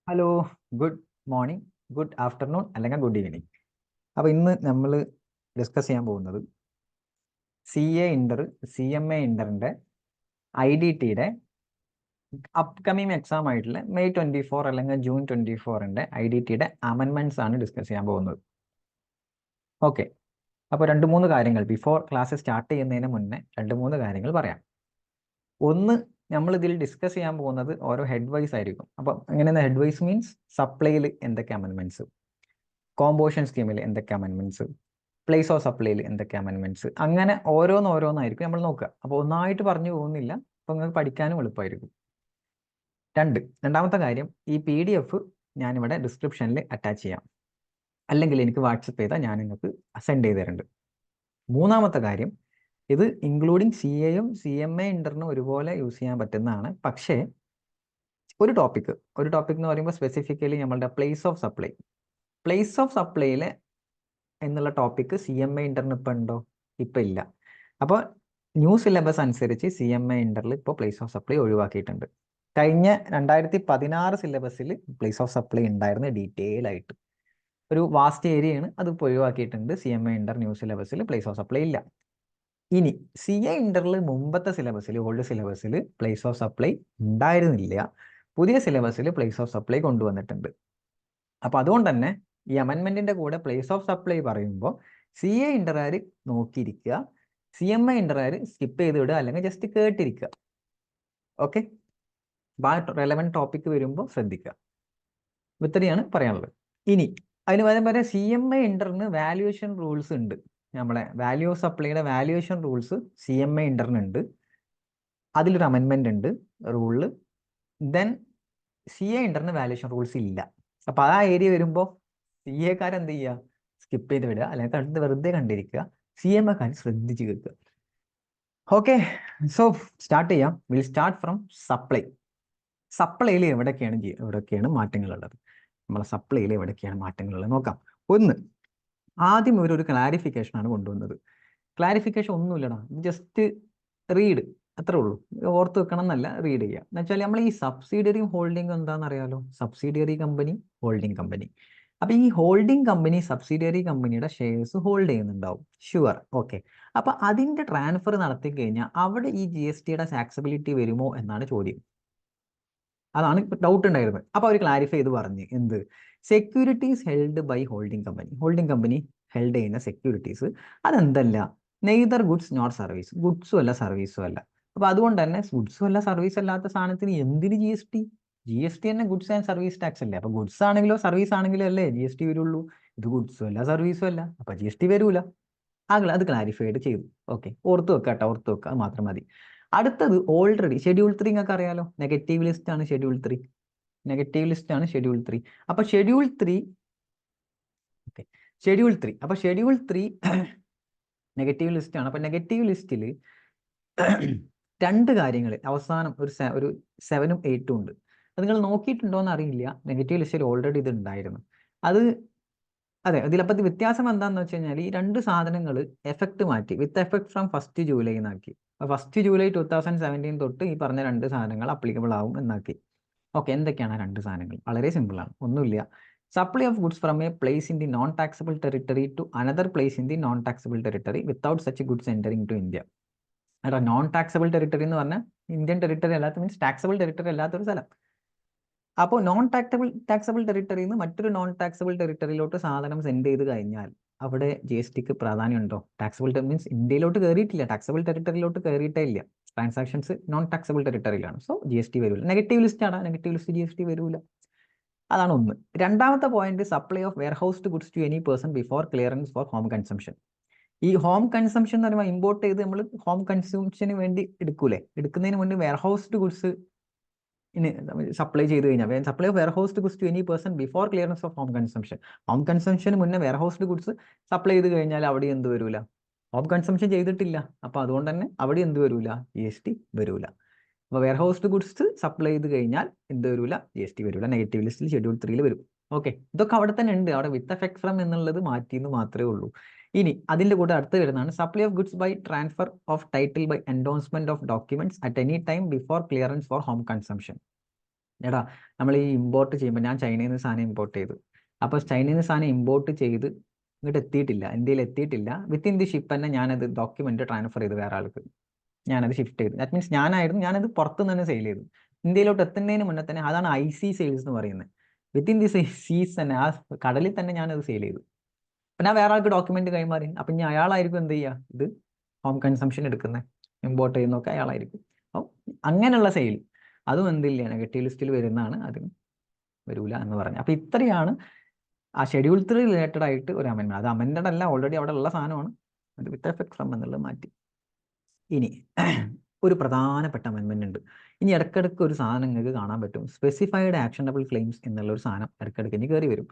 Hello, good morning, good afternoon അല്ലെങ്കിൽ good evening. അപ്പോൾ ഇന്ന് നമ്മൾ ഡിസ്കസ് ചെയ്യാൻ പോകുന്നത് CA ഇന്റർ CMA ഇന്ററിൻ്റെ IDTയുടെ അപ്കമിങ് എക്സാം ആയിട്ടുള്ള മെയ് 24 അല്ലെങ്കിൽ ജൂൺ 24ൻ്റെ IDTയുടെ അമെൻമെൻറ്റ്സ് ആണ് ഡിസ്കസ് ചെയ്യാൻ പോകുന്നത്. ഓക്കെ, അപ്പോൾ 2-3 കാര്യങ്ങൾ ബിഫോർ ക്ലാസ് സ്റ്റാർട്ട് ചെയ്യുന്നതിന് മുന്നേ 2-3 കാര്യങ്ങൾ പറയാം. ഒന്ന്, നമ്മൾ ഇതിൽ ഡിസ്കസ് ചെയ്യാൻ പോകുന്നത് ഓരോ ഹെഡ് വൈസ് ആയിരിക്കും. അപ്പോൾ എങ്ങനെയാണ് ഹെഡ് വൈസ് മീൻസ് സപ്ലൈയിൽ എന്തൊക്കെ അമെൻമെൻറ്റ്സ്, കോമ്പോസിഷൻ സ്കീമിൽ എന്തൊക്കെ അമെൻമെൻറ്റ്സ്, പ്ലേസ് ഓഫ് സപ്ലൈയിൽ എന്തൊക്കെ അമെൻമെൻറ്റ്സ്, അങ്ങനെ ഓരോന്നായിരിക്കും നമ്മൾ നോക്കുക. അപ്പോൾ ഒന്നായിട്ട് പറഞ്ഞു പോകുന്നില്ല, അപ്പോൾ നിങ്ങൾക്ക് പഠിക്കാനും എളുപ്പമായിരിക്കും. രണ്ടാമത്തെ കാര്യം, ഈ PDF ഞാനിവിടെ ഡിസ്ക്രിപ്ഷനിൽ അറ്റാച്ച് ചെയ്യാം, അല്ലെങ്കിൽ എനിക്ക് വാട്സപ്പ് ചെയ്താൽ ഞാൻ നിങ്ങൾക്ക് സെൻഡ് ചെയ്ത് തരുന്നുണ്ട്. മൂന്നാമത്തെ കാര്യം, ഇത് ഇൻക്ലൂഡിങ് CAയും CMA ഇന്ററിനും ഒരുപോലെ യൂസ് ചെയ്യാൻ പറ്റുന്നതാണ്. പക്ഷേ ഒരു ടോപ്പിക് എന്ന് പറയുമ്പോൾ സ്പെസിഫിക്കലി നമ്മളുടെ പ്ലേസ് ഓഫ് സപ്ലൈയിലെ എന്നുള്ള ടോപ്പിക് CMA ഇന്ററിന് ഇപ്പം ഉണ്ടോ? ഇപ്പം ഇല്ല. അപ്പോൾ ന്യൂ സിലബസ് അനുസരിച്ച് CMA ഇന്ററിൽ ഇപ്പോൾ പ്ലേസ് ഓഫ് സപ്ലൈ ഒഴിവാക്കിയിട്ടുണ്ട്. കഴിഞ്ഞ 2016 സിലബസിൽ പ്ലേസ് ഓഫ് സപ്ലൈ ഉണ്ടായിരുന്ന ഡീറ്റെയിൽ ആയിട്ട് ഒരു വാസ്റ്റ് ഏരിയയാണ്, അത് ഇപ്പോൾ ഒഴിവാക്കിയിട്ടുണ്ട്. CMA ഇന്റർ ന്യൂ സിലബസിൽ പ്ലേസ് ഓഫ് സപ്ലൈ ഇല്ല. ഇനി CA ഇന്ററിൽ മുമ്പത്തെ സിലബസിൽ, ഓൾഡ് സിലബസിൽ പ്ലേസ് ഓഫ് സപ്ലൈ ഉണ്ടായിരുന്നില്ല. പുതിയ സിലബസിൽ പ്ലേസ് ഓഫ് സപ്ലൈ കൊണ്ടുവന്നിട്ടുണ്ട്. അപ്പോൾ അതുകൊണ്ട് തന്നെ ഈ അമെൻമെന്റിന്റെ കൂടെ പ്ലേസ് ഓഫ് സപ്ലൈ പറയുമ്പോൾ CA ഇന്റർകാർ നോക്കിയിരിക്കുക, CMA ഇന്റർകാർ സ്കിപ്പ് ചെയ്ത് വിടുക അല്ലെങ്കിൽ ജസ്റ്റ് കേട്ടിരിക്കുക. ഓക്കെ, റെലവൻറ്റ് ടോപ്പിക് വരുമ്പോൾ ശ്രദ്ധിക്കുക. ഇത്രയാണ് പറയാനുള്ളത്. ഇനി അതിന് പകരം CMA ഇന്ററിന് വാല്യുവേഷൻ റൂൾസ് ഉണ്ട്. നമ്മളെ വാല്യൂ ഓഫ് സപ്ലൈയുടെ വാല്യുവേഷൻ റൂൾസ് CMA ഇന്ററിനുണ്ട്. അതിലൊരു അമെൻമെന്റ് ഉണ്ട് റൂളിൽ. ദെൻ CA ഇന്ററിന് വാല്യുവേഷൻ റൂൾസ് ഇല്ല. അപ്പോൾ ആ ഏരിയ വരുമ്പോൾ CA എന്ത് ചെയ്യുക? സ്കിപ്പ് ചെയ്ത് വിടുക, അല്ലെങ്കിൽ കണ്ട് വെറുതെ കണ്ടിരിക്കുക. CMA ശ്രദ്ധിച്ച് കേൾക്കുക. ഓക്കെ, സോ സ്റ്റാർട്ട് ചെയ്യാം. Will start from supply. സപ്ലൈയിൽ എവിടൊക്കെയാണ് മാറ്റങ്ങളുള്ളത്? നമ്മളെ സപ്ലൈയിൽ എവിടൊക്കെയാണ് മാറ്റങ്ങളുള്ളത് നോക്കാം. ഒന്ന്, ആദ്യം ഒരു ക്ലാരിഫിക്കേഷൻ ആണ് കൊണ്ടുവന്നത്. ക്ലാരിഫിക്കേഷൻ ഒന്നുമില്ലടാ, ജസ്റ്റ് റീഡ്, അത്രേ ഉള്ളൂ. ഓർത്ത് വെക്കണം എന്നല്ല, റീഡ് ചെയ്യുക. എന്ന് വെച്ചാൽ നമ്മൾ ഈ സബ്സിഡിയറിയും ഹോൾഡിംഗ് എന്താണെന്ന് അറിയാലോ? Subsidiary company, holding company. അപ്പോൾ ഈ ഹോൾഡിംഗ് കമ്പനി സബ്സിഡിയറി കമ്പനിയുടെ ഷെയർസ് ഹോൾഡ് ചെയ്യുന്നുണ്ടാവും, ഷുവർ. ഓക്കെ, അപ്പോൾ അതിൻ്റെ ട്രാൻസ്ഫർ നടത്തി കഴിഞ്ഞാൽ അവിടെ ഈ GSTയുടെ ടാക്സബിലിറ്റി വരുമോ എന്നാണ് ചോദ്യം. അതാണ് ഡൗട്ട് ഉണ്ടായിരുന്നത്. അപ്പോൾ അവർ ക്ലാരിഫൈ ചെയ്ത് പറഞ്ഞ് എന്ത്? Securities held by holding company held ചെയ്യുന്ന സെക്യൂരിറ്റീസ് അതെന്തല്ല, നെയ്തർ ഗുഡ്സ് നോർ സർവീസ്, ഗുഡ്സും അല്ല സർവീസും അല്ല. അപ്പോൾ അതുകൊണ്ട് തന്നെ ഗുഡ്സും അല്ല സർവീസ് അല്ലാത്ത സാധനത്തിന് എന്തിന് GST തന്നെ ഗുഡ്സ് ആൻഡ് സർവീസ് ടാക്സ് അല്ലേ? അപ്പോൾ ഗുഡ്സ് ആണെങ്കിലോ സർവീസ് ആണെങ്കിലോ അല്ലേ GST വരുള്ളൂ. ഇത് ഗുഡ്സും അല്ല സർവീസും അല്ല, അപ്പോൾ GST വരൂല. അത് ക്ലാരിഫൈഡ് ചെയ്തു. ഓക്കെ, ഓർത്ത് വെക്കുക, അത് മാത്രം മതി. അടുത്തത് ഓൾറെഡി ഷെഡ്യൂൾ 3 നിങ്ങൾക്ക് അറിയാലോ, നെഗറ്റീവ് ലിസ്റ്റ് ആണ് ഷെഡ്യൂൾ 3. അപ്പോൾ ഷെഡ്യൂൾ 3 അപ്പോൾ ഷെഡ്യൂൾ 3 നെഗറ്റീവ് ലിസ്റ്റ് ആണ്. അപ്പോൾ നെഗറ്റീവ് ലിസ്റ്റിൽ 2 കാര്യങ്ങൾ അവസാനം ഒരു 7ഉം 8ഉം ഉണ്ട്. അത് നിങ്ങൾ നോക്കിയിട്ടുണ്ടോ എന്ന് അറിയില്ല. നെഗറ്റീവ് ലിസ്റ്റിൽ ഓൾറെഡി ഇത് ഉണ്ടായിരുന്നു. അതെ, ഇതിലപ്പോൾ വ്യത്യാസം എന്താണെന്ന് വെച്ച് കഴിഞ്ഞാൽ ഈ 2 സാധനങ്ങൾ എഫക്റ്റ് മാറ്റി, വിത്ത് എഫക്ട് ഫ്രം 1 ജൂലൈ എന്നാക്കി. 1 ജൂലൈ 2017 തൊട്ട് ഈ പറഞ്ഞ 2 സാധനങ്ങൾ അപ്ലിക്കബിൾ ആവും എന്നാക്കി. ഓക്കെ, എന്തൊക്കെയാണ് 2 സാധനങ്ങൾ? വളരെ സിമ്പിളാണ്, ഒന്നുമില്ല. Supply of goods from a place in the non taxable territory to another place in the non taxable territory without such goods entering to India. അല്ല, നോൺ ടാക്സബിൾ ടെറിട്ടറി എന്ന് പറഞ്ഞാൽ ഇന്ത്യൻ ടെറിട്ടറി അല്ലാത്ത, means taxable territory അല്ലാത്തൊരു സ്ഥലം. അപ്പോൾ non taxable ടെറിട്ടറിയിൽ നിന്ന് മറ്റൊരു non taxable ടെറിട്ടറിയിലോട്ട് സാധനം സെൻഡ് ചെയ്ത് കഴിഞ്ഞാൽ അവിടെ GSTക്ക് പ്രാധാന്യമുണ്ടോ? ടാക്സബിൾ മീൻസ് ഇന്ത്യയിലോട്ട് കയറിയിട്ടില്ല, ടാക്സബിൾ ടെറിട്ടറിയിലോട്ട് കയറിയിട്ടേ ഇല്ല. ട്രാൻസാക്ഷൻസ് നോൺ ടാക്സബിൾ ടെറിട്ടറിയിലാണ്. സോ GST വരില്ല. നെഗറ്റീവ് ലിസ്റ്റ് ആണ്, നെഗറ്റീവ് ലിസ്റ്റ് GST വരില്ല. അതാണ് ഒന്ന്. രണ്ടാമത്തെ point, supply of warehoused goods to any person before clearance for home consumption. ഈ ഹോം കൺസംഷൻ എന്ന് പറയുമ്പോൾ ഇമ്പോർട്ട് ചെയ്ത് നമ്മൾ ഹോം കൺസംഷന് വേണ്ടി എടുക്കുന്നതിന് മുന്നേ വെയർഹൗസ്ഡ് ഗുഡ്സ് സപ്ലൈ ചെയ്ത് കഴിഞ്ഞാൽ, supply of warehoused goods to any person before clearance of home കൺസംഷന് മുന്നേ വെയർഹൗസ്ഡ് ഗുഡ്സ് സപ്ലൈ ചെയ്ത് കഴിഞ്ഞാൽ അവിടെ എന്ത് വരില്ല? ഹോം കൺസംഷൻ ചെയ്തിട്ടില്ല. അപ്പോൾ അതുകൊണ്ട് തന്നെ അവിടെ എന്ത് വരില്ല? GST വരില്ല. അപ്പോൾ വെയർഹൗസ്ഡ് ഗുഡ്സ് സപ്ലൈ ചെയ്ത് കഴിഞ്ഞാൽ എന്ത് വരില്ല? GST വരില്ല. നെഗറ്റീവ് ലിസ്റ്റിൽ ഷെഡ്യൂൾ 3 വരും. ഓക്കെ, ഇതൊക്കെ അവിടെ തന്നെ ഉണ്ട്. അവിടെ വിത്ത് എഫക്ട് ഫ്രം എന്നുള്ളത് മാറ്റിയെന്ന് മാത്രമേ ഉള്ളൂ. ഇനി അതിൻ്റെ കൂടെ അടുത്ത് വരുന്നതാണ് supply of goods by transfer of title by endorsement of documents at any time before clearance for home consumption. എടാ നമ്മൾ ഈ ഇമ്പോർട്ട് ചെയ്യുമ്പോൾ ഞാൻ ചൈനയിൽ നിന്ന് സാധനം ഇമ്പോർട്ട് ചെയ്തു. അപ്പോൾ ചൈനയിൽ നിന്ന് സാധനം ഇമ്പോർട്ട് ചെയ്ത് ഇങ്ങോട്ട് എത്തിയിട്ടില്ല, ഇന്ത്യയിൽ എത്തിയിട്ടില്ല. വിത്തിൻ ദി ഷിപ്പ് തന്നെ ഞാനത് ഡോക്യുമെന്റ് ട്രാൻസ്ഫർ ചെയ്തു വേറെ ആൾക്ക്. ഞാനത് ഷിഫ്റ്റ് ചെയ്തു. ദാറ്റ് മീൻസ് ഞാനത് പുറത്തുനിന്ന് തന്നെ സെയിൽ ചെയ്തു. ഇന്ത്യയിലോട്ട് എത്തുന്നതിന് മുന്നേ തന്നെ, അതാണ് IC സെയിൽസ് എന്ന് പറയുന്നത്. വിത്തിൻ ദി സീസ് തന്നെ, ആ കടലിൽ തന്നെ ഞാനത് സെയിൽ ചെയ്തു. അപ്പം ഞാൻ വേറെ ആൾക്ക് ഡോക്യുമെന്റ് കൈമാറി. അപ്പം ഇനി അയാളായിരിക്കും എന്ത് ചെയ്യുക, ഇത് ഹോം കൺസംഷൻ എടുക്കുന്നത്, ഇമ്പോർട്ട് ചെയ്യുന്നതൊക്കെ അയാളായിരിക്കും. അപ്പം അങ്ങനെയുള്ള സെയിൽ അതും എന്തില്ല, നെഗറ്റീവ് ലിസ്റ്റിൽ വരുന്നതാണ്, അതിന് വരൂല എന്ന് പറഞ്ഞു. അപ്പം ഇത്രയാണ് ആ ഷെഡ്യൂൾ 3 റിലേറ്റഡ് ആയിട്ട് ഒരു അമെൻമെന്റ്. അത് അമെൻഡഡ് അല്ല, ഓൾറെഡി അവിടെ ഉള്ള സാധനമാണ്. അത് വിത്ത് എഫക്ട് ഫ്രം എന്നുള്ളത് മാറ്റി. ഇനി ഒരു പ്രധാനപ്പെട്ട അമെൻമെന്റ് ഉണ്ട്. ഇനി ഇടയ്ക്കിടയ്ക്ക് ഒരു സാധനം നിങ്ങൾക്ക് കാണാൻ പറ്റും, സ്പെസിഫൈഡ് ആക്ഷനബിൾ ക്ലെയിംസ് എന്നുള്ള ഒരു സാധനം ഇടയ്ക്കിടയ്ക്ക് ഇനി കയറി വരും.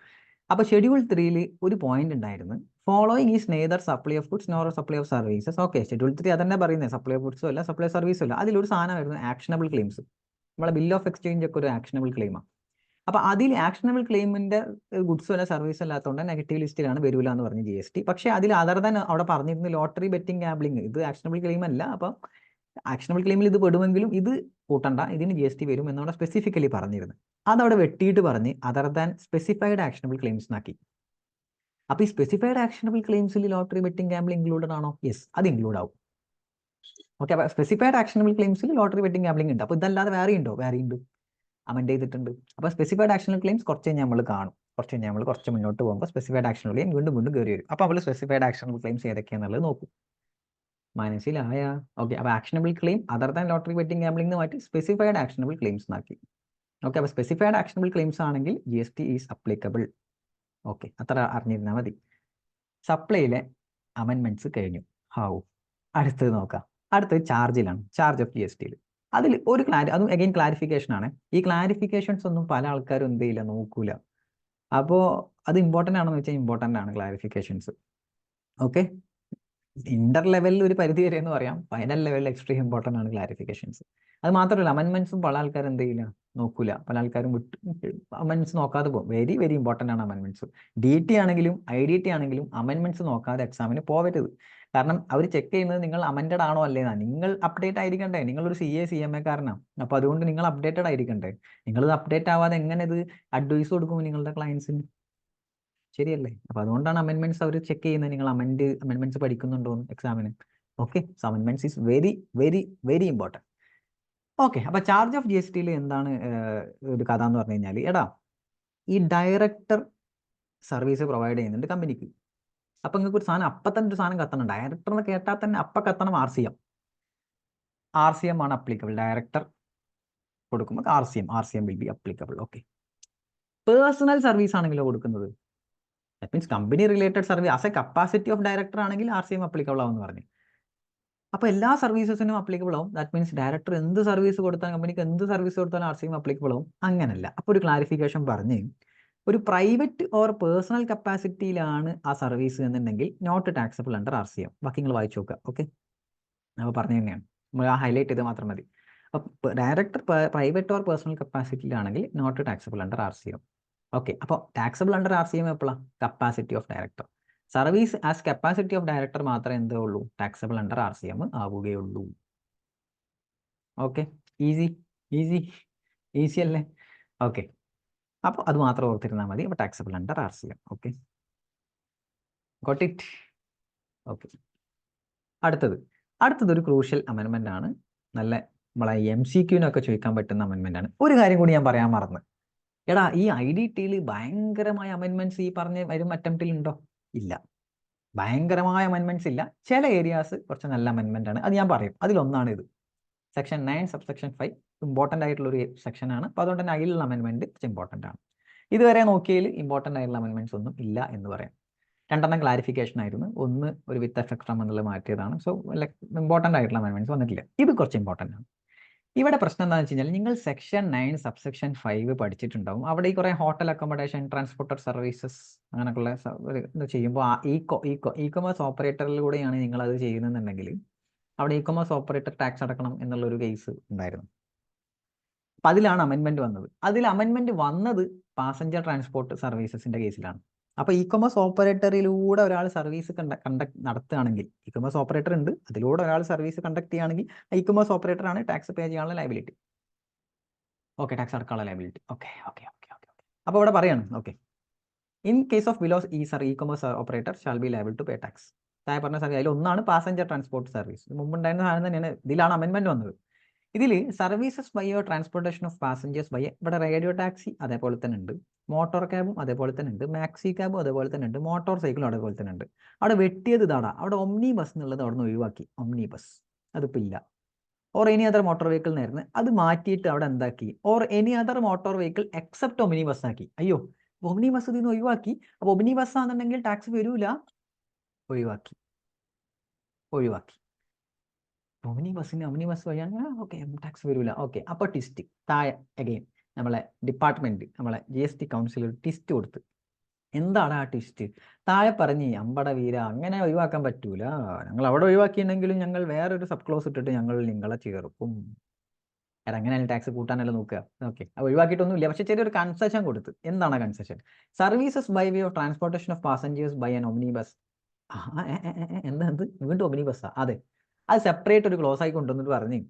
അപ്പോൾ ഷെഡ്യൂൾ 3 ഒരു പോയിന്റ് ഉണ്ടായിരുന്നു, following is neither supply of goods nor supply of services. Okay, schedule 3 അതന്നെ പറയുന്നത്, സപ്ലൈ ഓഫ് ഗുഡ്സും അല്ല സപ്ലൈ ഓഫ് സർവീസും അല്ല. അതിലൊരു സാധനമായിരുന്നു ആക്ഷനബിൾ ക്ലെയിംസ്. നമ്മളെ ബിൽ ഓഫ് എക്സ്ചേഞ്ച് ഒക്കെ ഒരു ആക്ഷനബിൾ ക്ലെയിമാണ്. അപ്പോൾ അതിൽ ആക്ഷനബിൾ ക്ലെയിമിന്റെ ഗുഡ്സും അല്ല സർവീസ് അല്ലാത്തതുകൊണ്ട് നെഗറ്റീവ് ലിസ്റ്റിലാണ് വരില്ല എന്ന് പറഞ്ഞ് GST. പക്ഷേ അതിൽ അതർ ദാൻ അവിടെ പറഞ്ഞിരുന്നു ലോട്ടറി ബെറ്റിംഗ് ഗാംബ്ലിംഗ്, ഇത് ആക്ഷനബിൾ ക്ലെയിം അല്ല. അപ്പം ആക്ഷനബിൾ ക്ലെയിമിൽ ഇത് പെടുമെങ്കിലും ഇത് കൂട്ടണ്ട, ഇതിന് GST വരും എന്നവിടെ സ്പെസിഫിക്കലി പറഞ്ഞിരുന്നു. അതവിടെ വെട്ടിയിട്ട് പറഞ്ഞ് other than specified actionable claims ആക്കി. അപ്പോൾ ഈ സ്പെസിഫൈഡ് ആക്ഷനബിൾ ക്ലെയിംസിൽ ലോട്ടറി ബെറ്റിംഗ് ഗാംബ്ലിംഗ് ഇൻക്ലൂഡഡ് ആണോ? യെസ്, അത് ഇൻക്ലൂഡ് ആവും. ഓക്കെ, അപ്പോൾ സ്പെസിഫൈഡ് ആക്ഷനബിൾ ക്ലെയിംസിൽ ലോട്ടറി ബെറ്റിംഗ് ഗാംബ്ലിംഗ് ഉണ്ട്. അപ്പോൾ ഇതല്ലാതെ വേറെ ഉണ്ടോ? വേറെ ഉണ്ട്, അമെൻഡ് ചെയ്തിട്ടുണ്ട്. അപ്പോൾ സ്പെസിഫൈഡ് ആക്ഷനൽ ക്ലെയിംസ് കുറച്ച് കഴിഞ്ഞാൽ നമ്മൾ കാണും. കുറച്ച് മുന്നോട്ട് പോകുമ്പോൾ സ്പെസിഫൈഡ് ആക്ഷനൽ ക്ലെയിം വീണ്ടും കയറി വരും. അപ്പോൾ നമ്മൾ സ്പെസിഫൈഡ് ആക്ഷനൽ ക്ലെയിംസ് ഏതൊക്കെയാണെന്നുള്ളത് നോക്കും. മനസ്സിലായ? ഓക്കെ, അപ്പോൾ actionable claim other than lottery betting gambling എന്ന് മാറ്റി സ്പെസിഫൈഡ് ആക്ഷനബിൾ ക്ലെയിംസ് ആക്കി. ഓക്കെ, അപ്പോൾ സ്പെസിഫൈഡ് ആക്ഷനബിൾ ക്ലെയിംസ് ആണെങ്കിൽ GST ഈസ് അപ്ലിക്കബിൾ. ഓക്കെ, അത്ര അറിഞ്ഞിരുന്നാൽ മതി. സപ്ലൈയിലെ അമെൻമെന്റ്സ് കഴിഞ്ഞു. അടുത്തത് നോക്കാം. അടുത്തത് ചാർജിലാണ്, ചാർജ് ഓഫ് GSTയിൽ. അതിൽ ഒരു അതും അഗൈൻ ക്ലാരിഫിക്കേഷൻ ആണ്. ഈ ക്ലാരിഫിക്കേഷൻസ് ഒന്നും പല ആൾക്കാരും എന്ത് ചെയ്യില്ല, നോക്കൂല. അപ്പോൾ അത് ഇമ്പോർട്ടൻ്റ് ആണെന്ന് വെച്ചാൽ ഇമ്പോർട്ടൻ്റ് ആണ് ക്ലാരിഫിക്കേഷൻസ്. ഓക്കെ, ഇന്റർ ലെവലിൽ ഒരു പരിധി വരെ എന്ന് പറയാം, ഫൈനൽ ലെവലിൽ എക്സ്ട്രീം ഇമ്പോർട്ടൻ്റ് ആണ് ക്ലാരിഫിക്കേഷൻസ്. അത് മാത്രമല്ല അമെൻമെന്റ്സും പല ആൾക്കാരും എന്ത് ചെയ്യില്ല, നോക്കൂല. പല ആൾക്കാരും അമെൻമെന്റ്സ് നോക്കാതെ പോകും. വെരി വെരി ഇമ്പോർട്ടൻ്റ് ആണ് അമെൻമെന്റ്സ്. DT ആണെങ്കിലും IDT ആണെങ്കിലും അമെൻമെന്റ്സ് നോക്കാതെ എക്സാമിന് പോകരുത്. കാരണം അവർ ചെക്ക് ചെയ്യുന്നത് നിങ്ങൾ അമെൻഡഡ് ആണോ അല്ലേന്നാണ്. നിങ്ങൾ അപ്ഡേറ്റ് ആയിരിക്കണ്ടേ, നിങ്ങളൊരു CA CMA കാരനാണ്. അപ്പോൾ അതുകൊണ്ട് നിങ്ങൾ അപ്ഡേറ്റഡ് ആയിരിക്കണ്ടേ. നിങ്ങളിത് അപ്ഡേറ്റ് ആവാതെ എങ്ങനെ ഇത് അഡ്വൈസ് കൊടുക്കും നിങ്ങളുടെ ക്ലയൻസിന്? ശരിയല്ലേ? അപ്പോൾ അതുകൊണ്ടാണ് അമെൻമെന്റ്സ് അവർ ചെക്ക് ചെയ്യുന്നത്, നിങ്ങൾ അമെൻമെന്റ്സ് പഠിക്കുന്നുണ്ടോ എന്ന് എക്സാമിന്. ഓക്കെ, സോ അമെൻമെന്റ്സ് is very very very important. Okay, അപ്പോൾ ചാർജ് ഓഫ് GSTയിൽ എന്താണ് ഒരു കഥ എന്ന് പറഞ്ഞു കഴിഞ്ഞാൽ, എടാ ഈ ഡയറക്ടർ സർവീസ് പ്രൊവൈഡ് ചെയ്യുന്നുണ്ട് കമ്പനിക്ക്. അപ്പം നിങ്ങൾക്ക് ഒരു സാധനം അപ്പം തന്നെ ഒരു സാധനം കത്തണം. ഡയറക്ടർ എന്ന് കേട്ടാൽ തന്നെ അപ്പം കത്തണം RCM ആണ് അപ്ലിക്കബിൾ. ഡയറക്ടർ കൊടുക്കുമ്പോൾ RCM will be applicable. Okay, personal service ആണെങ്കിലോ കൊടുക്കുന്നത്, that means company related service as A capacity of director ആണെങ്കിൽ RCM അപ്ലിക്കബിൾ ആവും എന്ന് പറഞ്ഞു. അപ്പോൾ എല്ലാ സർവീസസിനും അപ്ലിക്കബിൾ ആവും. ദാറ്റ് മീൻസ് ഡയറക്ടർ എന്ത് സർവീസ് കൊടുത്താലും, കമ്പനിക്ക് എന്ത് സർവീസ് കൊടുത്താലും RCM അപ്ലിക്കബിൾ ആവും. അങ്ങനല്ല. അപ്പോൾ ഒരു ക്ലാരിഫിക്കേഷൻ പറഞ്ഞ്, ഒരു പ്രൈവറ്റ് ഓർ പേഴ്സണൽ കപ്പാസിറ്റിയിലാണ് ആ സർവീസ് എന്നുണ്ടെങ്കിൽ നോട്ട് ടാക്സബിൾ അണ്ടർ RCM. ബാക്കി നിങ്ങൾ വായിച്ചു നോക്കുക. ഓക്കെ, അപ്പോൾ പറഞ്ഞു തന്നെയാണ്, നമ്മൾ ആ ഹൈലൈറ്റ് ചെയ്ത് മാത്രം മതി. അപ്പോൾ ഡയറക്ടർ പ്രൈവറ്റ് ഓർ പേഴ്സണൽ കപ്പാസിറ്റിയിലാണെങ്കിൽ not taxable under RCM. Okay, അപ്പോൾ ടാക്സബിൾ അണ്ടർ RCM എപ്പോഴാണ്? Capacity of director. Service as capacity of director മാത്രമേ എന്തേ ഉള്ളൂ, ടാക്സബിൾ അണ്ടർ RCM ആവുകയുള്ളൂ. ഓക്കെ, ഈസി അല്ലേ? ഓക്കെ, അപ്പോൾ അത് മാത്രം ഓർത്തിരുന്നാൽ മതി. അപ്പോൾ taxable under RCM. Okay, got it? Okay, അടുത്തത് ഒരു ക്രൂഷ്യൽ അമെൻമെന്റ് ആണ്. നല്ല നമ്മളെ MCQനൊക്കെ ചോദിക്കാൻ പറ്റുന്ന അമെൻമെന്റ് ആണ്. ഒരു കാര്യം കൂടി ഞാൻ പറയാൻ മറന്നു. എടാ ഈ IDTയിൽ ഭയങ്കരമായ അമെൻമെന്റ്സ് ഈ പറഞ്ഞ വരും അറ്റംപ്റ്റിൽ ഉണ്ടോ? ഇല്ല, ഭയങ്കരമായ അമെൻമെന്റ്സ് ഇല്ല. ചില ഏരിയാസ് കുറച്ച് നല്ല അമെൻമെന്റ് ആണ്, അത് ഞാൻ പറയും. അതിലൊന്നാണ് ഇത്. സെക്ഷൻ 9 സബ്സെക്ഷൻ 5 ഇമ്പോർട്ടൻ്റ് ആയിട്ടുള്ള ഒരു സെക്ഷൻ ആണ്. അപ്പോൾ അതുകൊണ്ട് തന്നെ അതിലുള്ള അമെൻമെന്റ് കുറച്ച് ഇമ്പോർട്ടൻ്റ് ആണ്. ഇതുവരെ നോക്കിയതിൽ ഇമ്പോർട്ടൻ്റ് ആയിട്ടുള്ള അമെൻമെന്റ്സ് ഒന്നും ഇല്ല എന്ന് പറയാം. 2 ക്ലാരിഫിക്കേഷൻ ആയിരുന്നു, ഒന്ന് ഒരു വിത്ത് എഫക്ട് ഫ്രം എന്നുള്ളത് മാറ്റിയതാണ്. സോ ഇമ്പോർട്ടൻ്റ് ആയിട്ടുള്ള അമെൻമെന്റ്സ് വന്നിട്ടില്ല. ഇത് കുറച്ച് ഇമ്പോർട്ടൻ്റ് ആണ്. ഇവിടെ പ്രശ്നം എന്താണെന്ന് വെച്ച് കഴിഞ്ഞാൽ, നിങ്ങൾ സെക്ഷൻ 9 സബ്സെക്ഷൻ 5 പഠിച്ചിട്ടുണ്ടാവും. അവിടെ ഈ കുറേ ഹോട്ടൽ അക്കോമഡേഷൻ, ട്രാൻസ്പോർട്ടർ സർവീസസ് അങ്ങനെയൊക്കെയുള്ള ഇത് ചെയ്യുമ്പോൾ ഇ-കൊമേഴ്സ് ഓപ്പറേറ്ററിലൂടെയാണ് നിങ്ങളത് ചെയ്യുന്നതെന്നുണ്ടെങ്കിൽ അവിടെ ഇ-കൊമേഴ്സ് ഓപ്പറേറ്റർ ടാക്സ് അടക്കണം എന്നുള്ളൊരു കേസ് ഉണ്ടായിരുന്നു. അപ്പം അതിലാണ് അമെൻമെന്റ് വന്നത്. അതിൽ അമെൻമെന്റ് വന്നത് പാസഞ്ചർ ട്രാൻസ്പോർട്ട് സർവീസസിന്റെ കേസിലാണ്. അപ്പോൾ ഇ-കൊമേഴ്സ് ഓപ്പറേറ്ററിലൂടെ ഒരാൾ സർവീസ് നടത്തുകയാണെങ്കിൽ, ഇ-കൊമേഴ്സ് ഓപ്പറേറ്റർ ഉണ്ട്, അതിലൂടെ ഒരാൾ സർവീസ് കണ്ടക്ട് ചെയ്യുകയാണെങ്കിൽ ഇ-കൊമേഴ്സ് ഓപ്പറേറ്റർ ആണ് ടാക്സ് പേ ചെയ്യാനുള്ള ലയബിലിറ്റി. ഓക്കെ, ടാക്സ് അടക്കാനുള്ള liability. Okay okay okay okay okay. അപ്പോൾ ഇവിടെ പറയാണ്, okay, in case of below e commerce operator shall be liable to pay tax. താഴെ പറഞ്ഞ സർവീസ് അതിൽ ഒന്നാണ് പാസഞ്ചർ ട്രാൻസ്പോർട്ട് സർവീസ്. മുമ്പുണ്ടായിരുന്ന സാധനം തന്നെയാണ്, ഇതിലാണ് അമെൻമെന്റ് വന്നത്. ഇതിൽ services by transportation of passengers by, ഇവിടെ റേഡിയോ ടാക്സി അതേപോലെ തന്നെ ഉണ്ട്, മോട്ടോർ ക്യാബും അതേപോലെ തന്നെ ഉണ്ട്, മാക്സി ക്യാബും അതേപോലെ തന്നെ ഉണ്ട്, മോട്ടോർ സൈക്കിളും അതേപോലെ തന്നെ ഉണ്ട്. അവിടെ വെട്ടിയത് ഇതാണ്, അവിടെ ഒമ്നി ബസ് എന്നുള്ളത് അവിടെ നിന്ന് ഒഴിവാക്കി. ഒമ്നി ബസ് അതിപ്പോൾ ഇല്ല. Or any other motor vehicle എന്നായിരുന്നു, അത് മാറ്റിയിട്ട് അവിടെ എന്താക്കി, or any other motor vehicle except Omni bus ആക്കി. അയ്യോ, ഒമിനി ബസ് ഇതിൽ നിന്ന് ഒഴിവാക്കി. അപ്പോൾ ഒമിനി ബസ് ആണെന്നുണ്ടെങ്കിൽ ടാക്സ് വരൂല, ഒഴിവാക്കി. ഒമിനി ബസ് വഴിയാണ്, ഓക്കെ, ടാക്സ് വരൂല. ഓക്കെ, അപ്പോൾ ടിസ്റ്റ് താഴെ അഗെയിൻ നമ്മളെ ഡിപ്പാർട്ട്മെന്റ്, നമ്മളെ GST കൗൺസിൽ ഒരു ടിസ്റ്റ് കൊടുത്ത്. എന്താണ് ആ ടിസ്റ്റ്? താഴെ പറഞ്ഞ്, അമ്പട വീര, അങ്ങനെ ഒഴിവാക്കാൻ പറ്റൂല, ഞങ്ങൾ അവിടെ ഒഴിവാക്കിയിട്ടുണ്ടെങ്കിലും ഞങ്ങൾ വേറൊരു സബ് ക്ലോസ് ഇട്ടിട്ട് ഞങ്ങൾ നിങ്ങളെ ചേർക്കും. അങ്ങനെയാണ് ടാക്സ് കൂട്ടാനല്ല നോക്കുക. ഓക്കെ, അത് ഒഴിവാക്കിയിട്ടൊന്നുമില്ല, പക്ഷേ ചെറിയൊരു കൺസെഷൻ കൊടുത്ത്. എന്താണ് concession? Services by way of transportation of passengers by an omni bus. എന്ത് വീണ്ടും ഒമിനി ബസ്സാ? അതെ, അത് സെപ്പറേറ്റ് ഒരു ക്ലോസ് ആയി കൊണ്ടുവന്നിട്ട് പറഞ്ഞ്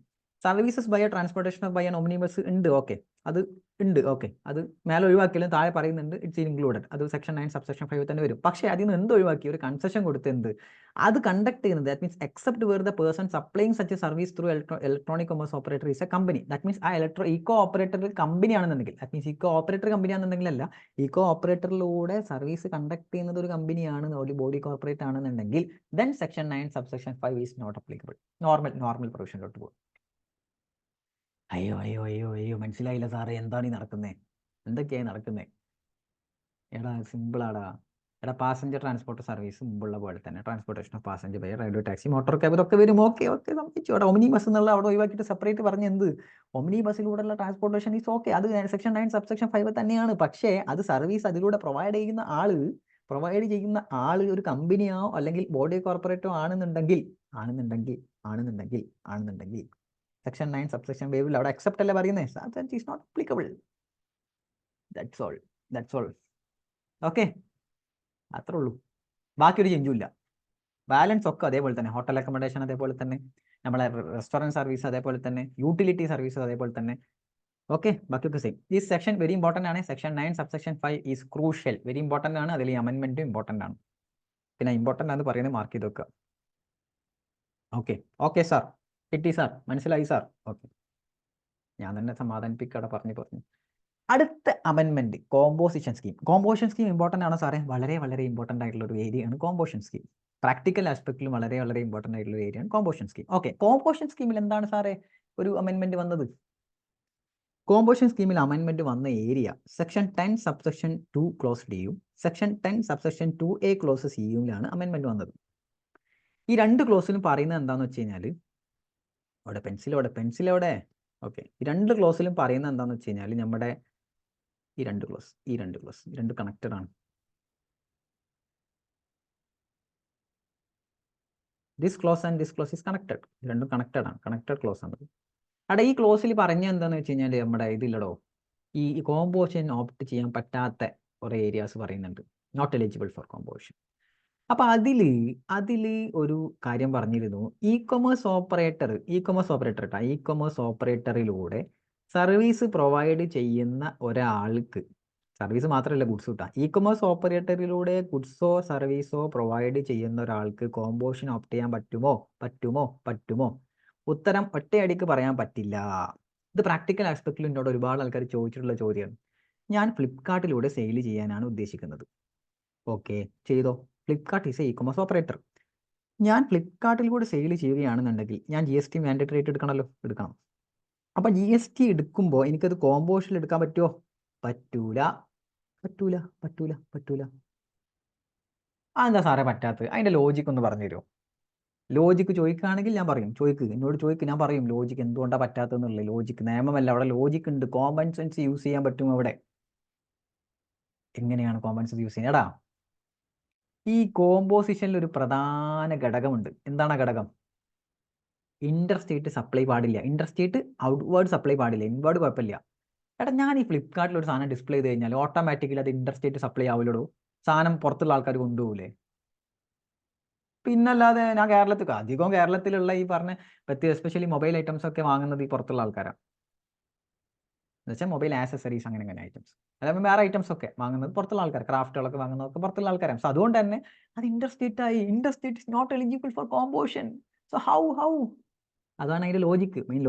services by transportation of by an omni bus ഉണ്ട്. ഓക്കെ, അത് ഉണ്ട്. ഓക്കെ, അത് മേലെ ഒഴിവാക്കിയാലും താഴെ പറയുന്നുണ്ട് ഇറ്റ്സ് ഇൻക്ലൂഡഡ്. അത് സെക്ഷൻ 9 സബ്സെക്ഷൻ 5 തന്നെ വരും. പക്ഷേ അതിൽ നിന്ന് എന്ത് ഒഴിവാക്കി? ഒരു കൺസെഷൻ കൊടുത്ത്. എന്ത്? അത് കണ്ടക്ട് ചെയ്യുന്നത്, that means except where the person സപ്ലൈയിങ് such service through electronic commerce operator is a company. That means ആ ഈക്കോ ഓപ്പറേറ്റർ കമ്പനി ആണെന്നുണ്ടെങ്കിൽ, that means eco operator company ആണെന്നുണ്ടെങ്കിൽ അല്ല, ഈക്കോ ഓപ്പറേറ്ററിലൂടെ സർവീസ് കണ്ടക്ട് ചെയ്യുന്നത് ഒരു കമ്പനിയാണ്, ഒരു ബോഡി കോർപ്പറേറ്റ് ആണെന്നുണ്ടെങ്കിൽ then section 9 subsection 5 is not applicable. Normal പ്രൊവിഷനിലോട്ട് പോകും. അയ്യോ, മനസ്സിലായില്ല സാറേ, എന്താണ് ഈ നടക്കുന്നത്? എന്തൊക്കെയായി നടക്കുന്നത്? എടാ സിമ്പിളാടാ. എടാ, പാസഞ്ചർ ട്രാൻസ്പോർട്ട് സർവീസ് മുമ്പുള്ള പോലെ തന്നെ, transportation of passenger by radio taxi, motor cab, ഇതൊക്കെ വരും. ഓക്കെ സംബന്ധിച്ചു. അവിടെ ഒമിനി ബസ് എന്നുള്ള അവിടെ ഒഴിവാക്കിയിട്ട് സെപ്പറേറ്റ് പറഞ്ഞ് എന്ത്? ഒമിനി ബസ്സിലൂടെയുള്ള ട്രാൻസ്പോർട്ടേഷൻ ഈസ് ഓക്കെ, അത് സെക്ഷൻ 9 സബ്സെക്ഷൻ 5 തന്നെയാണ്. പക്ഷേ അത് സർവീസ് അതിലൂടെ പ്രൊവൈഡ് ചെയ്യുന്ന ആള് ഒരു കമ്പനിയോ അല്ലെങ്കിൽ ബോഡി കോർപ്പറേറ്റോ ആണെന്നുണ്ടെങ്കിൽ സെക്ഷൻ 9 സബ്സെക്ഷൻ വേവിൽ അവിടെ അക്സെപ്റ്റ് അല്ല പറയുന്നത്, that is not applicable. That's all. Okay, അത്രേ ഉള്ളൂ. ബാക്കി ഒരു ചേഞ്ചും ഇല്ല. ബാലൻസ് ഒക്കെ അതേപോലെ തന്നെ. ഹോട്ടൽ അക്കോമഡേഷൻ അതേപോലെ തന്നെ, നമ്മളെ റെസ്റ്റോറൻറ്റ് സർവീസ് അതേപോലെ തന്നെ, യൂട്ടിലിറ്റി സർവീസ് അതേപോലെ തന്നെ. ഓക്കെ, ബാക്കിയൊക്കെ സെയിം. ഈ സെക്ഷൻ വെരി ഇമ്പോർട്ടൻ്റ് ആണ്. Section 9 subsection 5 is crucial, very important ആണ്. അതിൽ ഈ അമെൻമെൻറ്റും ഇമ്പോർട്ടൻ്റ് ആണ്. പിന്നെ ഇമ്പോർട്ടൻ്റ് ആണെന്ന് പറയുന്നത് മാർക്ക് ചെയ്ത് വെക്കുക. ഓക്കെ സാർ, കിട്ടി സാർ, മനസ്സിലായി സാർ. ഓക്കെ, ഞാൻ തന്നെ സമാധാനിപ്പിക്കട പറഞ്ഞു. അടുത്ത അമെൻമെന്റ് composition scheme. Composition scheme important ആണ് സാറേ, വളരെ ഇമ്പോർട്ടൻ്റ് ആയിട്ടുള്ള ഒരു ഏരിയയാണ് കോമ്പോസിഷൻ സ്കീം. പ്രാക്ടിക്കൽ ആസ്പെക്റ്റിലും വളരെ ഇമ്പോർട്ടൻ്റ് ആയിട്ടുള്ള ഒരു ഏരിയയാണ് കോമ്പോസിഷൻ സ്കീം. ഓക്കെ, കോമ്പോസിഷൻ സ്കീമിൽ എന്താണ് സാറേ ഒരു അമെൻമെന്റ് വന്നത്? കോമ്പോസിഷൻ സ്കീമിൽ അമെൻമെന്റ് വന്ന ഏരിയ സെക്ഷൻ 10 സബ്സെക്ഷൻ 2 ക്ലോസ് ഡിയും സെക്ഷൻ 10 സബ്സെക്ഷൻ 2A ക്ലോസ് സിയുമിലാണ് അമെൻമെന്റ് വന്നത്. ഈ രണ്ട് ക്ലോസിലും പറയുന്നത് എന്താണെന്ന് വെച്ച് കഴിഞ്ഞാൽ, അവിടെ പെൻസിലോടെ ഓക്കെ, ഈ രണ്ട് ക്ലോസിലും പറയുന്നത് എന്താണെന്ന് വെച്ച് കഴിഞ്ഞാൽ, നമ്മുടെ ഈ രണ്ട് ക്ലോസ് കണക്റ്റഡ് ആണ്. This close and this close is connected. രണ്ടും കണക്റ്റഡ് ആണ്, കണക്റ്റഡ് ക്ലോസ് ആണ്. അവിടെ ഈ ക്ലോസിൽ പറഞ്ഞ എന്താണെന്ന് വെച്ച് കഴിഞ്ഞാൽ, നമ്മുടെ ഇതില്ലടോ, ഈ കോമ്പോസിഷൻ ഓപ്റ്റ് ചെയ്യാൻ പറ്റാത്ത കുറേ ഏരിയാസ് പറയുന്നുണ്ട്, നോട്ട് എലിജിബിൾ ഫോർ കോമ്പോസിഷൻ. അപ്പോൾ അതിൽ ഒരു കാര്യം പറഞ്ഞിരുന്നു, ഇ കൊമേഴ്സ് ഓപ്പറേറ്ററിലൂടെ സർവീസ് പ്രൊവൈഡ് ചെയ്യുന്ന ഒരാൾക്ക്, സർവീസ് മാത്രമല്ല ഗുഡ്സ് കിട്ടാം, ഇ കൊമേഴ്സ് ഓപ്പറേറ്ററിലൂടെ ഗുഡ്സോ സർവീസോ പ്രൊവൈഡ് ചെയ്യുന്ന ഒരാൾക്ക് കോമ്പോസിഷൻ ഓപ്റ്റ് ചെയ്യാൻ പറ്റുമോ? ഉത്തരം ഒറ്റയടിക്ക് പറയാൻ പറ്റില്ല. ഇത് പ്രാക്ടിക്കൽ ആസ്പെക്റ്റിൽ എന്നോട് ഒരുപാട് ആൾക്കാർ ചോദിച്ചിട്ടുള്ള ചോദ്യമാണ്. ഞാൻ ഫ്ലിപ്കാർട്ടിലൂടെ സെയിൽ ചെയ്യാനാണ് ഉദ്ദേശിക്കുന്നത്. ഓക്കെ, ചെയ്തോ. Flipkart is A E commerce operator. ഞാൻ ഫ്ലിപ്കാർട്ടിലൂടെ സെയിൽ ചെയ്യുകയാണെന്നുണ്ടെങ്കിൽ ഞാൻ GST മാൻഡേറ്ററി ആയിട്ട് എടുക്കണം. അപ്പം GST എടുക്കുമ്പോൾ എനിക്കത് കോമ്പോസിഷനിൽ എടുക്കാൻ പറ്റുമോ? പറ്റൂല. എന്താ സാറേ പറ്റാത്തത്? അതിൻ്റെ ലോജിക്ക് ഒന്ന് പറഞ്ഞു തരുമോ? ലോജിക്ക് ചോദിക്കുകയാണെങ്കിൽ ഞാൻ പറയും, എന്നോട് ചോദിക്ക്, ഞാൻ പറയും ലോജിക്ക് എന്തുകൊണ്ടാണ് പറ്റാത്തതെന്നുള്ളത്. ലോജിക്ക് നിയമമല്ല, അവിടെ ലോജിക്ക് ഉണ്ട്. കോമൺ സെൻസ് യൂസ് ചെയ്യാൻ പറ്റും അവിടെ. എങ്ങനെയാണ് കോമൺ സെൻസ് യൂസ് ചെയ്യുന്നത്? എടാ, ഈ കോമ്പോസിഷനിൽ ഒരു പ്രധാന ഘടകമുണ്ട്. എന്താണ് ആ ഘടകം? ഇന്റർ സ്റ്റേറ്റ് സപ്ലൈ പാടില്ല. ഇന്റർ സ്റ്റേറ്റ് ഔട്ട്വേർഡ് സപ്ലൈ പാടില്ല. ഇൻവേർഡ് കുഴപ്പമില്ല. എടാ, ഞാൻ ഈ ഫ്ലിപ്കാർട്ടിൽ ഒരു സാധനം ഡിസ്പ്ലേ ചെയ്ത് കഴിഞ്ഞാൽ ഓട്ടോമാറ്റിക്കലി അത് ഇന്റർ സ്റ്റേറ്റ് സപ്ലൈ ആവില്ലടോ. സാധനം പുറത്തുള്ള ആൾക്കാർ കൊണ്ടുപോകില്ലേ? പിന്നല്ലാതെ ഞാൻ അധികവും കേരളത്തിലുള്ള ഈ പറഞ്ഞ എസ്പെഷ്യലി മൊബൈൽ ഐറ്റംസ് ഒക്കെ വാങ്ങുന്നത് ഈ പുറത്തുള്ള ആൾക്കാരാണ്. എന്ന് വെച്ചാൽ മൊബൈൽ ആക്സസറീസ് അങ്ങനെ ഐറ്റംസ്. അതായത് വേറെ ഐറ്റംസ് ഒക്കെ വാങ്ങുന്നത് പുറത്തുള്ള ആൾക്കാർ, ക്രാഫ്റ്റുകളൊക്കെ വാങ്ങുന്നതൊക്കെ പുറത്തുള്ള ആൾക്കാരാണ്. സോ അതുകൊണ്ട് തന്നെ അത് ഇന്റർസ്റ്റേറ്റ് ആയി. Interstate is not eligible for composition. So how അതാണ് അതിന്റെ ലോജിക്ക്, മെയിൻ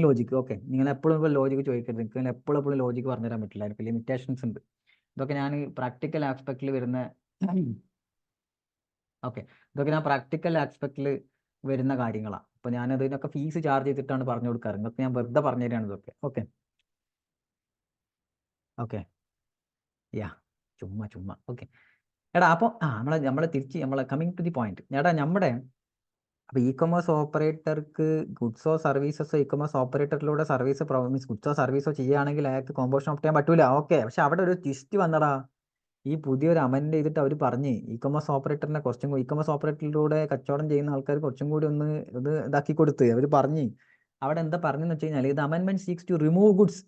ലോജിക്ക്. ഓക്കെ, നിങ്ങൾ എപ്പോഴും ഇപ്പോൾ ലോജിക്ക് ചോദിക്കരുത്. നിങ്ങൾക്ക് എപ്പോഴും ലോജിക്ക് പറഞ്ഞു തരാൻ പറ്റില്ല, അതിന് ലിമിറ്റേഷൻസ് ഉണ്ട്. ഇതൊക്കെ ഞാൻ പ്രാക്ടിക്കൽ ആസ്പെക്റ്റിൽ വരുന്ന ഇതൊക്കെ ഞാൻ പ്രാക്ടിക്കൽ ആസ്പെക്റ്റിൽ വരുന്ന കാര്യങ്ങളാണ്. അപ്പോൾ ഞാൻ അതിനൊക്കെ ഫീസ് ചാർജ് ചെയ്തിട്ടാണ് പറഞ്ഞു കൊടുക്കാറ്. ഇതൊക്കെ ഞാൻ വെറുതെ പറഞ്ഞു തരാണ് ഇതൊക്കെ. ഓക്കെ യാ ചുമ്മാ ഓക്കെ. എടാ അപ്പോൾ നമ്മളെ തിരിച്ച് കമ്മിങ് ടു ദി പോയിന്റ്. എടാ അപ്പോൾ ഇ കൊമേഴ്സ് ഓപ്പറേറ്റർക്ക് ഗുഡ്സോ സർവീസസോ ഇ കൊമേഴ്സ് ഓപ്പറേറ്ററിലൂടെ സർവീസ് മീൻസ് ഗുഡ്സോ സർവീസോ ചെയ്യുകയാണെങ്കിൽ അയാൾക്ക് കോമ്പോഷൻ ഓപ്റ്റ് ചെയ്യാൻ പറ്റൂല. ഓക്കെ, പക്ഷെ അവിടെ ഒരു ട്വിസ്റ്റ് വന്നടാ. ഈ പുതിയൊരു അമെൻഡ് ചെയ്തിട്ട് അവർ പറഞ്ഞ് ഇ കൊമേഴ്സ് ഓപ്പറേറ്ററിനെ കുറച്ചും കൂടി, ഇ കൊമേഴ്സ് ഓപ്പറേറ്ററിലൂടെ കച്ചവടം ചെയ്യുന്ന ആൾക്കാർ കുറച്ചും കൂടി ഒന്ന് ഇത് ഇതാക്കി കൊടുത്ത് അവർ പറഞ്ഞ്. അവിടെ എന്താ പറഞ്ഞെന്ന് വെച്ച് കഴിഞ്ഞാൽ ഇത് അമെൻമെന്റ് seeks to remove goods.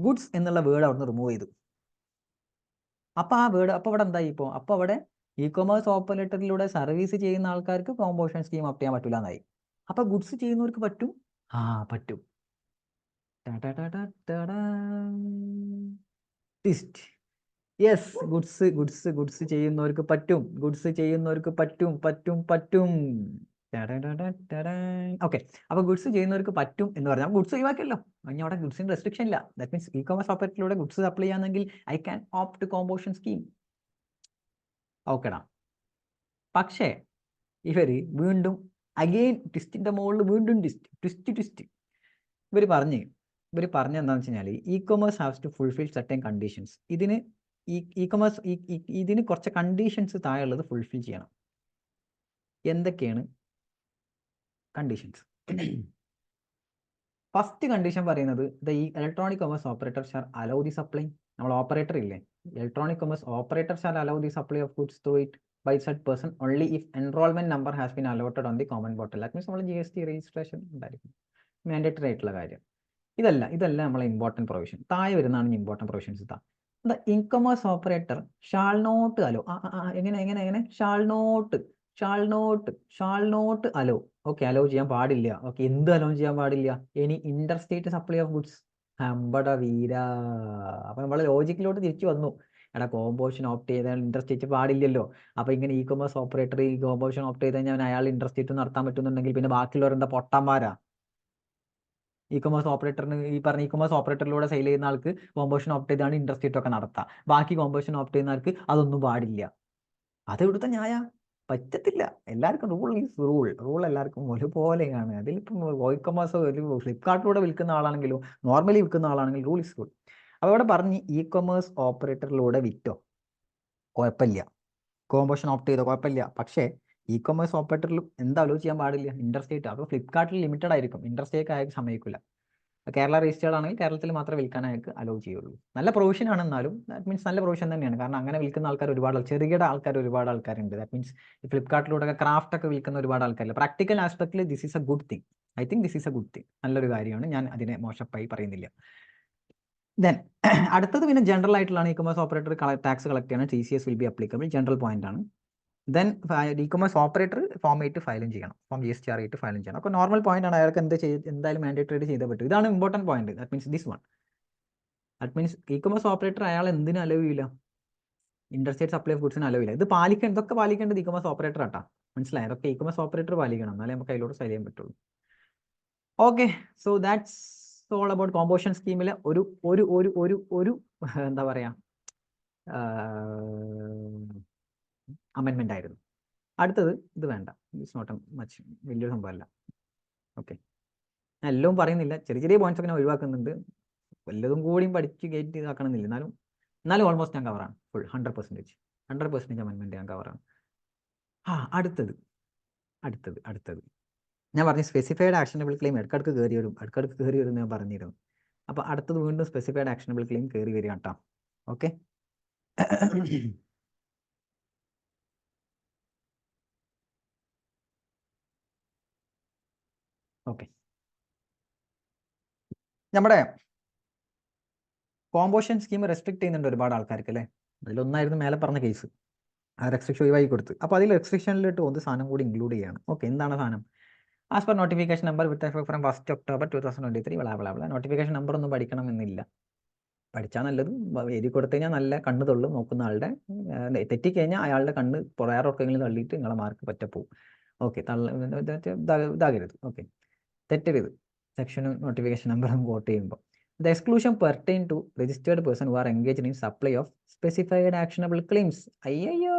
Goods എന്നുള്ള വേർഡ് അവിടെ നിന്ന് റിമൂവ് ചെയ്തു. അപ്പോൾ ആ വേർഡ് അവിടെ എന്തായി ഇപ്പോൾ? അപ്പോൾ അവിടെ ഇ കൊമേഴ്സ് ഓപ്പറേറ്ററിലൂടെ സർവീസ് ചെയ്യുന്ന ആൾക്കാർക്ക് കോമ്പോഷൻ സ്കീം ഓപ്റ്റ് ചെയ്യാൻ പറ്റില്ല എന്നായി. അപ്പോൾ ഗുഡ്സ് ചെയ്യുന്നവർക്ക് പറ്റും. പറ്റും. ട്വിസ്റ്റ്. യെസ്, ഗുഡ്സ് ചെയ്യുന്നവർക്ക് പറ്റും. ഓക്കെ, അപ്പോൾ ഗുഡ്സ് ചെയ്യുന്നവർക്ക് പറ്റും എന്ന് പറഞ്ഞാൽ ഗുഡ്സ് ഒഴിവാക്കിയല്ലോ. ഇനി അവിടെ ഗുഡ്സിന് റെസ്ട്രിക്ഷൻ ഇല്ല. ദാറ്റ് മീൻസ് ഇ കൊമേഴ്സ് ഓപ്പറേറ്ററിലൂടെ ഗുഡ്സ് അപ്ലൈ ചെയ്യാന്നെങ്കിൽ I can opt composition scheme. ഓക്കെടാ. പക്ഷേ ഇവർ വീണ്ടും അഗെയിൻ ട്വിസ്റ്റിൻ്റെ മുകളിൽ വീണ്ടും ട്വിസ്റ്റ് ഇവർ പറഞ്ഞ് എന്താണെന്ന് വെച്ച് കഴിഞ്ഞാൽ e commerce haves to fulfil certain conditions. ഇതിന് കുറച്ച് കണ്ടീഷൻസ് താഴെയുള്ളത് ഫുൾഫിൽ ചെയ്യണം. എന്തൊക്കെയാണ് കണ്ടീഷൻസ്? ഫസ്റ്റ് കണ്ടീഷൻ പറയുന്നത് the electronic commerce operator shall allow the supply. നമ്മൾ ഓപ്പറേറ്റർ ഇല്ലേ, electronic commerce operator shall allow the supply of goods through it by such person only if enrollment number has been allotted on the common portal. That means നമ്മൾ GST registration ഉണ്ടായിരിക്കും, mandatory ആയിട്ടുള്ള കാര്യം. ഇതല്ല നമ്മളെ important provision. താഴെ വരുന്നതാണ് important provisions. The e commerce operator shall not allow. എങ്ങനെ shall not allow. Okay, allow ചെയ്യാൻ പാടില്ല. ഓക്കെ, എന്ത് അലോ ചെയ്യാൻ പാടില്ല? ഇനി inter state supply of goods. അമ്പട വീര. അപ്പം നമ്മൾ ലോജിക്കിലോട്ട് തിരിച്ചു വന്നു. എടാ, കോമ്പോഷൻ ഓപ്റ്റ് ചെയ്താൽ ഇൻട്രസ്റ്റേറ്റ് പാടില്ലല്ലോ. അപ്പോൾ ഇങ്ങനെ ഇ കൊമേഴ്സ് ഓപ്പറേറ്റർ ഈ കോമ്പോഷൻ ഓപ്റ്റ് ചെയ്ത് കഴിഞ്ഞാൽ അയാൾ ഇൻട്രസ്റ്റേറ്റ് നടത്താൻ പറ്റുന്നുണ്ടെങ്കിൽ പിന്നെ ബാക്കിയുള്ളവർ എന്താ പൊട്ടന്മാരാ? ഇ കൊമേഴ്സ് ഓപ്പറേറ്ററിന് ഈ പറഞ്ഞ ഇ കൊമേഴ്സ് ഓപ്പറേറ്ററിലൂടെ സെയിൽ ചെയ്യുന്ന ആൾക്ക് കോമ്പോഷൻ ഓപ്റ്റ് ചെയ്താണ് ഇൻട്രസ്റ്റേറ്റ് ഒക്കെ നടത്താം. ബാക്കി കോമ്പോഷൻ ഓപ്റ്റ് ചെയ്യുന്ന ആൾക്ക് അതൊന്നും പാടില്ല. അത് ഇവിടുത്തെ ന്യായ പറ്റത്തില്ല. എല്ലാവർക്കും റൂൾ എല്ലാവർക്കും ഒരുപോലെയാണ്. അതിലിപ്പം ഇ കൊമേഴ്സോ ഫ്ലിപ്കാർട്ടിലൂടെ വിൽക്കുന്ന ആളാണെങ്കിലും നോർമലി വിൽക്കുന്ന ആളാണെങ്കിലും റൂൾ ഇസ് റൂൾ. അപ്പോൾ ഇവിടെ പറഞ്ഞ് ഇ കൊമേഴ്സ് ഓപ്പറേറ്ററിലൂടെ വിറ്റോ കുഴപ്പമില്ല, കോമ്പോഷൻ ഓപ്റ്റ് ചെയ്തോ കുഴപ്പമില്ല. പക്ഷേ ഇ കൊമേഴ്സ് ഓപ്പറേറ്ററിൽ എന്താ അലോ ചെയ്യാൻ പാടില്ല? ഇൻട്രസ്റ്റേറ്റ്. അപ്പോൾ ഫ്ലിപ്കാർട്ടിൽ ലിമിറ്റഡ് ആയിരിക്കും, ഇൻട്രസ്റ്റേറ്റ് അയാൾക്ക് സമ്മതിക്കില്ല. കേരള രജിസ്റ്റേർഡ് ആണെങ്കിൽ കേരളത്തിൽ മാത്രമേ വിൽക്കാൻ അയാൾക്ക് അലോ ചെയ്യുള്ളൂ. നല്ല പ്രൊവിഷൻ ആണെന്നാലും ദാറ്റ് മീൻസ് നല്ല പ്രൊവിഷൻ തന്നെയാണ്. കാരണം അങ്ങനെ വിൽക്കുന്ന ആൾക്കാർ ചെറുകിട ഒരുപാട് ആൾക്കാരുണ്ട്. ദാറ്റ് മീൻസ് ഫ്ലിപ്കാർട്ടിലൂടെ ക്രാഫ്റ്റ് ഒക്കെ വിൽക്കുന്ന ഒരുപാട് ആൾക്കാരില്ല. പ്രാക്ടിക്കൽ ആസ്പെക്റ്റിൽ this is a good thing. I think this is a good thing. നല്ലൊരു കാര്യമാണ്. ഞാൻ അതിനെ മോശമായി പറയുന്നില്ല. ദെൻ അടുത്തത് പിന്നെ ജനറൽ ആയിട്ടുള്ളതാണ്. E commerce operator tax collect ചെയ്യണം. TCS will be applicable. General point ആണ്. Then e commerce operator form 8 ഫയലും ചെയ്യണം. ഫോം GSTR 8 ഫയലും ചെയ്യണം. അപ്പോൾ നോർമൽ പോയിന്റ് ആണ്. അയാൾക്ക് എന്തായാലും മാൻഡേറ്ററി ആയിട്ട് ചെയ്തേ പറ്റും. ഇതാണ് important point. That means this one. That means e commerce operator അയാൾ എന്തിനും അലോ ചെയ്യില്ല, ഇന്റർസ്റ്റേറ്റ് സപ്ലൈ ഓഫ് ഗുഡ്സിന് അലോ ചെയ്യില്ല. ഇതൊക്കെ പാലിക്കേണ്ടത് ഇ കൊമേഴ്സ് ഓപ്പറേറ്റർ ആട്ടാ. മനസ്സിലായി? അതൊക്കെ ഇ കൊമേഴ്സ് ഓപ്പറേറ്റർ പാലിക്കണം, എന്നാലേ നമുക്ക് അതിലൂടെ സെയിൽ ചെയ്യാൻ പറ്റുള്ളൂ. Okay, so that's all about composition സ്കീമിലെ ഒരു എന്താ പറയുക അമെൻമെന്റ് ആയിരുന്നു. അടുത്തത് ഇത് വേണ്ട, ഇറ്റ്സ് നോട്ട് മച്ച് വലിയൊരു സംഭവമല്ല. ഓക്കെ, ഞാൻ എല്ലാം പറയുന്നില്ല, ചെറിയ പോയിന്റ്സ് ഒക്കെ ഞാൻ ഒഴിവാക്കുന്നുണ്ട്. വല്ലതും കൂടിയും പഠിച്ച് ഗേറ്റ് ഇതാക്കണമെന്നില്ല. എന്നാലും ഓൾമോസ്റ്റ് ഞാൻ കവറാണ്. ഫുൾ 100% അമെൻമെന്റ് ഞാൻ കവറാണ്. അടുത്തത് ഞാൻ പറഞ്ഞു സ്പെസിഫൈഡ് ആക്ഷനബിൾ ക്ലെയിം ഇടയ്ക്കിടയ്ക്ക് കയറി വരും ഞാൻ പറഞ്ഞിരുന്നു. അപ്പോൾ അടുത്തത് വീണ്ടും സ്പെസിഫൈഡ് ആക്ഷനബിൾ ക്ലെയിം കയറി വരിക കേട്ടോ. ഓക്കെ, നമ്മുടെ കോമ്പോഷൻ സ്കീം റെസ്ട്രിക്ട് ചെയ്യുന്നുണ്ട് ഒരുപാട് ആൾക്കാർക്ക് അല്ലേ. അതിലൊന്നായിരുന്നു മേലെ പറഞ്ഞ കേസ്. ആ റെസ്ട്രിക്ഷൻ ഒഴിവാക്കി കൊടുത്ത്. അപ്പോൾ അതിൽ റെസ്ട്രിക്ഷനിലിട്ട് ഒന്ന് സാധനം കൂടി ഇൻക്ലൂഡ് ചെയ്യണം. ഓക്കെ, എന്താണ് സാധനം? As per notification number with effect from 1 October 2023 notification number ഒന്നും പഠിക്കണമെന്നില്ല. പഠിച്ചാൽ നല്ലത്. എഴുതി കൊടുത്തു കഴിഞ്ഞാൽ നല്ല കണ്ണ് തൊള്ളും നോക്കുന്ന ആളുടെ. തെറ്റിക്കഴിഞ്ഞാൽ അയാളുടെ കണ്ണ് വേറെ ഒക്കെങ്കിലും തള്ളിയിട്ട് നിങ്ങളെ മാർക്ക് പറ്റപ്പോവും. ഓക്കെ, ഇതാകരുത്. ഓക്കെ, തെറ്റരുത്. സെക്ഷനും നോട്ടിഫിക്കേഷൻ നമ്പറും വോട്ട് ചെയ്യുമ്പോൾ. The exclusion pertain to registered person who are engaged in supply of specified actionable claims. അയ്യോ,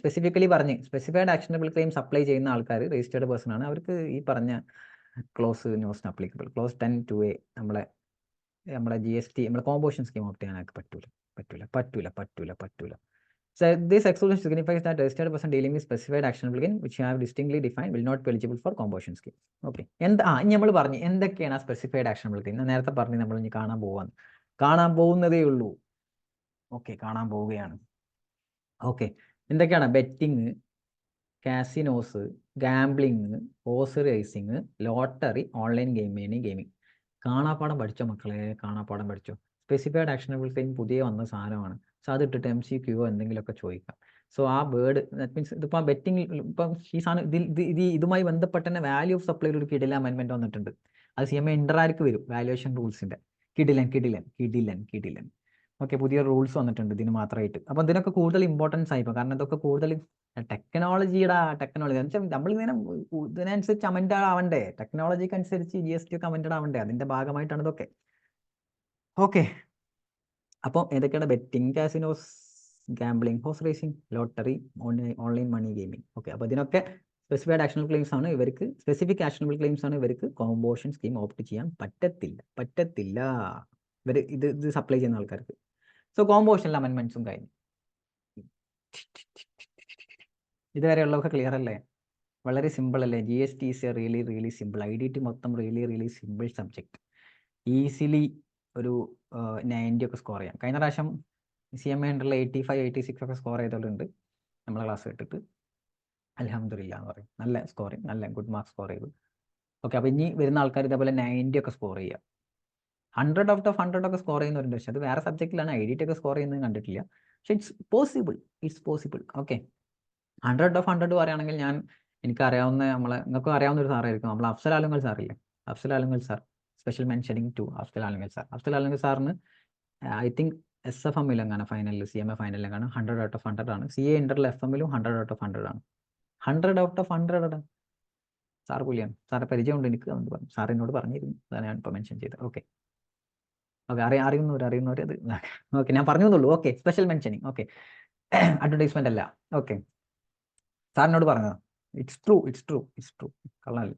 സ്പെസിഫിക്കലി പറഞ്ഞ് സ്പെസിഫൈഡ് ആക്ഷനബിൾ ക്ലെയിംസ് അപ്ലൈ ചെയ്യുന്ന ആൾക്കാർ രജിസ്റ്റേർഡ് പേഴ്സൺ ആണ്. അവർക്ക് ഈ പറഞ്ഞ close not applicable. Close 10(2)(a) നമ്മളെ GST നമ്മളെ കോമ്പോസിഷൻ സ്കീം ഓപ്റ്റ് ചെയ്യാനൊക്കെ പറ്റൂല. So this exclusion signifies that registered person dealing with specified actionable gain which have distinctly defined will not be eligible for composition scheme. Okay, ഇനി നമ്മൾ പറഞ്ഞു എന്തൊക്കെയാണ് specified actionable gain. നേരത്തെ പറഞ്ഞു നമ്മൾ ഇനി കാണാൻ പോകുന്നതേ ഉള്ളൂ. ഓക്കെ, കാണാൻ പോവുകയാണ്. ഓക്കെ, എന്തൊക്കെയാണ്? Betting, casinos, gambling, horse racing, lottery, online gaming. കാണാപ്പാടം പഠിച്ചോ മക്കളെ, കാണാപ്പാടം പഠിച്ചോ. സ്പെസിഫൈഡ് ആക്ഷനബിൾ ക്ലെയിം പുതിയ വന്ന സാധനമാണ്. സോ അതിട്ടിട്ട് MCQ എന്തെങ്കിലുമൊക്കെ ചോദിക്കാം. സോ ആ വേർഡ് ദാറ്റ് മീൻസ് ഇതിപ്പോൾ ബെറ്റിംഗ് ഇപ്പം ഈ സാധനം ഇതുമായി ബന്ധപ്പെട്ട് തന്നെ വാല്യൂ ഓഫ് സപ്ലൈയിൽ ഒരു കിടിലൻ അമെൻമെൻറ്റ് വന്നിട്ടുണ്ട്. അത് CMA ഇൻ്ററാർക്ക് വരും വാല്യുവേഷൻ റൂൾസിൻ്റെ. കിടിലൻ. ഓക്കെ, പുതിയ റൂൾസ് വന്നിട്ടുണ്ട് ഇതിന് മാത്രമായിട്ട്. അപ്പോൾ ഇതിനൊക്കെ കൂടുതൽ ഇമ്പോർട്ടൻസ് ആയിപ്പോൾ. കാരണം ഇതൊക്കെ കൂടുതൽ ടെക്നോളജി എന്ന് വെച്ചാൽ നമ്മൾ ഇതിനനുസരിച്ച് അമെൻഡ് ആവണ്ടേ. ടെക്നോളജിക്ക് അനുസരിച്ച് GST ഒക്കെ അമെൻഡ് ആവണ്ടേ. അതിൻ്റെ ഭാഗമായിട്ടാണ് ഇതൊക്കെ. ഓക്കെ, അപ്പോൾ ഏതൊക്കെയാണ്? Betting, casinos, gambling, horse racing, lottery, online money gaming. Okay, അപ്പോൾ ഇതിനൊക്കെ സ്പെസിഫൈഡ് ആക്ഷനബിൾ ക്ലെയിംസ് ആണ് ഇവർക്ക്. സ്പെസിഫിക് ആക്ഷനബിൾ ക്ലെയിംസ് ആണ് ഇവർക്ക്. കോമ്പോസിഷൻ സ്കീം ഓപ്റ്റ് ചെയ്യാൻ പറ്റത്തില്ല. ഇവർ ഇത് സപ്ലൈ ചെയ്യുന്ന ആൾക്കാർക്ക്. സോ കോമ്പോസിഷനിൽ അമെൻമെന്റ്സും കഴിഞ്ഞു. ഇതുവരെയുള്ളതൊക്കെ ക്ലിയർ അല്ലേ? വളരെ സിമ്പിൾ അല്ലേ? GST is A really simple. IDT മൊത്തം റിയലി സിമ്പിൾ സബ്ജക്റ്റ്. ഈസിലി ഒരു 90 ഒക്കെ സ്കോർ ചെയ്യാം. കഴിഞ്ഞ പ്രാവശ്യം CMA ഉണ്ടല്ലോ 85, 86 ഒക്കെ സ്കോർ ചെയ്തവരുണ്ട് നമ്മളെ ക്ലാസ് കേട്ടിട്ട്. അൽഹംദുലില്ലാ എന്ന് പറയും. നല്ല സ്കോറിങ്, നല്ല ഗുഡ് മാർക്ക് സ്കോർ ചെയ്തു. ഓക്കെ, അപ്പോൾ ഇനി വരുന്ന ആൾക്കാർ ഇതേപോലെ 90 ഒക്കെ സ്കോർ ചെയ്യുക. 100 out of 100 ഒക്കെ സ്കോർ ചെയ്യുന്നവരുണ്ട്. പക്ഷെ അത് വേറെ സബ്ജക്റ്റിലാണ്. IDT ഒക്കെ സ്കോർ ചെയ്യുന്നത് കണ്ടിട്ടില്ല. പക്ഷെ ഇറ്റ്സ് പോസിബിൾ. ഓക്കെ, 100 of 100 പറയുകയാണെങ്കിൽ എനിക്കറിയാവുന്ന നിങ്ങൾക്ക് അറിയാവുന്ന ഒരു സാറായിരിക്കും. നമ്മൾ അഫ്സൽ ആലുങ്കൽ സാറില്ലേ? Afsal Alungal sir, special mentioning to Afsal Alungal സാറിന് ഐ തിങ്ക് SFM അങ്ങനെ ഫൈനലിൽ CMA ഫൈനലിലാണ് 100 out of 100 ആണ്. CA ഇന്ററിൽ FM-ലും 100 out of 100 ആണ്. 100 out of 100 സാർ പുള്ളിയാണ്. സാറെ പരിചയമുണ്ട് എനിക്ക്. അതുകൊണ്ട് പറഞ്ഞു, സാർ എന്നോട് പറഞ്ഞിരുന്നു. അതാണ് ഞാൻ ഇപ്പോൾ മെൻഷൻ ചെയ്തത്. ഓക്കെ, അറിയുന്നവർ അത് ഓക്കെ, ഞാൻ പറഞ്ഞു തന്നുള്ളൂ. Okay, special mentioning. Okay, advertisement അല്ല. ഓക്കെ, സാറിനോട് പറഞ്ഞത്. It's true. കള്ളല്ല.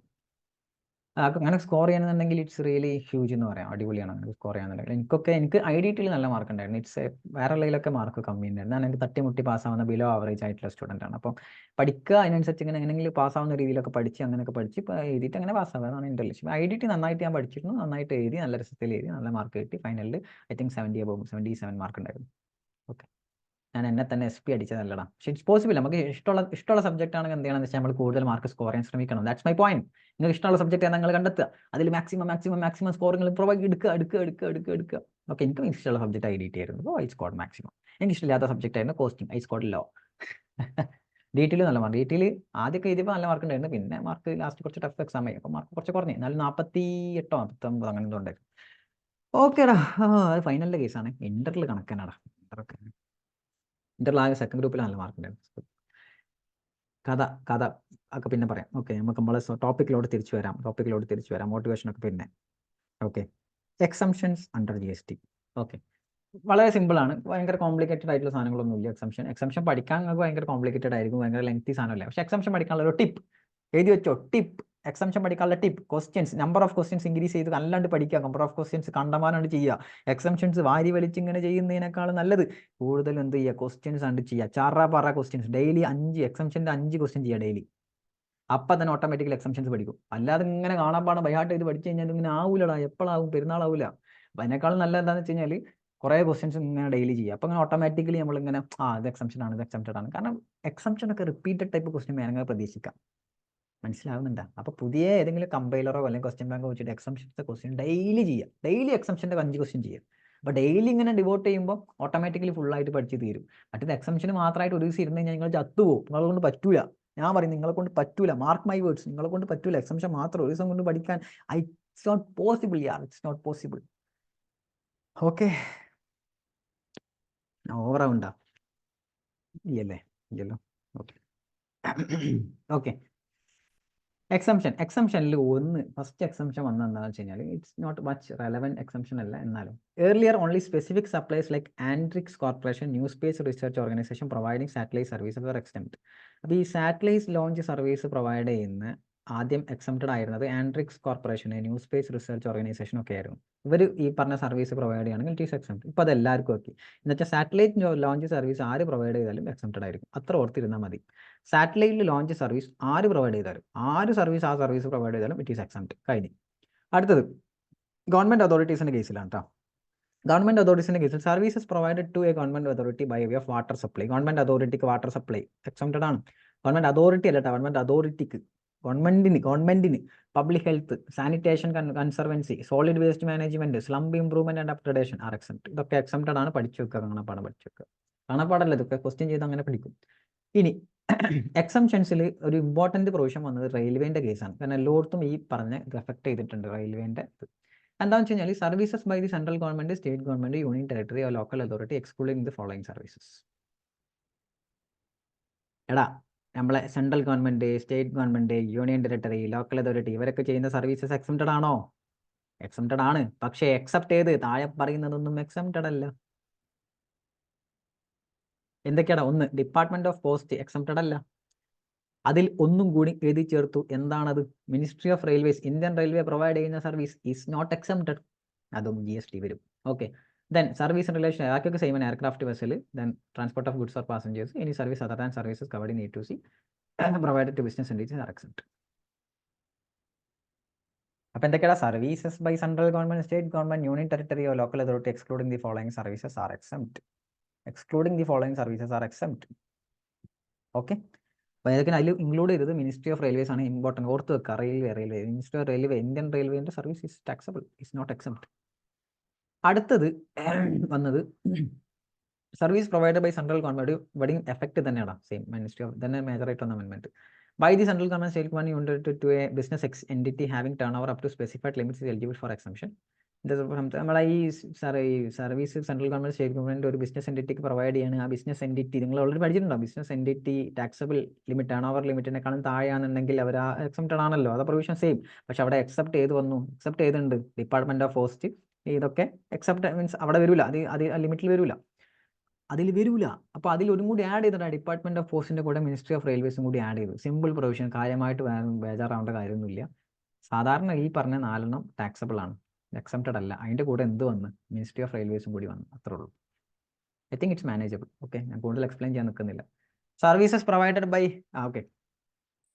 അങ്ങനെ സ്കോർ ചെയ്യണമെന്നുണ്ടെങ്കിൽ ഇറ്റ്സ് റിയലി ഹ്യൂജ് എന്ന് പറയാം. അടിപൊളിയാണ് അങ്ങനെ സ്കോർ ചെയ്യാന്നുണ്ടെങ്കിൽ. എനിക്ക് IDT നല്ല മാർക്ക് ഉണ്ടായിരുന്നു. വേറെ ഉള്ളതിലൊക്കെ മാർക്ക് കമ്മി ഉണ്ടായിരുന്നു. ഞാൻ എനിക്ക് തട്ടിമുട്ടി പാസ്സാവുന്ന ബിലോ ആവറേജ് ആയിട്ടുള്ള സ്റ്റുഡൻ്റ് ആണ്. അപ്പം പഠിക്കുക, അതിനനുസരിച്ച് എങ്ങനെയെങ്കിലും പാസ്സാവുന്ന രീതിയിലൊക്കെ അങ്ങനെയൊക്കെ പഠിച്ച് ഇപ്പോൾ എഴുതിയിട്ട് അങ്ങനെ പാസ്സാവുന്നതാണ് എൻ്റെ ലക്ഷ്യം. IDT നന്നായിട്ട് ഞാൻ പഠിച്ചിരുന്നു. നന്നായിട്ട് എഴുതി, നല്ല റിസൾട്ടിൽ എഴുതി, നല്ല മാർക്ക് കിട്ടി. ഫൈനലിൽ ഐ തിങ്ക് 77 മാർക്ക് ഉണ്ടായിരുന്നു. ഓക്കെ, ഞാൻ എന്നെ തന്നെ SP അടിച്ചതല്ലടാ. പക്ഷേ ഇറ്റ്സ് പോസിബിൾ. നമുക്ക് ഇഷ്ടമുള്ള സബ്ജക്റ്റ് ആണെങ്കിൽ എന്ത് ചെയ്യണമെന്ന് വെച്ചാൽ നമ്മൾ കൂടുതൽ മാർക്ക് സ്കോർ ചെയ്യാൻ ശ്രമിക്കണം. That's my point. നിങ്ങൾക്ക് ഇഷ്ടമുള്ള സബ്ജക്റ്റ് നിങ്ങൾ കണ്ടെത്തുക, അതിൽ മാക്സിമം സ്കോറുകൾ പ്രൊവൈഡ് എടുക്കുക. ഓക്കെ, എനിക്ക് ഇഷ്ടമുള്ള സബ്ജക്റ്റ് IDT ആയിരുന്നു. അപ്പോൾ ഐ സ്കോർഡ് മാക്സിമം. എനിക്ക് ഇഷ്ടമില്ലാത്ത സബ്ജക്റ്റ് ആയിരുന്നു കോസ്റ്റിംഗ്. I scored low. DTയിൽ നല്ല മാർക്ക്. DTയിൽ ആദ്യമൊക്കെ എഴുതിയപ്പോൾ നല്ല മാർക്ക് ഉണ്ടായിരുന്നു. പിന്നെ മാർക്ക് ലാസ്റ്റ് കുറച്ച് ടഫ് എക്സാം ആയി. അപ്പോൾ മാർക്ക് കുറച്ച് കുറഞ്ഞു. എന്നാലും 48, 49 അങ്ങനെ എന്തോ ഉണ്ടായിരുന്നു. ഓക്കേടാ, അത് ഫൈനലിൻ്റെ കേസാണ്. ഇന്ററിൽ കണക്കാനാടാ. ഇന്ററിൽ ആകെ സെക്കൻഡ് ഗ്രൂപ്പിൽ നല്ല മാർക്ക് ഉണ്ടായിരുന്നു. കഥ ഒക്കെ പിന്നെ പറയാം. ഓക്കെ, നമുക്ക് നമ്മളെ ടോപ്പിക്കിലോട്ട് തിരിച്ചു വരാം. മോട്ടിവേഷനൊക്കെ പിന്നെ. Okay, exemptions under GST. Okay, വളരെ സിമ്പിളാണ്. ഭയങ്കര കോംപ്ലിക്കേറ്റഡ് ആയിട്ടുള്ള സാധനങ്ങളൊന്നും ഇല്ല. എക്സംഷൻ പഠിക്കാൻ നിങ്ങൾക്ക് ഭയങ്കര കോംപ്ലിക്കേറ്റഡ് ആയിരിക്കും. ഭയങ്കര ലെങ്തി സാധനമല്ല. പക്ഷേ എക്സംഷൻ പഠിക്കാനുള്ള ഒരു ടിപ്പ് എഴുതി വെച്ചോ. എക്സംഷൻ പഠിക്കാനുള്ള tip: questions, number of questions increase ചെയ്ത് അല്ലാണ്ട് പഠിക്കുക. നമ്പർ ഓഫ് ക്വസ്റ്റ്യൻസ് കണ്ടമാനാണ്ട് ചെയ്യുക. എക്സംഷൻസ് വാരി വലിച്ചിങ്ങനെ ചെയ്യുന്നതിനേക്കാൾ നല്ലത് കൂടുതൽ എന്ത് ചെയ്യുക? ക്വസ്റ്റ്യൻസ് ആണ്ട് ചെയ്യുക. ചാറ ക്വസ്റ്റ്യൻസ് ഡെയിലി 5 എക്സംഷൻ്റെ 5 ക്വസ്റ്റ്യൻ ചെയ്യുക ഡെയിലി. അപ്പം തന്നെ ഓട്ടോമാറ്റിക്കലി എക്സംഷൻസ് പഠിക്കും. അല്ലാതെ ഇങ്ങനെ കാണാപ്പാടം ബൈഹാർട്ട് ചെയ്ത് പഠിച്ചു കഴിഞ്ഞാൽ ഇങ്ങനെ ആവൂലടാ. എപ്പോഴാവും? പെരുന്നാളാവൂല. അപ്പം അതിനേക്കാളും നല്ല എന്താണെന്ന് വെച്ച് കഴിഞ്ഞാൽ കുറേ ക്വസ്റ്റ്യൻസ് ഇങ്ങനെ ഡെയിലി ചെയ്യുക. അപ്പം അങ്ങനെ ഓട്ടോമാറ്റിക്കലി നമ്മളിങ്ങനെ ഇത് എക്സംഷൻ ആണ്. കാരണം എക്സംഷനൊക്കെ റിപ്പീറ്റഡ് ടൈപ്പ് ക്വസ്റ്റ്യൻ വേണമെങ്കിൽ പ്രതീക്ഷിക്കാം. മനസ്സിലാവുന്നുണ്ടോ? അപ്പോൾ പുതിയ ഏതെങ്കിലും കമ്പൈലറോ അല്ലെങ്കിൽ ക്വസ്റ്റ്യൻ ബാങ്കോ വെച്ചിട്ട് എക്സംഷൻസ് ക്വസ്റ്റ്യൻ ഡെയിലി ചെയ്യുക. ഡെയിലി എക്സംഷൻ്റെ 5 ക്വസ്റ്റ്യൻ ചെയ്യുക. അപ്പോൾ ഡെയിലി ഇങ്ങനെ ഡിവോട്ട് ചെയ്യുമ്പോൾ ഓട്ടോമാറ്റിക്കലി ഫുള്ളായിട്ട് പഠിച്ച് തീരും. മറ്റേത് എക്സംഷന് മാത്രമായിട്ട് ഒരു ദിവസം ഇരുന്ന് കഴിഞ്ഞാൽ നിങ്ങൾ ചത്തുപോകും. നിങ്ങളതുകൊണ്ട് പറ്റൂല. ഞാൻ പറയും നിങ്ങളെ കൊണ്ട് പറ്റൂല, മാർക്ക് മൈ വേർഡ്സ്, നിങ്ങളെ കൊണ്ട് പറ്റൂല. എക്സംഷൻ മാത്രം ഒരു ദിവസം കൊണ്ട് പഠിക്കാൻ ഇറ്റ്സ് നോട്ട് പോസിബിൾ യാർ, ഇറ്റ്സ് നോട്ട് പോസിബിൾ. ഓക്കെ, ഓവറാവുണ്ടാ? ഇല്ലല്ലേ? ഇല്ലല്ലോ. Okay okay. എക്സംഷനിൽ ഫസ്റ്റ് എക്സംഷൻ വന്നെന്താണെന്ന് വെച്ച് കഴിഞ്ഞാൽ it's not much relevant exemption അല്ല. എന്നാലും earlier only specific supplies like Antrix corporation, new space research organisation providing satellite service for exempt. അപ്പോൾ ഈ സാറ്റലൈറ്റ് ലോഞ്ച് സർവീസ് പ്രൊവൈഡ് ചെയ്യുന്ന ആദ്യം എക്സംപ്റ്റഡ് ആയിരുന്നത് ആൻഡ്രിക്സ് കോർപ്പറേഷന്, ന്യൂ സ്പേസ് റിസർച്ച് ഓർഗനൈസേഷൻ ഒക്കെ ആയിരുന്നു. ഇവർ ഈ പറഞ്ഞ സർവീസ് പ്രൊവൈഡ് ചെയ്യുകയാണെങ്കിൽ ഇറ്റ് ഈസ് എക്സംപ്റ്റ്. ഇപ്പോൾ അത് എല്ലാവർക്കും ഓക്കെ. എന്നുവെച്ചാൽ സാറ്റലൈറ്റ് ലോഞ്ച് സർവീസ് ആര് പ്രൊവൈഡ് ചെയ്താലും എക്സംപ്റ്റഡ് ആയിരിക്കും. അത്ര ഓർത്തിരുന്നാൽ മതി. സാറ്റലൈറ്റ് ലോഞ്ച് സർവീസ് ആര് പ്രൊവൈഡ് ചെയ്താലും, ആര് സർവീസ് ആ സർവീസ് പ്രൊവൈഡ് ചെയ്താലും ഇറ്റ് ഈസ് എക്സംപ്റ്റ്. കഴിഞ്ഞു. അടുത്തത് ഗവൺമെൻറ് അതോറിറ്റീസിൻ്റെ കേസിലാണ് കേട്ടോ. ഗവൺമെൻറ് അതോറിറ്റീസിൻ്റെ കേസിൽ services provided to a government authority by way of water supply. Government അതോറിറ്റിക്ക് വാട്ടർ സപ്ലൈ എക്സംപ്റ്റഡ് ആണ്. ഗവൺമെൻറ് അതോറിറ്റി അല്ല, ഗവൺമെൻറ് അതോറിറ്റിക്ക്, ഗവൺമെൻറ്റിന് public health, sanitation, conservancy, solid waste management, slum improvement and upgradation are exempt. ഇതൊക്കെ exempted ആണ്. പഠിച്ചു വെക്കുക, കാണാപ്പാടം പഠിച്ചു വെക്കുക. കാണാപ്പാടല്ല, ഇതൊക്കെ ക്വസ്റ്റ്യൻ ചെയ്ത് അങ്ങനെ പഠിക്കും. ഇനി എക്സംഷൻസിൽ ഒരു ഇമ്പോർട്ടൻറ്റ് പ്രൊവിഷൻ വന്നത് റെയിൽവേൻ്റെ കേസാണ്. കാരണം എല്ലായിടത്തും ഈ പറഞ്ഞ എഫക്ട് ചെയ്തിട്ടുണ്ട് റെയിൽവേൻ്റെ. എന്താണെന്ന് വെച്ച് കഴിഞ്ഞാൽ services by the central government, state government, union territory or local authority excluding the following services. എടാ, നമ്മളെ central government, state government, union territory, local authority ഇവരൊക്കെ ചെയ്യുന്ന സർവീസസ് എക്സംപ്റ്റഡ് ആണോ? എക്സംപ്റ്റഡ് ആണ്. പക്ഷേ എക്സെപ്റ്റ് ചെയ്ത് താഴെ പറയുന്നതൊന്നും എക്സംപ്റ്റഡ് അല്ല. എന്തൊക്കെയാടാ? ഒന്ന്, ഡിപ്പാർട്ട്മെന്റ് ഓഫ് പോസ്റ്റ് എക്സംപ്റ്റഡ് അല്ല. അതിൽ ഒന്നും കൂടി എഴുതി ചേർത്തു. എന്താണത്? Ministry of railways, Indian railway provide ചെയ്യുന്ന സർവീസ് ഈസ് നോട്ട് എക്സംപ്റ്റഡ്. അതും GST വരും. Okay. Then service in relation ബാക്കിയൊക്കെ സെയിം ആണ്. Aircraft vessel, then transport of goods or passengers, any service other than services covered in A2C provided to business entities are exempt. അപ്പോൾ എന്തൊക്കെയാണ്? Services by central government, state government, union territory or local authority excluding the following services are exempt. Excluding the following services are exempt. Okay. അപ്പോൾ ഏതൊക്കെ അതിൽ include ചെയ്തത് ministry of railways ആണ്. Important ഓർത്ത് വെക്കുക. Railway ministry of railway, Indian റെയിൽവേൻ്റെ service is taxable, is not exempt. അടുത്തത് വന്നത് service provided by central government. ഇവിടെയും എഫക്റ്റ് തന്നെയാണ് സെയിം. മിനിസ്ട്രി ഓഫ് തന്നെ മേജറായിട്ട് വന്ന അമെൻമെന്റ്. By the central government, state government, unit to a business entity having turnover up to specified limits eligible for exemption. നമ്മളെ ഈ service central government, state government ഒരു business എൻറ്റിറ്റിക്ക് provide ചെയ്യാണ്. ആ ബിസിനസ് എൻറ്റിറ്റി നിങ്ങൾ ഓൾറെഡി പഠിച്ചിട്ടുണ്ടോ? Business entity taxable limit, turnover ലിമിറ്റിനെക്കാളും താഴെയാണെന്നുണ്ടെങ്കിൽ അവർ ആ എക്സംപ്റ്റഡ് ആണല്ലോ. അത് പ്രൊവിഷൻ സെയിം. പക്ഷെ അവിടെ എക്സെപ്റ്റ് ചെയ്ത് വന്നു. എക്സെപ്റ്റ് ചെയ്തിട്ടുണ്ട് ഡിപ്പാർട്ട്മെന്റ് ഓഫ് പോസ്റ്റ്. ഇതൊക്കെ എക്സെപ്റ്റ് മീൻസ് അവിടെ വരില്ല. അത് ലിമിറ്റിൽ വരില്ല, അതിൽ വരില്ല. അപ്പോൾ അതിലൊരും കൂടി ആഡ് ചെയ്തിട്ടാണ് ഡിപ്പാർട്ട്മെന്റ് ഓഫ് പോസ്റ്റിൻ്റെ കൂടെ മിനിസ്ട്രി ഓഫ് റെയിൽവേസും കൂടി ആഡ് ചെയ്തു. സിമ്പിൾ പ്രൊവിഷൻ, കാര്യമായിട്ട് ബേജാറാവേണ്ട കാര്യമൊന്നുമില്ല. സാധാരണ ഈ പറഞ്ഞ 4 ടാക്സബിൾ ആണ്, എക്സംപ്റ്റഡ് അല്ല. അതിൻ്റെ കൂടെ എന്ത് വന്ന്? മിനിസ്ട്രി ഓഫ് റെയിൽവേസും കൂടി വന്നു. അത്രേ ഉള്ളൂ. I think it's manageable. Okay, ഞാൻ കൂടുതൽ എക്സ്പ്ലെയിൻ ചെയ്യാൻ നിൽക്കുന്നില്ല. Services provided by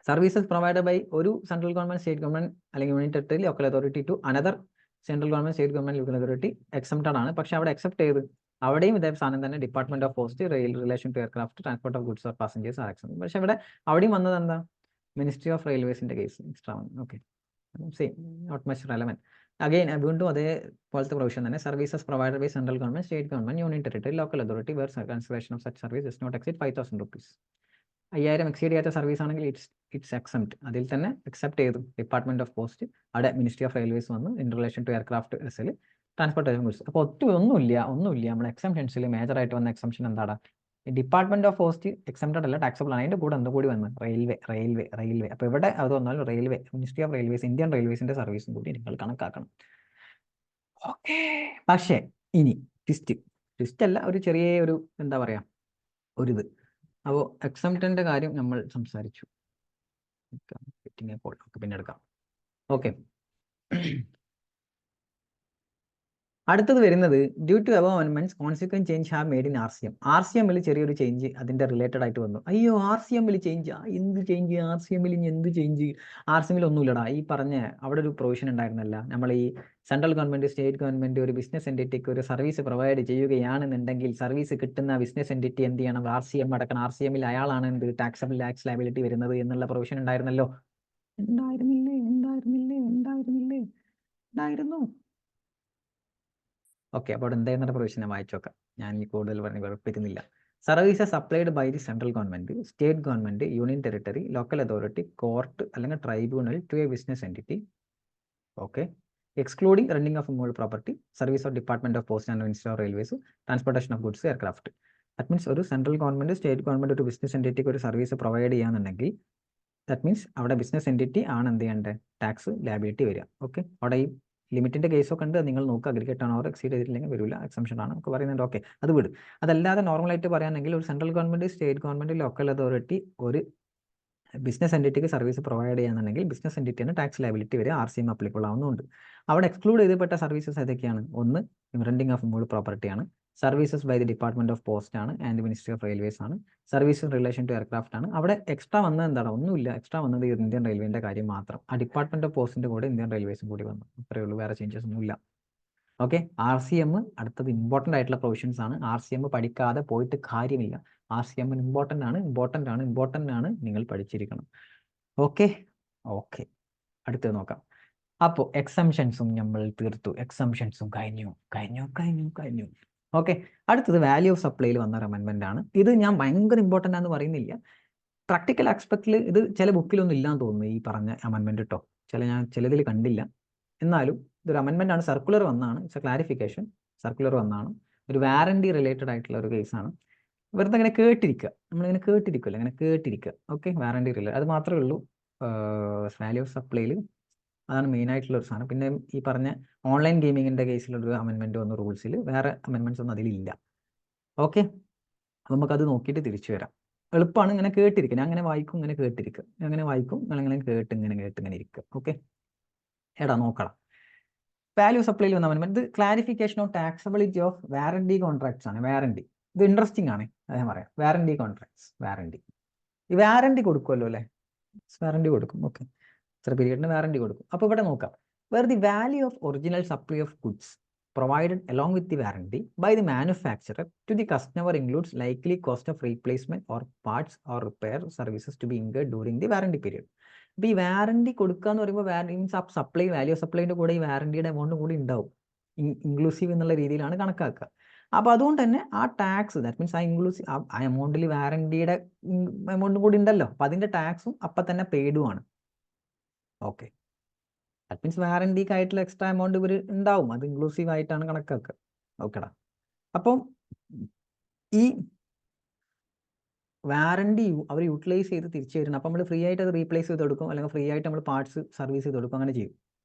services provided by ഒരു സെൻട്രൽ ഗവൺമെന്റ്, സ്റ്റേറ്റ് ഗവൺമെന്റ് അല്ലെങ്കിൽ union territory, local authority to another central government, state government, local authority exempted ആണ്. പക്ഷേ അവിടെ എക്സെപ്റ്റ് ചെയ്ത് അവിടെയും ഇതേ സാധനം തന്നെ. Department of post, rail relation to aircraft, transport of goods or passengers are exempted. പക്ഷേ അവിടെയും വന്നത് എന്താ? മിനിസ്ട്രി ഓഫ് റെയിൽവേസിന്റെ കേസ് എക്സ്ട്രാ വന്നു. Okay, same, not much relevant. Again വീണ്ടും അതേപോലത്തെ പ്രൊവിഷൻ തന്നെ. Services provided by central government, state government, union territory, local authority where consideration of such service is not exceed 5,000 rupees. 5,000 exceed ചെയ്യാത്ത service ആണെങ്കിൽ it's exempt. അതിൽ തന്നെ except ചെയ്തു department of post, അവിടെ ministry of railways വന്നു. In relation to aircraft vessel, transportation goods. അപ്പോൾ ഒന്നുമില്ല. നമ്മൾ എക്സംഷൻസിൽ മേജറായിട്ട് വന്ന എക്സംഷൻ എന്താണ്? ഡിപ്പാർട്ട്മെന്റ് ഓഫ് പോസ്റ്റ് എക്സംപ്റ്റഡ് അല്ല, ടാക്സബിൾ ആണ്. അതിൻ്റെ കൂടെ എന്തുകൂടി വന്ന്? റെയിൽവേ. അപ്പോൾ ഇവിടെ അത് വന്നാലും railway, ministry of railways, Indian റെയിൽവേസിന്റെ സർവീസും കൂടി നിങ്ങൾ കണക്കാക്കണം. ഓക്കെ. പക്ഷേ ഇനി ട്വിസ്റ്റ് അല്ല, ഒരു ചെറിയ എന്താ പറയാ, ഒരിത്. അപ്പോൾ എക്സംപ്റ്റൻ്റെ കാര്യം നമ്മൾ സംസാരിച്ചു. പിന്നെ എടുക്കാം. ഓക്കെ. അടുത്തത് വരുന്നത് ഡ്യൂ ടു അബവ് അമെൻമെന്റ്സ് consequent change have made in RCM. RCMൽ ചെറിയൊരു ചേഞ്ച് അതിൻ്റെ റിലേറ്റഡ് ആയിട്ട് വന്നു. അയ്യോ, RCMൽ ചേഞ്ച്, എന്ത് ചേഞ്ച്? RCMൽ ഇനി എന്ത് ചേഞ്ച്? RCMൽ ഒന്നുമില്ലടാ. ഈ പറഞ്ഞ അവിടെ ഒരു പ്രൊവിഷൻ ഉണ്ടായിരുന്നല്ല, നമ്മൾ ഈ സെൻട്രൽ ഗവൺമെന്റ്, സ്റ്റേറ്റ് ഗവൺമെന്റ് ഒരു ബിസിനസ് എൻറ്റിറ്റിക്ക് ഒരു സർവീസ് പ്രൊവൈഡ് ചെയ്യുകയാണെന്നുണ്ടെങ്കിൽ സർവീസ് കിട്ടുന്ന ബിസിനസ് എൻറ്റിറ്റി എന്ത് ചെയ്യണം? RCM അടക്കണം. RCMൽ അയാളാണ് എന്ത് ടാക്സബിൾ ടാക്സ് ലയബിലിറ്റി വരുന്നത് എന്നുള്ള പ്രൊവിഷൻ ഉണ്ടായിരുന്നല്ലോ. ഉണ്ടായിരുന്നു. ഓക്കെ, അപ്പോൾ അവിടെ എന്തായിരുന്ന പ്രൊവിഷൻ ഞാൻ വായിച്ചു നോക്കാം. ഞാൻ ഈ കൂടുതൽ പറഞ്ഞ് വെറുപ്പിക്കുന്നില്ല. Services supplied by the central government, state government, union territory, local authority, court അല്ലെങ്കിൽ tribunal to a business entity. Okay, excluding running of movable property, service of department of post and ministry of railways, transportation of goods, aircraft. That means ഒരു central government state government ഒരു business എൻറ്റിറ്റിക്ക് ഒരു service provide ചെയ്യാന്നുണ്ടെങ്കിൽ that means അവിടെ business entity ആണ് എന്ത് ചെയ്യേണ്ടത്, tax liability വരിക. ഓക്കെ, അവിടെ ഈ ലിമിറ്റിൻ്റെ കേസൊക്കെ ഉണ്ട്, നിങ്ങൾ നോക്കുക. അഗ്രിഗേറ്റ് ആണ്, ഓർ എക്സീഡ് ചെയ്തിട്ടില്ലെങ്കിൽ വരില്ല, എക്സംഷൻ ആണ് ഒക്കെ പറയുന്നുണ്ട്. ഓക്കെ, അത് വിടും. അതല്ലാതെ നോർമലായിട്ട് പറയുകയാണെങ്കിൽ ഒരു central government, state government, local authority ഒരു ബിസിനസ് എൻറ്റിറ്റിക്ക് സർവീസ് പ്രൊവൈഡ് ചെയ്യാന്നുണ്ടെങ്കിൽ ബിസിനസ് എൻറ്റിറ്റിയാണ് ടാക്സ് ലയബിലിറ്റി വരെ RCM അപ്ലിക്കബിൾ ആവുന്നുണ്ട്. അവിടെ എക്സ്ക്ലൂഡ് ചെയ്യപ്പെട്ട സർവീസസ് ഏതൊക്കെയാണ്? ഒന്ന്, റെന്റിംഗ് ഓഫ് മൂവബിൾ പ്രോപ്പർട്ടിയാണ്. Services by the department of post ആണ് ആൻഡ് മിനിസ്ട്രി ഓഫ് റെയിൽവേസ് ആണ്. Service in relation to aircraft ആണ്. അവിടെ എക്സ്ട്രാ വന്നത് എന്താണ്? ഒന്നുമില്ല, എക്സ്ട്രാ വന്നത് ഇന്ത്യൻ റെയിൽവേൻ്റെ കാര്യം മാത്രം. ആ ഡിപ്പാർട്ട്മെന്റ് ഓഫ് പോസ്റ്റിന്റെ കൂടെ ഇന്ത്യൻ റെയിൽവേസും കൂടി വന്നു, അത്രയേ ഉള്ളൂ, വേറെ ചേഞ്ചസ് ഒന്നുമില്ല. ഓക്കെ, RCM അടുത്തത് ഇമ്പോർട്ടൻ്റ് ആയിട്ടുള്ള പ്രൊവിഷൻസ് ആണ്. RCM പഠിക്കാതെ പോയിട്ട് കാര്യമില്ല. RCM ഇമ്പോർട്ടൻ്റ് ആണ്, നിങ്ങൾ പഠിച്ചിരിക്കണം. ഓക്കെ, അടുത്തത് നോക്കാം. അപ്പോൾ എക്സംഷൻസും നമ്മൾ തീർത്തു, എക്സംഷൻസും കഴിഞ്ഞു. ഓക്കെ, അടുത്തത് വാല്യൂ ഓഫ് സപ്ലൈയിൽ വന്ന ഒരു അമെൻമെൻ്റ് ആണ്. ഇത് ഞാൻ ഭയങ്കര ഇമ്പോർട്ടൻ്റ് ആണെന്ന് പറയുന്നില്ല, പ്രാക്ടിക്കൽ ആസ്പെക്റ്റിൽ ഇത് ചില ബുക്കിലൊന്നും ഇല്ലാന്ന് തോന്നുന്നു ഈ പറഞ്ഞ അമെൻമെൻറ്റ് കേട്ടോ. ഞാൻ ചിലതിൽ കണ്ടില്ല, എന്നാലും ഇതൊരു അമെൻമെൻ്റ് ആണ്. സർക്കുലർ വന്നാണ്, ഇറ്റ്സ് എ ക്ലാരിഫിക്കേഷൻ. സർക്കുലർ വന്നാണ്, ഒരു വാറണ്ടി റിലേറ്റഡ് ആയിട്ടുള്ള ഒരു കേസാണ്. വെറുതെ ഇങ്ങനെ കേട്ടിരിക്കുക, നമ്മളിങ്ങനെ കേട്ടിരിക്കുമല്ലോ, ഇങ്ങനെ കേട്ടിരിക്കുക. ഓക്കെ, വാറണ്ടി റിലേറ്റഡ്, അത് മാത്രമേ ഉള്ളൂ വാല്യൂ ഓഫ് സപ്ലൈയിൽ. അതാണ് മെയിൻ ആയിട്ടുള്ള ഒരു സാധനം. പിന്നെ ഈ പറഞ്ഞ ഓൺലൈൻ ഗെയിമിങ്ങിൻ്റെ കേസിലൊരു അമെൻമെൻറ്റ് വന്ന റൂൾസിൽ, വേറെ അമെൻമെൻറ്റ്സ് ഒന്നും അതിലില്ല. ഓക്കെ, നമുക്കത് നോക്കിയിട്ട് തിരിച്ചു വരാം. എളുപ്പമാണ്, ഇങ്ങനെ കേട്ടിരിക്കുക. ഞാൻ അങ്ങനെ വായിക്കും, ഇങ്ങനെ കേട്ടിരിക്കുക, അങ്ങനെ വായിക്കും, നിങ്ങളിങ്ങനെ കേട്ടിങ്ങനെ ഇരിക്കുക. ഓക്കെ, നോക്കണം. വാല്യൂ സപ്ലൈയിൽ വന്ന അമെൻമെൻറ്റ്, ഇത് clarification of taxability of warranty contracts ആണ്. വാറണ്ടി, ഇത് ഇൻട്രസ്റ്റിംഗ് ആണ്, അത് ഞാൻ പറയാം. വാറണ്ടി കോൺട്രാക്ട്സ്, ഈ വാറണ്ടി കൊടുക്കുമല്ലോ അല്ലേ, വാറണ്ടി കൊടുക്കും. ഓക്കെ, ഇത്ര പീരീഡിന് വാറണ്ടി കൊടുക്കും. അപ്പോൾ ഇവിടെ നോക്കാം, where the value of original supply of goods provided along with the warranty by the manufacturer to the customer includes likely cost of replacement or parts or repair services to be incurred during the warranty period. അപ്പോൾ ഈ warranty കൊടുക്കുക എന്ന് പറയുമ്പോൾ means supply, value of സപ്ലൈൻ്റെ കൂടെ ഈ വാറണ്ടിയുടെ amount കൂടി ഉണ്ടാവും, inclusive എന്നുള്ള രീതിയിലാണ് കണക്കാക്കുക. അപ്പോൾ അതുകൊണ്ട് തന്നെ ആ ടാക്സ്, ദാറ്റ് മീൻസ് ആ ഇൻക്ലൂസീവ് ആ എമൗണ്ടിൽ വാറണ്ടിയുടെ എമൗണ്ടും കൂടി ഉണ്ടല്ലോ, അപ്പോൾ അതിൻ്റെ ടാക്സും അപ്പം തന്നെ പെയ്ഡുമാണ്. ഓക്കെ, ദാറ്റ് മീൻസ് വാറണ്ടിക്ക് ആയിട്ടുള്ള എക്സ്ട്രാ എമൗണ്ട് ഇവർ ഉണ്ടാവും, അത് ഇൻക്ലൂസീവ് ആയിട്ടാണ് കണക്കാക്കുക. ഓക്കെടാ, അപ്പം ഈ വാറണ്ടി അവർ യൂട്ടിലൈസ് ചെയ്ത് തിരിച്ചു തരുന്നത്, അപ്പോൾ നമ്മൾ ഫ്രീ ആയിട്ട് അത് റീപ്ലേസ് ചെയ്ത് കൊടുക്കും, അല്ലെങ്കിൽ ഫ്രീ ആയിട്ട് നമ്മൾ പാർട്സ് സർവീസ് ചെയ്ത് കൊടുക്കും, അങ്ങനെ ചെയ്യും.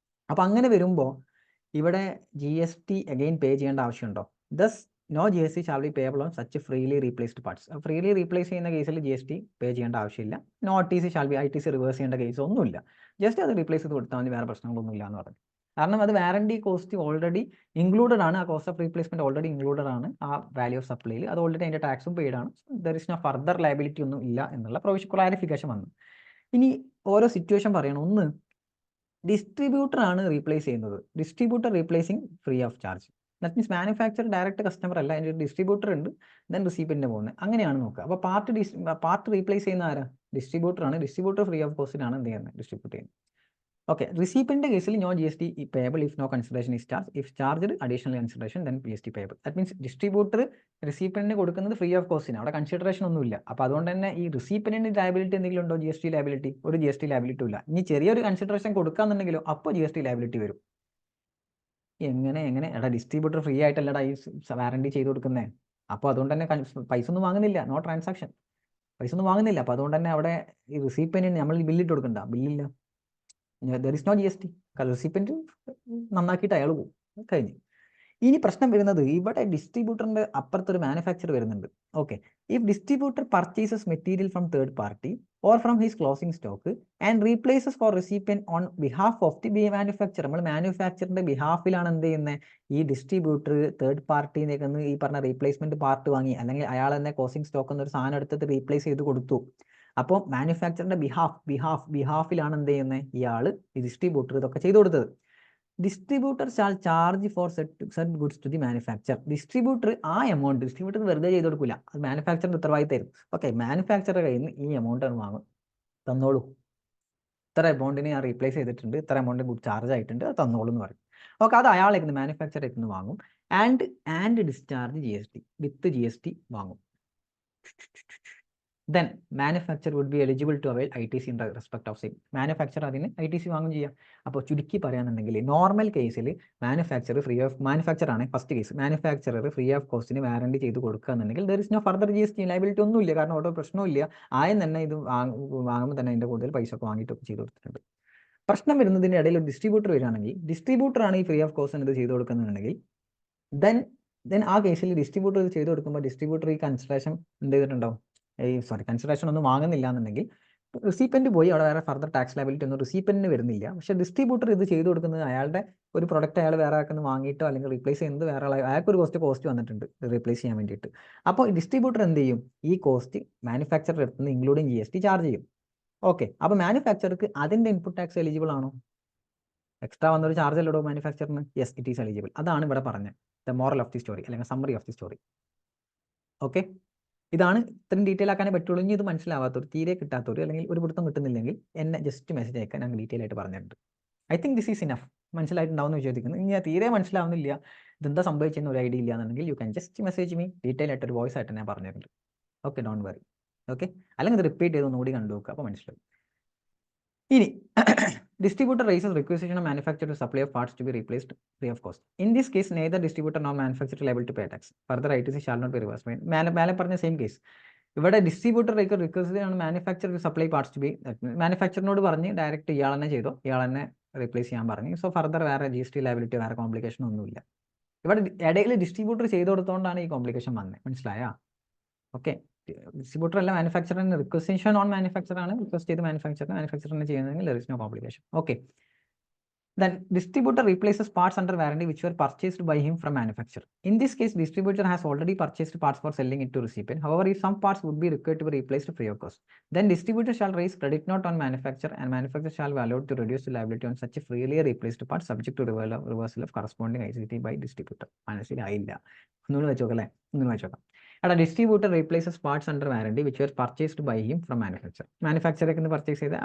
അപ്പോൾ അങ്ങനെ വരുമ്പോൾ ഇവിടെ GST അഗെയിൻ പേ ചെയ്യേണ്ട ആവശ്യമുണ്ടോ? Thus no GST shall be payable on such freely replaced parts. Freely replace ചെയ്യുന്ന കേസിൽ GST പേ ചെയ്യേണ്ട ആവശ്യമില്ല. No ITC shall be, ITC reverse ചെയ്യേണ്ട കേസ് ഒന്നുമില്ല, ജസ്റ്റ് അത് റീപ്ലേസ് ചെയ്ത് കൊടുത്താൽ മതി, വേറെ പ്രശ്നങ്ങളൊന്നുമില്ല എന്ന് പറഞ്ഞു. കാരണം അത് വാറണ്ടി കോസ്റ്റ് ഓൾറെഡി ഇൻക്ലൂഡഡ് ആണ്, ആ cost of replacement already included ആണ് ആ വാല്യൂ ഓഫ് സപ്ലൈയിൽ, അത് ഓൾറെഡി അതിൻ്റെ ടാക്സും പെയ്ഡ് ആണ്. There is no further liability ഒന്നും ഇല്ല എന്നുള്ള പ്രൊവിഷൻ ക്ലാരിഫിക്കേഷൻ വന്നു. ഇനി ഓരോ സിറ്റുവേഷൻ പറയണം. ഒന്ന്, ഡിസ്ട്രിബ്യൂട്ടർ ആണ് റീപ്ലേസ് ചെയ്യുന്നത്, distributor replacing free of charge. That means manufacture direct customer അല്ല, അതിൻ്റെ ഡിസ്ട്രിബ്യൂട്ടർ ഉണ്ട്, ദെൻ റിസീപ്പിൻ്റെ പോകുന്നത്, അങ്ങനെയാണ് നോക്കുക. അപ്പോൾ പാർട്ട് റീപ്ലേസ് ചെയ്യുന്ന ആരാ? ഡിസ്ട്രിബ്യൂട്ടർ ആണ്. ഡിസ്ട്രിബ്യൂട്ടർ ഫ്രീ ഓഫ് കോസ്റ്റിനാണ് എന്ത് ചെയ്യുന്നത്, ഡിസ്ട്രിബ്യൂട്ട് ചെയ്യുന്നത്. ഓക്കെ, റിസീപ്പിൻ്റെ കേസിൽ no GST payable if no consideration is charge, if charged additional consideration then GST payable. That means distributor റിസീപ്പിന് കൊടുക്കുന്നത് ഫ്രീ ഓഫ് കോസ്റ്റിന്, അവിടെ കൺസിഡറേഷൻ ഒന്നുമില്ല. അപ്പോൾ അതുകൊണ്ട് തന്നെ ഈ റിസീപ്പിന് ലയബിലിറ്റി എന്തെങ്കിലും ഉണ്ടോ? GST ലയബിലിറ്റി, ഒരു GST ലയബിലിറ്റി ഇല്ല. ഇനി ചെറിയൊരു കൺസിഡറേഷൻ കൊടുക്കാന്നുണ്ടെങ്കിലോ അപ്പോൾ GST ലയബിലിറ്റി വരും. എങ്ങനെ എടാ, ഡിസ്ട്രിബ്യൂട്ടർ ഫ്രീ ആയിട്ടല്ലടാ ഈ വാറണ്ടി ചെയ്ത് കൊടുക്കുന്നത്, അപ്പോൾ അതുകൊണ്ട് തന്നെ പൈസ ഒന്നും വാങ്ങുന്നില്ല, നോ ട്രാൻസാക്ഷൻ, പൈസ ഒന്നും വാങ്ങുന്നില്ല. അപ്പോൾ അതുകൊണ്ട് തന്നെ അവിടെ ഈ റിസീപ്പിന് നമ്മൾ ബില്ലിട്ട് കൊടുക്കണ്ട, ബില്ലില്ല, there is no GST. Recipient നന്നാക്കിയിട്ട് അയാൾ പോകും, കഴിഞ്ഞു. ഇനി പ്രശ്നം വരുന്നത് ഇവിടെ ഡിസ്ട്രിബ്യൂട്ടറിന്റെ അപ്പുറത്തൊരു മാനുഫാക്ചർ വരുന്നുണ്ട്. Okay, if distributor purchases material from third party or from his closing stock and replaces for recipient on behalf of the manufacture. നമ്മൾ മാനുഫാക്ചറിന്റെ ബിഹാഫിലാണ് എന്ത് ചെയ്യുന്നത്, ഈ ഡിസ്ട്രിബ്യൂട്ടർ തേർഡ് പാർട്ടിയിലേക്ക് ഈ പറഞ്ഞ റീപ്ലേസ്മെന്റ് പാർട്ട് വാങ്ങി, അല്ലെങ്കിൽ അയാൾ തന്നെ ക്ലോസിംഗ് സ്റ്റോക്ക് എന്നൊരു സാധനം എടുത്തിട്ട് റീപ്ലേസ് ചെയ്ത് കൊടുത്തു. അപ്പോൾ മാനുഫാക്ചറിന്റെ ബിഹാഫിലാണ് എന്ത് ചെയ്യുന്നത്, ഇയാൾ ഈ ഡിസ്ട്രിബ്യൂട്ടർ ഇതൊക്കെ ചെയ്തു കൊടുത്തത്. Distributor shall charge for set goods to the manufacture. Distributor ആ എമൗണ്ട് ഡിസ്ട്രിബ്യൂട്ടർ വെറുതെ ചെയ്ത് കൊടുക്കില്ല, അത് മാനുഫാക്ചറിന്റെ ഉത്തരവാദിത്തം തരും. ഓക്കെ, മാനുഫാക്ചറുടെ കയ്യിൽ നിന്ന് ഈ എമൗണ്ട് ആണ് വാങ്ങും, തന്നോളൂ, ഇത്ര എമൗണ്ടിന് ഞാൻ റീപ്ലേസ് ചെയ്തിട്ടുണ്ട്, ഇത്ര എമൗണ്ട് ഗുഡ് ചാർജ് ആയിട്ടുണ്ട്, അത് തന്നോളൂ എന്ന് പറയും. ഓക്കെ, അത് അയാളേക്ക് മാനുഫാക്ചറേക്ക് നിന്ന് വാങ്ങും. And discharge GST with GST വാങ്ങും. then manufacturer would be eligible to avail ITC in respect of same. Manufacturer അതിന് ITC വാങ്ങും ചെയ്യാം. അപ്പോൾ ചുരുക്കി പറയുകയാണെന്നുണ്ടെങ്കിൽ നോർമൽ കേസിൽ മാനുഫാക്ചർ ആണ് first case. Manufacturer free of കോസ്റ്റിന് വാറണ്ടി ചെയ്ത് കൊടുക്കുകയാണെന്നുണ്ടെങ്കിൽ there is no further GST liability ഒന്നുമില്ല. കാരണം ഓരോ പ്രശ്നമില്ല. ആദ്യം തന്നെ ഇത് വാങ്ങുമ്പോൾ തന്നെ അതിൻ്റെ കൂടുതൽ പൈസ ഒക്കെ വാങ്ങിയിട്ടൊക്കെ ചെയ്ത് കൊടുത്തിട്ടുണ്ട്. പ്രശ്നം വരുന്നതിൻ്റെ ഇടയിൽ ഒരു ഡിസ്ട്രിബ്യൂട്ടർ വരികയാണെങ്കിൽ, ഡിസ്ട്രിബ്യൂട്ടറാണ് ഈ ഫ്രീ ഓഫ് കോസ്റ്റിന് ഇത് ചെയ്ത് കൊടുക്കുന്നുണ്ടെങ്കിൽ ദെൻ ആ കേസിൽ ഡിസ്ട്രിബ്യൂട്ടർ ഇത് ചെയ്ത് കൊടുക്കുമ്പോൾ ഡിസ്ട്രിബ്യൂട്ടർ ഈ കൺസിഡറേഷൻ എന്ത് ചെയ്തിട്ടുണ്ടാവും, കൺസിഡറേഷൻ ഒന്നും വാങ്ങുന്നില്ല എന്നുണ്ടെങ്കിൽ റിസീപ്പൻറ്റ് പോയി അവിടെ വേറെ ഫർദർ ടാക്സ് ലയബിലിറ്റി ഒന്നും റിസീപ്പൻറ്റിന് വരുന്നില്ല. പക്ഷേ ഡിസ്ട്രിബ്യൂട്ടർ ഇത് ചെയ്ത് കൊടുക്കുന്നത് അയാളുടെ ഒരു പ്രൊഡക്റ്റ് അയാൾ വേറെ ആൾക്കൊന്ന് വാങ്ങിയിട്ടോ അല്ലെങ്കിൽ റീപ്ലേസ് ചെയ്യുന്നത് വേറെ അയാൾക്കൊരു കോസ്റ്റ് വന്നിട്ടുണ്ട് റീപ്ലേസ് ചെയ്യാൻ വേണ്ടിയിട്ട്. അപ്പോൾ ഡിസ്ട്രിബ്യൂട്ടർ എന്ത് ചെയ്യും, ഈ കോസ്റ്റ് മാനുഫാക്ചർ എടുത്തുനിന്ന് ഇൻക്ലൂഡിങ് GST ചാർജ് ചെയ്യും. ഓക്കെ, അപ്പോൾ മാനുഫാക്ചർക്ക് അതിൻ്റെ ഇൻപുട്ട് ടാക്സ് എലിജിബിൾ ആണോ? എക്സ്ട്രാ വന്നൊരു ചാർജ് അല്ലടോ മാനുഫാക്ചറിന്? Yes, it is eligible. അതാണ് ഇവിടെ പറഞ്ഞത് the moral of the story അല്ലെങ്കിൽ summary of the story. Okay, ഇതാണ് ഇത്രയും ഡീറ്റെയിൽ ആക്കാനേ പറ്റുള്ളൂ. ഇനി ഇത് മനസ്സിലാവാത്തവർ, തീരെ കിട്ടാത്തവർ, അല്ലെങ്കിൽ ഒരു പിടുത്തം കിട്ടുന്നില്ലെങ്കിൽ എന്നെ ജസ്റ്റ് മെസ്സേജ് അയക്കാൻ ഞങ്ങൾ ഡീറ്റെയിൽ ആയിട്ട് പറഞ്ഞിട്ടുണ്ട്. I think this is enough. മനസ്സിലായിട്ടുണ്ടാവുമെന്ന് വിചാരിക്കുന്നു. ഇനി തീരെ മനസ്സിലാവുന്നില്ല, ഇതെന്താ സംഭവിച്ചെന്ന് ഒരു ഐഡിയ ഇല്ല എന്നുണ്ടെങ്കിൽ U can just message me. Detail ആയിട്ട് ഒരു വോയിസ് ആയിട്ട് ഞാൻ പറഞ്ഞിട്ടുണ്ട്. Okay, don't worry. ഓക്കെ, അല്ലെങ്കിൽ ഇത് റിപ്പീറ്റ് ചെയ്ത് ഒന്നുകൂടി കണ്ടു നോക്കുക, അപ്പോൾ മനസ്സിലാവും. ഇനി distributor raises requisition of manufacturer to supply of parts to be replaced free of cost. In this case, neither distributor nor manufacturer liable to pay tax. Further ITC shall not be reversed. മേലെ പറഞ്ഞ same case. ഇവിടെ distributor request manufacture to supply parts to B, മാനുഫാക്ചറിനോട് പറഞ്ഞ് direct ഇയാൾ തന്നെ ചെയ്തോ, ഇയാൾ തന്നെ റീപ്ലേസ് ചെയ്യാൻ പറഞ്ഞു. സോ ഫർദർ വേറെ GST ലയബിലിറ്റി വേറെ കോംപ്ലിക്കേഷൻ ഒന്നുമില്ല. ഇവിടെ ഇടയിൽ ഡിസ്ട്രിബ്യൂട്ടർ ചെയ്ത് കൊടുത്തോണ്ടാണ് ഈ കോംപ്ലിക്കേഷൻ വന്നത്. മനസ്സിലായാ? ഓക്കെ, ഡിസ്ട്രിബ്യൂട്ടർ അല്ല, മാനുഫാക്ചറിന് റിക്വസിഷൻ ഓൺ മാനുഫാക്ചർ ആണ്. റിക്വസ്റ്റ് ചെയ്ത് മാനുഫാക്ചറിനെ ചെയ്യുന്നതെങ്കിൽ there is no complication. Okay, then distributor replaces parts under warranty which were purchased by him from manufacturer. In this case, distributor has already purchased parts for selling it to recipient. However, if some parts would be required to be replaced free of cost, then distributor shall raise credit note on manufacturer and manufacturer shall be allowed to reduce the liability on such a freely replaced part subject to reversal of corresponding ICT by distributor. മനസ്സിലായില്ല? ഒന്നുകൂടി വെച്ചോക്കല്ലേ, ഒന്നുകൂടി വെച്ചോക്കാം. എടാ, distributor replaces parts under warranty which were purchased by him from manufacture. മാനുഫാക്ചറൊക്കെ purchase ചെയ്ത്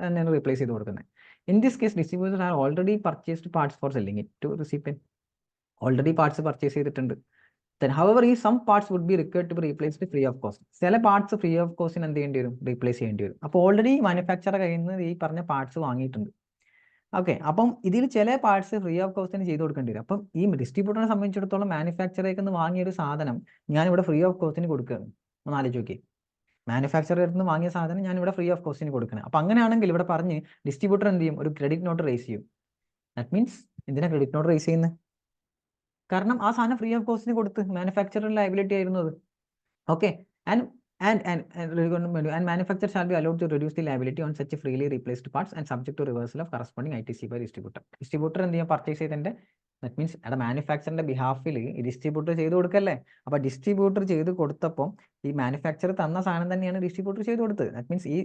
തന്നെയാണ് replace ചെയ്ത് കൊടുക്കുന്നത്. In this case distributor have already purchased parts for selling it to recipient. Already parts purchase ചെയ്തിട്ടുണ്ട്. Then, however, if some parts would be required to be replaced free of cost. ചില parts free of കോസ്റ്റിന് എന്ത് ചെയ്യേണ്ടി വരും, replace ചെയ്യേണ്ടി വരും. അപ്പോൾ already manufacture കയ്യിൽ നിന്ന് ഈ പറഞ്ഞ പാർട്സ് വാങ്ങിയിട്ടുണ്ട്. ഓക്കെ, അപ്പം ഇതിൽ ചില പാർട്സ് ഫ്രീ ഓഫ് കോസ്റ്റിന് ചെയ്ത് കൊടുക്കേണ്ടി വരും. അപ്പം ഈ ഡിസ്ട്രിബ്യൂട്ടറിനെ സംബന്ധിച്ചിടത്തോളം മാനുഫാക്ചറേക്ക് നിന്ന് വാങ്ങിയൊരു സാധനം ഞാനിവിടെ ഫ്രീ ഓഫ് കോസ്റ്റിന് കൊടുക്കുകയാണ്. ഒന്ന് ആലോചിച്ച് നോക്കി, മാനുഫാക്ചറിൽ നിന്ന് വാങ്ങിയ സാധനം ഞാനിവിടെ ഫ്രീ ഓഫ് കോസ്റ്റിന് കൊടുക്കണം. അപ്പം അങ്ങനെയാണെങ്കിൽ ഇവിടെ പറഞ്ഞ് ഡിസ്ട്രിബ്യൂട്ടർ എന്ത് ചെയ്യും, ഒരു ക്രെഡിറ്റ് നോട്ട് റേസ് ചെയ്യും. ദാറ്റ് മീൻസ് എന്തിനാ ക്രെഡിറ്റ് നോട്ട് റേസ് ചെയ്യുന്നത്? കാരണം ആ സാധനം ഫ്രീ ഓഫ് കോസ്റ്റിന് കൊടുത്ത് മാനുഫാക്ചറിന്റെ ലയബിലിറ്റി ആയിരുന്നു അത്. Okay, and manufacturer shall be allowed to reduce the liability on such a freely replaced parts and subject to reversal of corresponding ITC by distributor. Distributor എന്ത് ചെയ്യാം, purchase ചെയ്തതിന്റെ ദാറ്റ് മീൻസ് അവിടെ മാനുഫാക്ചറിന്റെ ബിഹാഫിൽ ഈ distributor ചെയ്ത് കൊടുക്കല്ലേ. അപ്പോൾ ഡിസ്ട്രിബ്യൂട്ടർ ചെയ്ത് കൊടുത്തപ്പോൾ ഈ മാനുഫാക്ചർ തന്ന സാധനം തന്നെയാണ് ഡിസ്ട്രിബ്യൂട്ടർ ചെയ്ത് കൊടുത്തത്. ദാറ്റ് മീൻസ് ഈ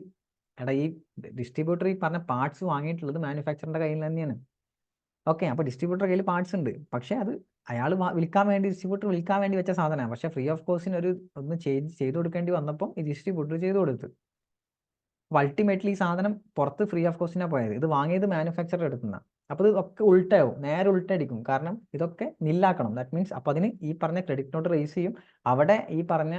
ഡിസ്ട്രിബ്യൂട്ടർ ഈ പറഞ്ഞ പാർട്സ് വാങ്ങിയിട്ടുള്ളത് മാനുഫാക്ചറിന്റെ കയ്യിൽ തന്നെയാണ്. ഓക്കെ, അപ്പോൾ ഡിസ്ട്രിബ്യൂട്ടർ കയ്യിൽ പാർട്സ് ഉണ്ട്, പക്ഷേ അത് അയാൾ ഡിസ്ട്രിബ്യൂട്ടർ വിൽക്കാൻ വേണ്ടി വെച്ച സാധനമാണ്. പക്ഷേ ഫ്രീ ഓഫ് കോസ്റ്റിന് ഒന്ന് ചെയ്ത് കൊടുക്കേണ്ടി വന്നപ്പോൾ ഈ ഡിസ്ട്രിബ്യൂട്ടർ ചെയ്ത് കൊടുത്തു. അപ്പോൾ അൾട്ടിമേറ്റ്ലി ഈ സാധനം പുറത്ത് ഫ്രീ ഓഫ് കോസ്റ്റിനാണ് പോയത്. ഇത് വാങ്ങിയത് മാനുഫാക്ചർ എടുക്കുന്ന. അപ്പോൾ ഇത് ഒക്കെ ഉൾട്ടാവും, നേരെ ഉൾട്ടടിക്കും. കാരണം ഇതൊക്കെ നില്ലാക്കണം. ദാറ്റ് മീൻസ് അപ്പോൾ അതിന് ഈ പറഞ്ഞ ക്രെഡിറ്റ് നോട്ട് റേസ് ചെയ്യും. അവിടെ ഈ പറഞ്ഞ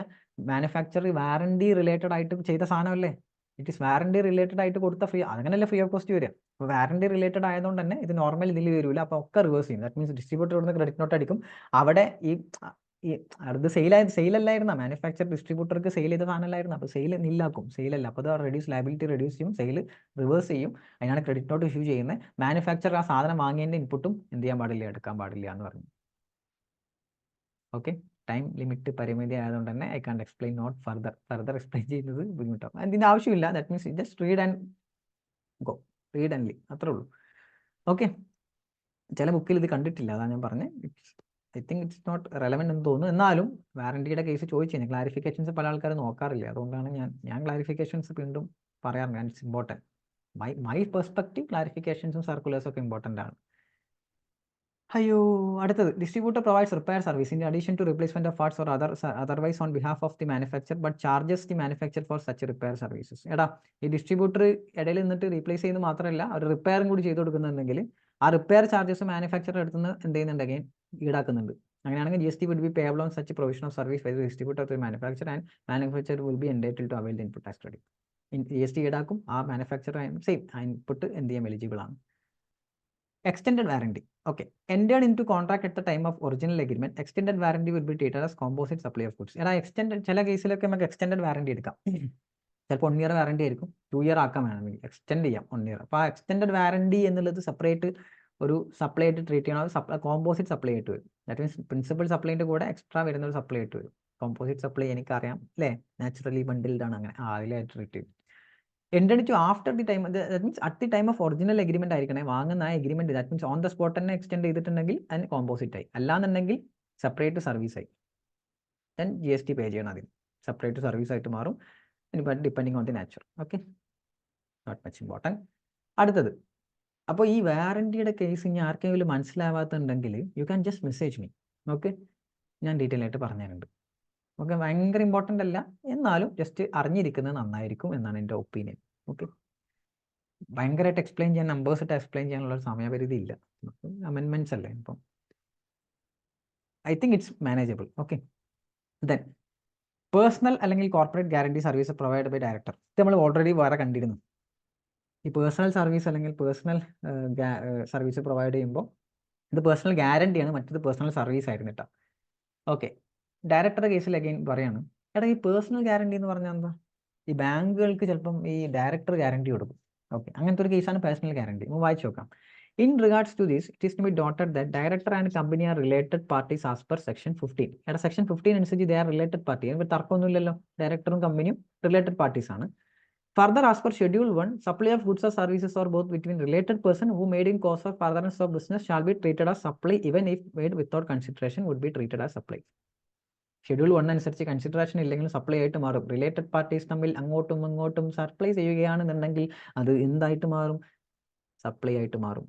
മാനുഫാക്ചർ വാറണ്ടി റിലേറ്റഡ് ആയിട്ട് ചെയ്ത സാധനമല്ലേ, ഇറ്റ് ഈസ് വാറണ്ടി റിലേറ്റഡ് ആയിട്ട് കൊടുത്ത അങ്ങനെയല്ലേ ഫ്രീ ഓഫ് കോസ്റ്റ് വരിക. അപ്പോൾ വാറണ്ടി റിലേറ്റഡ് ആയതുകൊണ്ട് തന്നെ ഇത് നോർമൽ ഇതിൽ വരില്ല. അപ്പോൾ ഒക്കെ റിവേഴ്സ് ചെയ്യും. ദാറ്റ് മീൻസ് ഡിസ്ട്രിബ്യൂട്ടർ ഇവിടുന്ന് ക്രെഡിറ്റ് നോട്ട് അടിക്കും. അവിടെ അത് സെയിലല്ലായിരുന്ന മാനുഫാക്ചർ ഡിസ്ട്രിബ്യൂട്ടർക്ക് സെയിൽ ചെയ്ത സാധനമല്ലായിരുന്നു. അപ്പോൾ സെയിൽ നില്ലാക്കും, സെയിലല്ല. അപ്പോൾ അത് ലയബിലിറ്റി റെഡ്യൂസ് ചെയ്യും, സെയിൽ റിവേഴ്സ് ചെയ്യും. അതിനാണ് ക്രെഡിറ്റ് നോട്ട് ഇഷ്യൂ ചെയ്യുന്നത്. മാനുഫാക്ചർ ആ സാധനം വാങ്ങിയതിൻ്റെ ഇൻപുട്ടും എന്ത് ചെയ്യാൻ പാടില്ല, എടുക്കാൻ പാടില്ല എന്ന് പറഞ്ഞു. ഓക്കെ, ടൈം ലിമിറ്റ് പരിമിതി ആയതുകൊണ്ട് തന്നെ I can't explain not further explain ചെയ്യുന്നത് ബുദ്ധിമുട്ടാവും. അതിൻ്റെ ആവശ്യമില്ല. That means just read and go, read and leave, അത്രേ ഉള്ളൂ. ഓക്കെ, ചില ബുക്കിൽ ഇത് കണ്ടിട്ടില്ല, അതാണ് ഞാൻ പറഞ്ഞത്. I think it's not relevant എന്ന് തോന്നുന്നു. എന്നാലും വാറണ്ടിയുടെ കേസ് ചോദിച്ചു ക്ലാരിഫിക്കേഷൻസ് പല ആൾക്കാർ നോക്കാറില്ല. അതുകൊണ്ടാണ് ഞാൻ ക്ലാരിഫിക്കേഷൻസ് വീണ്ടും പറയാറുണ്ട്. And it's important. My perspective ക്ലാരിഫിക്കേഷൻസും സർക്കുലേഴ്സും ഒക്കെ ഇമ്പോർട്ടൻ്റ് ആണ്. അയ്യോ, അടുത്തത് distributor provides repair service in addition to replacement of parts or otherwise on behalf of the manufacture but charges the manufacture for such repair services. എടാ, ഈ distributor ഇടയിൽ നിന്നിട്ട് റീപ്ലേസ് ചെയ്യുന്നത് മാത്രമല്ല ഒരു റിപ്പയറും കൂടി ചെയ്ത് കൊടുക്കുന്നുണ്ടെങ്കിൽ ആ റിപ്പയർ ചാർജസ് മാനുഫാക്ചർ എടുത്തുനിന്ന് എന്ത് ചെയ്യുന്നുണ്ടെങ്കിൽ ഈടാക്കുന്നുണ്ട്. അങ്ങനെയാണെങ്കിൽ GST would be payable on such a provision of service by the distributor to the manufacturer, and manufacturer will be entitled to avail the input tax credit. GST ഈടാക്കും, ആ manufacture same ആ input എന്ത് ചെയ്യാൻ eligible ആണ്. Extended warranty. Okay, entered into contract at the time of original agreement, extended warranty will be treated as composite supply of goods. എടാ extended, ചില കേസിലൊക്കെ നമുക്ക് extended warranty എടുക്കാം. ചിലപ്പോൾ 1 year വാറണ്ടി ആയിരിക്കും, 2 year ആക്കാൻ വേണമെങ്കിൽ എക്സ്റ്റെൻഡ് ചെയ്യാം 1 year. അപ്പോൾ ആ എക്സ്റ്റെൻഡഡ് വാറണ്ടി എന്നുള്ളത് സെപ്പറേറ്റ് ഒരു സപ്ലൈ ആയിട്ട് ട്രീറ്റ് ചെയ്യണം. കോമ്പോസിറ്റ് സപ്ലൈ ആയിട്ട് വരും. ദാറ്റ് മീൻസ് പ്രിൻസിപ്പൽ സപ്ലൈൻ്റെ കൂടെ എക്സ്ട്രാ വരുന്ന ഒരു സപ്ലൈ ആയിട്ട് വരും. കോമ്പോസിറ്റ് സപ്ലൈ എനിക്കറിയാം അല്ലേ, നാച്ചുറലി ബണ്ടിൽഡ് ആണ്, അങ്ങനെ അതിലായിട്ട് ട്രീറ്റ് ചെയ്യും. entered into after the time, that means at the time of original agreement ആയിരിക്കണേ, വാങ്ങുന്ന ആ agreement. That means on the spot തന്നെ എക്സ്റ്റെൻഡ് ചെയ്തിട്ടുണ്ടെങ്കിൽ അതിന് കോമ്പോസിറ്റ് ആയി, അല്ലാന്നുണ്ടെങ്കിൽ സെപ്പറേറ്റ് സർവീസ് ആയി. ദെൻ GST പേ ചെയ്യണം, അതിന് സെപ്പറേറ്റ് സർവീസ് ആയിട്ട് മാറും, depending on the nature. Okay, not much important. അടുത്തത്, അപ്പോൾ ഈ വാറണ്ടിയുടെ കേസ് ഇനി ആർക്കെങ്കിലും മനസ്സിലാവാത്തുണ്ടെങ്കിൽ you can just message me. Okay, ഞാൻ ഡീറ്റെയിൽ ആയിട്ട് പറഞ്ഞുതരുന്നുണ്ട്. ഓക്കെ, ഭയങ്കര ഇമ്പോർട്ടൻ്റ് അല്ല, എന്നാലും ജസ്റ്റ് അറിഞ്ഞിരിക്കുന്നത് നന്നായിരിക്കും എന്നാണ് എൻ്റെ ഒപ്പീനിയൻ. ഓക്കെ, ഭയങ്കരമായിട്ട് എക്സ്പ്ലെയിൻ ചെയ്യാൻ, നമ്പേഴ്സ് ഇട്ട് എക്സ്പ്ലെയിൻ ചെയ്യാനുള്ള സമയപരിധി ഇല്ല, അമെൻമെൻറ്റ്സ് അല്ലേ, ഇപ്പം I think it's manageable. Okay, then personal അല്ലെങ്കിൽ corporate guarantee service provide by director. ഇത് നമ്മൾ ഓൾറെഡി വേറെ കണ്ടിരുന്നു. ഈ പേഴ്സണൽ സർവീസ് അല്ലെങ്കിൽ പേഴ്സണൽ സർവീസ് പ്രൊവൈഡ് ചെയ്യുമ്പോൾ ഇത് പേഴ്സണൽ ഗ്യാരണ്ടിയാണ്, മറ്റത് പേഴ്സണൽ സർവീസ് ആയിരുന്നു കേട്ടോ. ഓക്കെ, ഡയറക്ടറുടെ കേസിൽ അഗൈൻ പറയാണ്, എടാ ഈ പേഴ്സണൽ ഗ്യാരണ്ടി എന്ന് പറഞ്ഞാൽ എന്താ, ഈ ബാങ്കുകൾക്ക് ചിലപ്പം ഈ ഡയറക്ടർ ഗ്യാരണ്ടി കൊടുക്കും. ഓക്കെ, അങ്ങനത്തെ ഒരു കേസാണ് പേഴ്സണൽ ഗ്യാരണ്ടി. നമുക്ക് വായിച്ചു നോക്കാം. In regards to this, it is to be dotted that director and company are related parties as per section 15. എടാ സെക്ഷൻ 15 അനുസരിച്ച് ദേ ആർ റിലേറ്റഡ് പാർട്ടി. അതിന് തർക്കമൊന്നുമില്ലല്ലോ, ഡയറക്ടറും കമ്പനിയും റിലേറ്റഡ് പാർട്ടീസ് ആണ്. Further, as per Schedule 1, supply of goods or services or both between related person who made in course of furtherance of business shall be treated as supply, even if made without consideration would be treated as supply. Schedule 1 അനുസരിച്ച് consideration ഇല്ലെങ്കിലും supply ആയിട്ട് മാറും. Related parties തമ്മിൽ അങ്ങോട്ടും ഇങ്ങോട്ടും supply ചെയ്യുകയാണെന്നുണ്ടെങ്കിൽ അത് എന്തായിട്ട് മാറും, സപ്ലൈ ആയിട്ട് മാറും,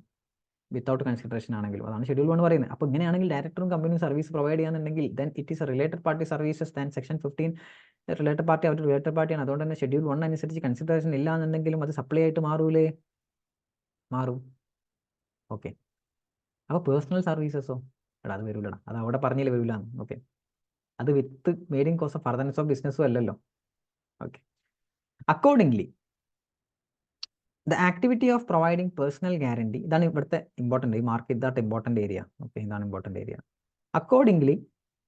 വിത്തൗട്ട് കൺസിഡറേഷൻ ആണെങ്കിലും. അതാണ് ഷെഡ്യൂൾ 1 പറയുന്നത്. അപ്പോൾ ഇങ്ങനെയാണെങ്കിൽ ഡയറക്ടറും കമ്പനിയും സർവീസ് പ്രൊവൈഡ് ചെയ്യാന്നുണ്ടെങ്കിൽ then it is a related party services. Than section 15 related party, അവർ റിലേറ്റഡ് പാർട്ടിയാണ്. അതുകൊണ്ട് തന്നെ ഷെഡ്യൂൾ 1 അനുസരിച്ച് കൺസിഡറേഷൻ ഇല്ല എന്നുണ്ടെങ്കിലും അത് സപ്ലൈ ആയിട്ട് മാറൂലേ, മാറും. ഓക്കെ, അപ്പോൾ പേഴ്സണൽ സർവീസസോ, എടാ അത് വരൂലടാ, അത് അവിടെ പറഞ്ഞില്ല വരൂലാന്ന്. ഓക്കെ, അത് with made in course of furtherance of ബിസിനസ്സും അല്ലല്ലോ. Okay, accordingly the activity of providing personal guarantee, ഇതാണ് ഇവിടുത്തെ ഇമ്പോർട്ടൻ്റ്, ഈ മാർക്ക് ഇതാട്ട് ഇമ്പോർട്ടൻ്റ് ഏരിയ. ഓക്കെ, ഇതാണ് important area. Accordingly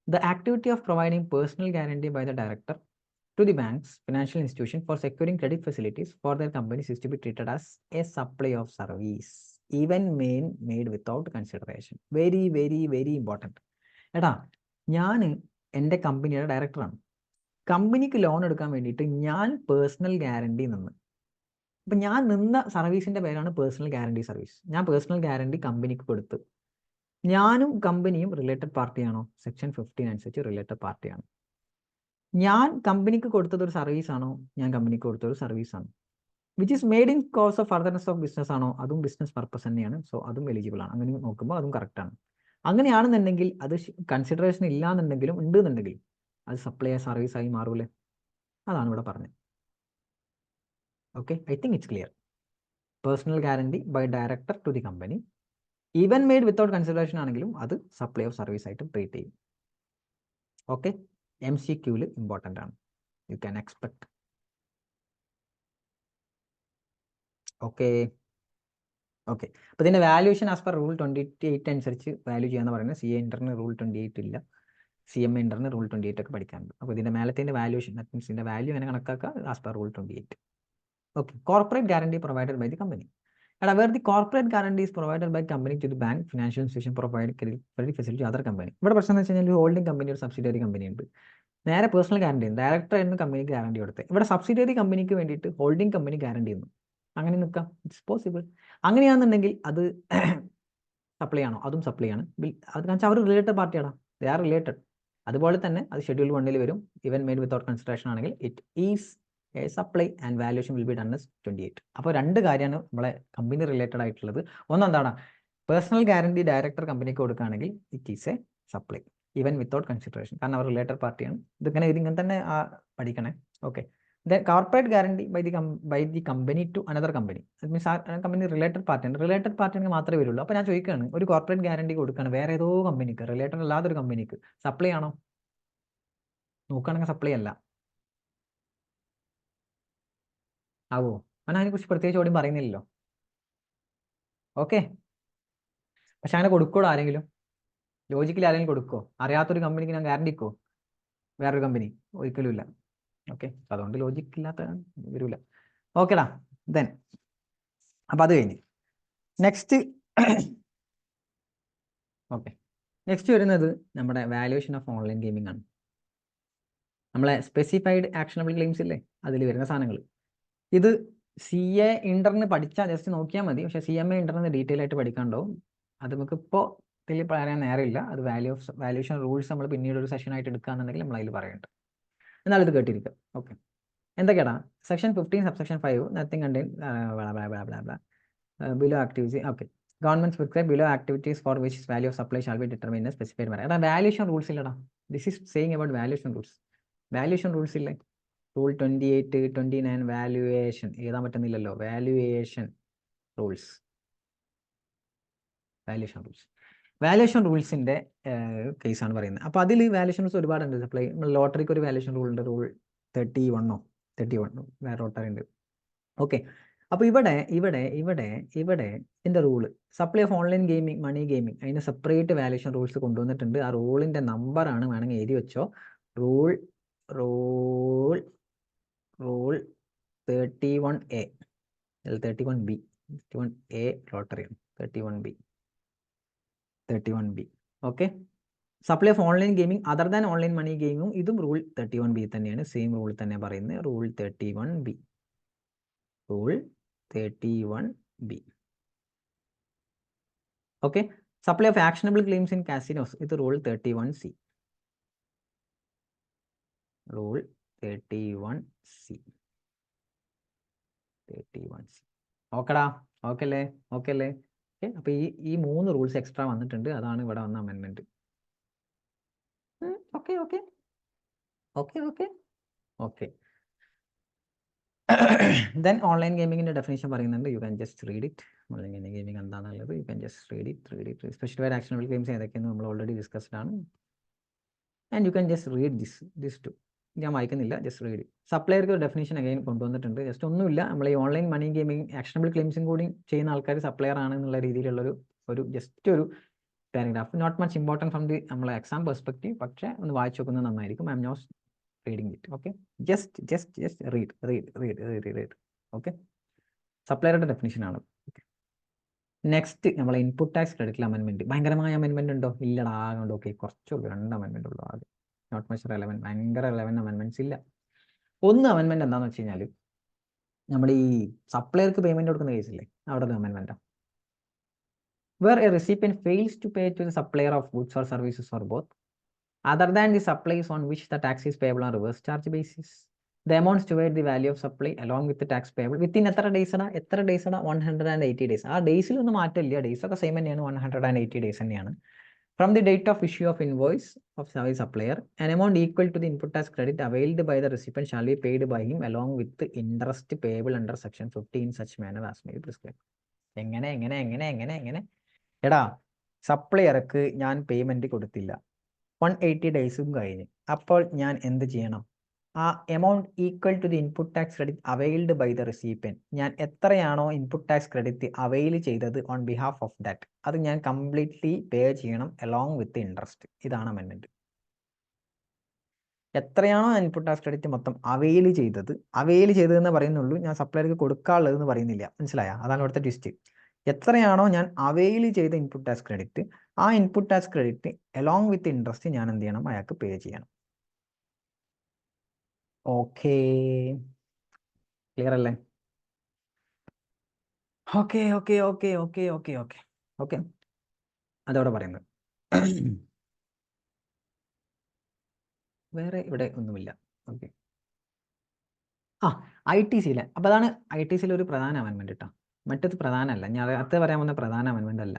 the activity of providing personal guarantee by the director to the banks, financial institution for securing credit facilities for their companies is to be treated as a supply of service, even made without consideration. Very very very important. എടാ, ഞാൻ എൻ്റെ കമ്പനിയുടെ ഡയറക്ടറാണ്. കമ്പനിക്ക് loan എടുക്കാൻ വേണ്ടിയിട്ട് ഞാൻ personal guarantee നിന്ന്, അപ്പം ഞാൻ നിന്ന സർവീസിൻ്റെ പേരാണ് പേഴ്സണൽ ഗ്യാരണ്ടി സർവീസ്. ഞാൻ പേഴ്സണൽ ഗ്യാരണ്ടി കമ്പനിക്ക് കൊടുത്ത്, ഞാനും കമ്പനിയും റിലേറ്റഡ് പാർട്ടിയാണോ, സെക്ഷൻ 15 അനുസരിച്ച് റിലേറ്റഡ് പാർട്ടിയാണ്. ഞാൻ കമ്പനിക്ക് കൊടുത്തതൊരു സർവീസാണോ, ഞാൻ കമ്പനിക്ക് കൊടുത്തൊരു സർവീസാണ്. Which is made in course of furtherance of business ആണോ, അതും ബിസിനസ് പർപ്പസ് തന്നെയാണ്. സോ അതും എലിജിബിൾ ആണ്. അങ്ങനെ നോക്കുമ്പോൾ അതും കറക്റ്റാണ്. അങ്ങനെയാണെന്നുണ്ടെങ്കിൽ അത് കൺസിഡറേഷൻ ഇല്ലാന്നുണ്ടെങ്കിലും ഉണ്ടെന്നുണ്ടെങ്കിലും അത് സപ്ലൈ സർവീസായി മാറൂലേ, അതാണ് ഇവിടെ പറഞ്ഞത്. Okay, I think it's clear. Personal guarantee by director to the company, even made without consideration ആണെങ്കിലും അത് സപ്ലൈ ഓഫ് സർവീസ് ആയിട്ട് ട്രീറ്റ് ചെയ്യും. ഓക്കെ, MCQയിൽ ഇമ്പോർട്ടൻ്റ് ആണ്, you can expect. Okay okay, അപ്പോൾ ഇതിൻ്റെ വാല്യൂഷൻ ആസ് പെർ റൂൾ 28 അനുസരിച്ച് value ചെയ്യാന്ന് പറയുന്നത്. CA ഇൻ്ററിന് റൂൾ 28 ഇല്ല, CMA ഇൻ്ററിന് റൂൾ 28 ഒക്കെ പഠിക്കാനുണ്ട്. അപ്പോൾ ഇതിൻ്റെ മേലത്തിൻ്റെ വാല്യൂഷൻ, ദാറ്റ് മീൻസ് ഇതിൻ്റെ വാല്യൂ എങ്ങനെ കണക്കാക്കുക as per rule 28. Okay, corporate guarantee provided by the company. എടാ, where the corporate guarantee is provided by company to the bank, financial institution provide credit facility other company. ഇവിടെ പ്രശ്നം എന്ന് വെച്ച് കഴിഞ്ഞാൽ ഒരു ഹോൾഡിംഗ് കമ്പനി, ഒരു സബ്സിഡിയറി കമ്പനി ഉണ്ട്. നേരെ പേഴ്സണൽ ഗ്യാരണ്ടി ഉണ്ട്, ഡയറക്ടർ ആയിരുന്നു കമ്പനിക്ക് ഗ്യാരണ്ടി കൊടുത്തത്. ഇവിടെ സബ്സിഡിയറി കമ്പനിക്ക് വേണ്ടിയിട്ട് ഹോൾഡിംഗ് കമ്പനി ഗ്യാരണ്ടി ചെയ്യുന്നു. അങ്ങനെ നിൽക്കാം, ഇറ്റ്സ് പോസിബിൾ. അങ്ങനെയാണെന്നുണ്ടെങ്കിൽ അത് സപ്ലൈ ആണോ, അതും സപ്ലൈ ആണ്. അത് കാരണം അവർ റിലേറ്റഡ് പാർട്ടിയാണോ, ദേ ആർ റിലേറ്റഡ്. അതുപോലെ തന്നെ അത് ഷെഡ്യൂൾ 1 വരും. ഈവൻ മെയ്ഡ് വിത്തൗട്ട് കൺസിഡറേഷൻ ആണെങ്കിൽ it is a supply and valuation will be done as 28. അപ്പോൾ രണ്ട് കാര്യമാണ് നമ്മളെ കമ്പനി റിലേറ്റഡ് ആയിട്ടുള്ളത്. ഒന്നെന്താണ്, പേഴ്സണൽ ഗ്യാരണ്ടി ഡയറക്ടർ കമ്പനിക്ക് കൊടുക്കുകയാണെങ്കിൽ it is a supply even without consideration, കാരണം അവർ റിലേറ്റഡ് പാർട്ടിയാണ്. ഇതിങ്ങനെ തന്നെ പഠിക്കണേ. Okay, the corporate guarantee by the company to another company. That means ആ കമ്പനി റിലേറ്റഡ് പാർട്ടിന് മാത്രമേ വരുള്ളൂ. അപ്പോൾ ഞാൻ ചോദിക്കുകയാണ്, ഒരു കോർപ്പറേറ്റ് ഗ്യാരണ്ടി കൊടുക്കുകയാണ് വേറെ ഏതോ കമ്പനിക്ക്, റിലേറ്റഡ് അല്ലാത്തൊരു കമ്പനിക്ക്, സപ്ലൈ ആണോ? നോക്കുകയാണെങ്കിൽ സപ്ലൈ അല്ല. ആവോ? ഞാൻ അതിനെക്കുറിച്ച് പ്രത്യേകിച്ച് ചോദ്യം പറയുന്നില്ലല്ലോ. ഓക്കെ, പക്ഷെ അങ്ങനെ കൊടുക്കുമോ ആരെങ്കിലും? ലോജിക്കലി ആരെങ്കിലും കൊടുക്കുമോ? അറിയാത്തൊരു കമ്പനിക്ക് ഞാൻ ഗ്യാരണ്ടി വെക്കുമോ? വേറൊരു കമ്പനി ഒരിക്കലും ഇല്ല. ഓക്കെ, അതുകൊണ്ട് ലോജിക്ക് ഇല്ലാത്ത വരില്ല. ഓക്കെടാ, ദെൻ അപ്പം അത് കഴിഞ്ഞ് നെക്സ്റ്റ് ഓക്കെ, നെക്സ്റ്റ് വരുന്നത് നമ്മുടെ വാല്യുവേഷൻ ഓഫ് ഓൺലൈൻ ഗെയിമിംഗ് ആണ്. നമ്മളെ സ്പെസിഫൈഡ് ആക്ഷനബിൾ ക്ലെയിംസ് ഇല്ലേ, അതിൽ വരുന്ന സാധനങ്ങൾ. ഇത് CA ഇന്ററിന് പഠിച്ചാൽ ജസ്റ്റ് നോക്കിയാൽ മതി. പക്ഷേ CMA ഇന്ററിന് ഡീറ്റെയിൽ ആയിട്ട് പഠിക്കാനുണ്ടാവും. അത് നമുക്ക് ഇപ്പോൾ ഇതിൽ പറയാൻ നേരമില്ല. അത് വാല്യുവേഷൻ റൂൾസ് നമ്മൾ പിന്നീട് ഒരു സെഷനായിട്ട് എടുക്കുകയാണെന്നുണ്ടെങ്കിൽ നമ്മൾ അതിൽ പറയുന്നുണ്ട്. എന്നാൽ ഇത് കേട്ടിരിക്കുക. ഓക്കെ, എന്തൊക്കെയാടാ? Section 15 subsection 5 nothing contain below activity. Okay, government prescribe below activities for which value of supply shall be determine specified പറയാം. അതാ വാല്യുവേഷൻ റൂൾസ് ഇല്ലടാ. This is saying about valuation rules. Valuation rules ഇല്ലേ? Rule 28, 29 valuation എഴുതാൻ പറ്റുന്നില്ലല്ലോ. Valuation rules, valuation റൂൾസിന്റെ കേസാണ് പറയുന്നത്. അപ്പോൾ അതിൽ വാല്യുവേഷൻ റൂൾസ് ഒരുപാടുണ്ട്. സപ്ലൈ ലോട്ടറിക്ക് ഒരു വാല്യുവേഷൻ റൂൾ ഉണ്ട്, റൂൾ 31 വേറെ ലോട്ടറി ഉണ്ട്. ഓക്കെ, അപ്പോൾ ഇവിടെ ഇതിൻ്റെ rule supply of online gaming, money gaming, അതിന് സെപ്പറേറ്റ് വാല്യുവേഷൻ റൂൾസ് കൊണ്ടുവന്നിട്ടുണ്ട്. ആ റൂളിൻ്റെ നമ്പറാണ് വേണമെങ്കിൽ എഴുതി വെച്ചോ. റൂൾ 31A, 31B, 31A ലോട്ടറിയാണ്, 31B. Okay, supply of online gaming other than online money ഗെയിമിങ്ങും ഇതും റൂൾ 31B തന്നെയാണ്. സെയിം റൂൾ തന്നെ പറയുന്നത്, rule 31B. Okay, supply of actionable claims in casinos, ഇത് റൂൾ 31C. Rule 31C. ഓക്കെടാ, okay അല്ലേ? Okay, അപ്പോൾ ഈ 3 റൂൾസ് എക്സ്ട്രാ വന്നിട്ടുണ്ട്. അതാണ് ഇവിടെ വന്ന അമെൻമെന്റ്. ഓക്കെ. ദെൻ ഓൺലൈൻ ഗെയിമിങ്ങിന്റെ ഡെഫിനേഷൻ പറയുന്നുണ്ട്. You can just read it. Online gaming എന്താണെന്നുള്ളത് you can just read it. Specified actionable claims ഏതൊക്കെയെന്ന് നമ്മൾ ഓൾറെഡി ഡിസ്കസ്ഡ് ആണ്. And you can just read this too. ഞാൻ വായിക്കുന്നില്ല, ജസ്റ്റ് റീഡ്. സപ്ലൈർക്ക് ഒരു ഡെഫിനേഷൻ അഗൈൻ കൊണ്ടുവന്നിട്ടുണ്ട്. ജസ്റ്റ് ഒന്നുമില്ല, നമ്മൾ ഈ ഓൺലൈൻ മണി ഗെയിമിംഗ് ആക്ഷനബിൾ ക്ലെയിംസും കൂടി ചെയ്യുന്ന ആൾക്കാർ സപ്ലയർ ആണ് എന്നുള്ള രീതിയിലുള്ളൊരു ജസ്റ്റ് ഒരു paragraph. Not much important from the നമ്മളെ എക്സാം പെർസ്പെക്റ്റീവ്, പക്ഷേ ഒന്ന് വായിച്ചു നോക്കുന്നത് നന്നായിരിക്കും. I'm not reading it. Okay, just read. Okay, സപ്ലയറുടെ ഡെഫിനേഷൻ ആണ്. നെക്സ്റ്റ് നമ്മളെ ഇൻപുട്ട് ടാക്സ് ക്രെഡിറ്റിൽ അമെൻമെന്റ്. ഭയങ്കരമായ അമെൻമെന്റ് ഉണ്ടോ? ഇല്ലടാ. അതുകൊണ്ട് ഓക്കെ, കുറച്ചുള്ളൂ, 2 അമെൻമെന്റ് ഉള്ളൂ. ആകെ നോട്ട് മച്ച് റെലവൻറ്റ്, ഭയങ്കര റെലവൻറ്റ് അമെൻമെന്റ്സ് ഇല്ല. ഒന്ന് അമെൻമെന്റ് എന്താണെന്ന് വെച്ച് കഴിഞ്ഞാൽ നമ്മൾ ഈ സപ്ലയർക്ക് പേയ്മെന്റ് കൊടുക്കുന്ന കേസില്ലേ, അവിടെ ഒരു അമെൻമെന്റാണ്. Where a recipient fails to pay to the supplier of goods or services or both other than the supplies on which the tax is payable on reverse charge basis, the amounts divide the value of supply along with the tax payable within എത്ര days ആണ്? 180 days. ആ ഡേയ്സിൽ ഒന്നും മാറ്റമില്ല, days ഒക്കെ same തന്നെയാണ്, 180 days തന്നെയാണ്. From the date of issue of invoice of service supplier an amount equal to the input tax credit availed by the recipient shall be paid by him along with the interest payable under section 50 in such manner as may be prescribed. എങ്ങനെ എടാ, സപ്ലയർക്ക് ഞാൻ payment കൊടുത്തില്ല, 180 ഡേയ്സും കഴിഞ്ഞ്, അപ്പോൾ ഞാൻ എന്ത് ചെയ്യണം? ആ amount equal to the input tax credit availed by the recipient, ഞാൻ എത്രയാണോ ഇൻപുട്ട് ടാക്സ് ക്രെഡിറ്റ് അവൈൽ ചെയ്തത് ഓൺ ബിഹാഫ് ഓഫ് ദാറ്റ്, അത് ഞാൻ കംപ്ലീറ്റ്ലി പേ ചെയ്യണം അലോങ് വിത്ത് ഇൻട്രസ്റ്റ്. ഇതാണ് അമെൻമെന്റ്. എത്രയാണോ ഇൻപുട്ട് ടാക്സ് ക്രെഡിറ്റ് മൊത്തം അവൈൽ ചെയ്തതെന്ന് പറയുന്നുള്ളൂ, ഞാൻ സപ്ലയർക്ക് കൊടുക്കാനുള്ളതെന്ന് പറയുന്നില്ല. മനസ്സിലായ? അതാണ് ഇവിടുത്തെ ട്വിസ്റ്റ്. എത്രയാണോ ഞാൻ അവൈൽ ചെയ്ത ഇൻപുട്ട് ടാക്സ് ക്രെഡിറ്റ്, ആ input tax credit along with interest ഞാൻ എന്ത് ചെയ്യണം? അയാൾക്ക് പേ ചെയ്യണം. ഓക്കെ, ക്ലിയർ അല്ലേ? ഓക്കെ, അതോടെ പറയുന്നത്. വേറെ ഇവിടെ ഒന്നുമില്ല. Okay, ITC. അപ്പോൾ അതാണ് ITC ഒരു പ്രധാന അമെൻമെന്റ് കേട്ടോ. മറ്റത് പ്രധാനമല്ല, ഞാൻ അടുത്ത് പറയാൻ വന്ന പ്രധാന അമെൻമെന്റ് അല്ല.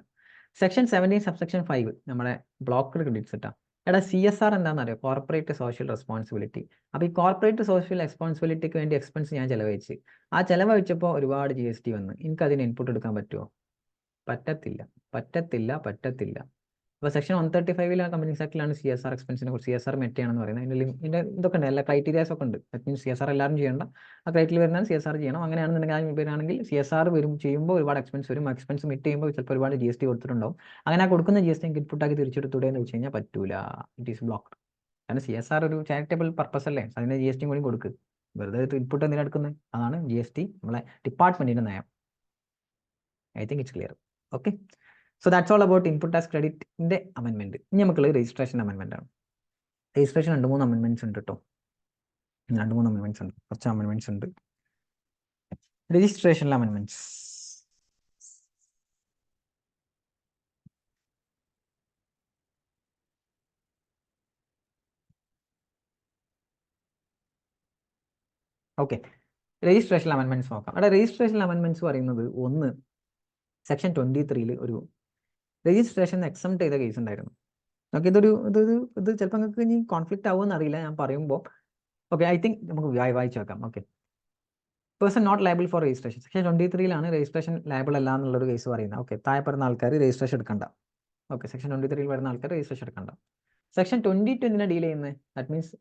സെക്ഷൻ 17 സബ്സെക്ഷൻ 5 നമ്മുടെ ബ്ലോക്ക്ഡ് ക്രെഡിറ്റ്സ് കേട്ടോ. എടാ CSR എന്താണെന്നറിയോ? Corporate social responsibility. അപ്പോൾ ഈ കോർപ്പറേറ്റ് സോഷ്യൽ റെസ്പോൺസിബിലിറ്റിക്ക് വേണ്ടി എക്സ്പെൻസ് ഞാൻ ചിലവഴിച്ച്, ആ ചിലവഴിച്ചപ്പോൾ ഒരുപാട് GST വന്ന്, എനിക്ക് അതിന് ഇൻപുട്ട് എടുക്കാൻ പറ്റുമോ? പറ്റത്തില്ല. അപ്പോൾ സെക്ഷൻ 135 കമ്പനി ആക്ടിലാണ് CSR എക്സ്പെൻസിനെ കുറിച്ച് CSR മെറ്റയാണെന്ന് പറയുന്നത്. ഇതിൻ്റെ ഇതൊക്കെ ഉണ്ട്, എല്ലാ ക്രൈറ്റീരിയാസ് ഒക്കെ ഉണ്ട്. ദാറ്റ് മീൻസ് CSR എല്ലാവരും ചെയ്യേണ്ട, ആ ക്രൈറ്റീരിയ വരുന്നത് CSR ചെയ്യണം. അങ്ങനെയാണെന്നുണ്ടെങ്കിൽ CSR ചെയ്യുമ്പോൾ ഒരുപാട് എക്സ്പെൻസ് വരും. എക്സ്പെൻസ് മെറ്റ് ചെയ്യുമ്പോൾ ചിലപ്പോൾ ഒരുപാട് GST കൊടുത്തിട്ടുണ്ടാവും. അങ്ങനെ ആ കൊടുക്കുന്ന GST ഇൻപുട്ടാക്കി തിരിച്ചെടുത്തൂടെ എന്ന് വെച്ച് കഴിഞ്ഞാൽ പറ്റൂല. It is blocked. കാരണം CSR ഒരു ചാരിറ്റബിൾ പർപ്പസ് അല്ലേ, അതിന് GST കൂടി കൊടുക്ക്. വെറുതെ ഇൻപുട്ട് എന്തിനാ എടുക്കുന്നത്? അതാണ് GST നമ്മളെ ഡിപ്പാർട്ട്മെന്റിന്റെ നയം. I think it's clear. Okay, so that's all about input tax ക്രെഡിറ്റിന്റെ അമെൻമെന്റ്. ഇനി നമുക്കുള്ളത് രജിസ്ട്രേഷൻ അമെൻമെന്റ് ആണ്. രജിസ്ട്രേഷൻ 2-3 അമെൻമെന്റ്സ് ഉണ്ട് കേട്ടോ. 2-3 അമെൻമെന്റ്സ് ഉണ്ട്, കുറച്ച് അമെൻമെന്റ്സ് ഉണ്ട്. രജിസ്ട്രേഷനിലെ അമെൻമെന്റ്സ് ഓക്കെ. രജിസ്ട്രേഷൻ അമെൻമെന്റ്സ് നോക്കാം. അവിടെ രജിസ്ട്രേഷൻ അമെൻമെന്റ്സ് പറയുന്നത്, ഒന്ന് സെക്ഷൻ 23 ഒരു രജിസ്ട്രേഷൻ എക്സംപ്റ്റ് ചെയ്ത കേസ് ഉണ്ടായിരുന്നു. ഓക്കെ, ഇത് ചിലപ്പോൾ നിങ്ങൾക്ക് ഇനി കോൺഫ്ലിക്റ്റ് ആവുമെന്ന് അറിയില്ല ഞാൻ പറയുമ്പോൾ. ഓക്കെ, ഐ തിങ്ക് നമുക്ക് വായിച്ചു നോക്കാം. Okay, person not liable for registration. Section 23 registration liable അല്ല എന്നുള്ളൊരു കേസ് പറയുന്നത്. ഓക്കെ, താഴെ പറയുന്ന ആൾക്കാർ രജിസ്ട്രേഷൻ എടുക്കണ്ട. ഓക്കെ, സെക്ഷൻ 23 വരുന്ന ആൾക്കാർ രജിസ്ട്രേഷൻ എടുക്കണ്ട. സെക്ഷൻ 22 എന്തിനാ ഡീൽ ചെയ്യുന്നത്? ദാറ്റ് മീൻസ്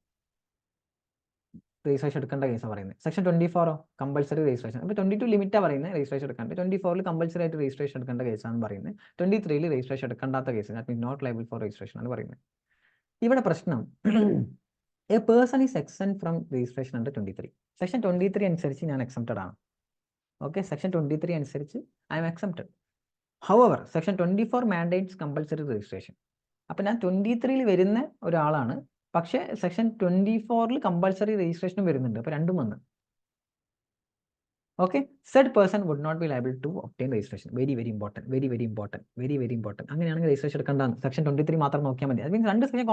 രജിസ്ട്രേഷൻ എടുക്കേണ്ട കേസാണ് പറയുന്നത്. Section 24 compulsory registration. അപ്പോൾ 22 ലിമിറ്റാണ് പറയുന്നത് രജിസ്ട്രേഷൻ എടുക്കേണ്ടത്. 24 കമ്പൾസറി ആയിട്ട് രജിസ്ട്രേഷൻ എടുക്കേണ്ട കേസാണ് പറയുന്നത്. 23 രജിസ്ട്രേഷൻ എടുക്കേണ്ടാത്ത case, that means not liable for registration ആണ് പറയുന്നത്. ഇവിടെ പ്രശ്നം, a person is except from registration under 23. Section 23 അനുസരിച്ച് ഞാൻ എക്സംപ്റ്റഡ് ആണ്. ഓക്കെ, സെക്ഷൻ 23 അനുസരിച്ച് I'm exempted. However section 24 mandates compulsory registration. അപ്പം ഞാൻ 23 വരുന്ന ഒരാളാണ്, പക്ഷേ സെക്ഷൻ 24 കമ്പൾസറി രജിസ്ട്രേഷനും വരുന്നുണ്ട്. അപ്പോൾ രണ്ടും വന്ന്. Okay, said person would not be liable to obtain registration. Very important. അങ്ങനെയാണെങ്കിൽ രജിസ്ട്രേഷൻ എടുക്കേണ്ടതാണ്. സെക്ഷൻ 23 മാത്രം നോക്കിയാൽ മതി. അത് മീൻസ് രണ്ട് സെക്ഷൻ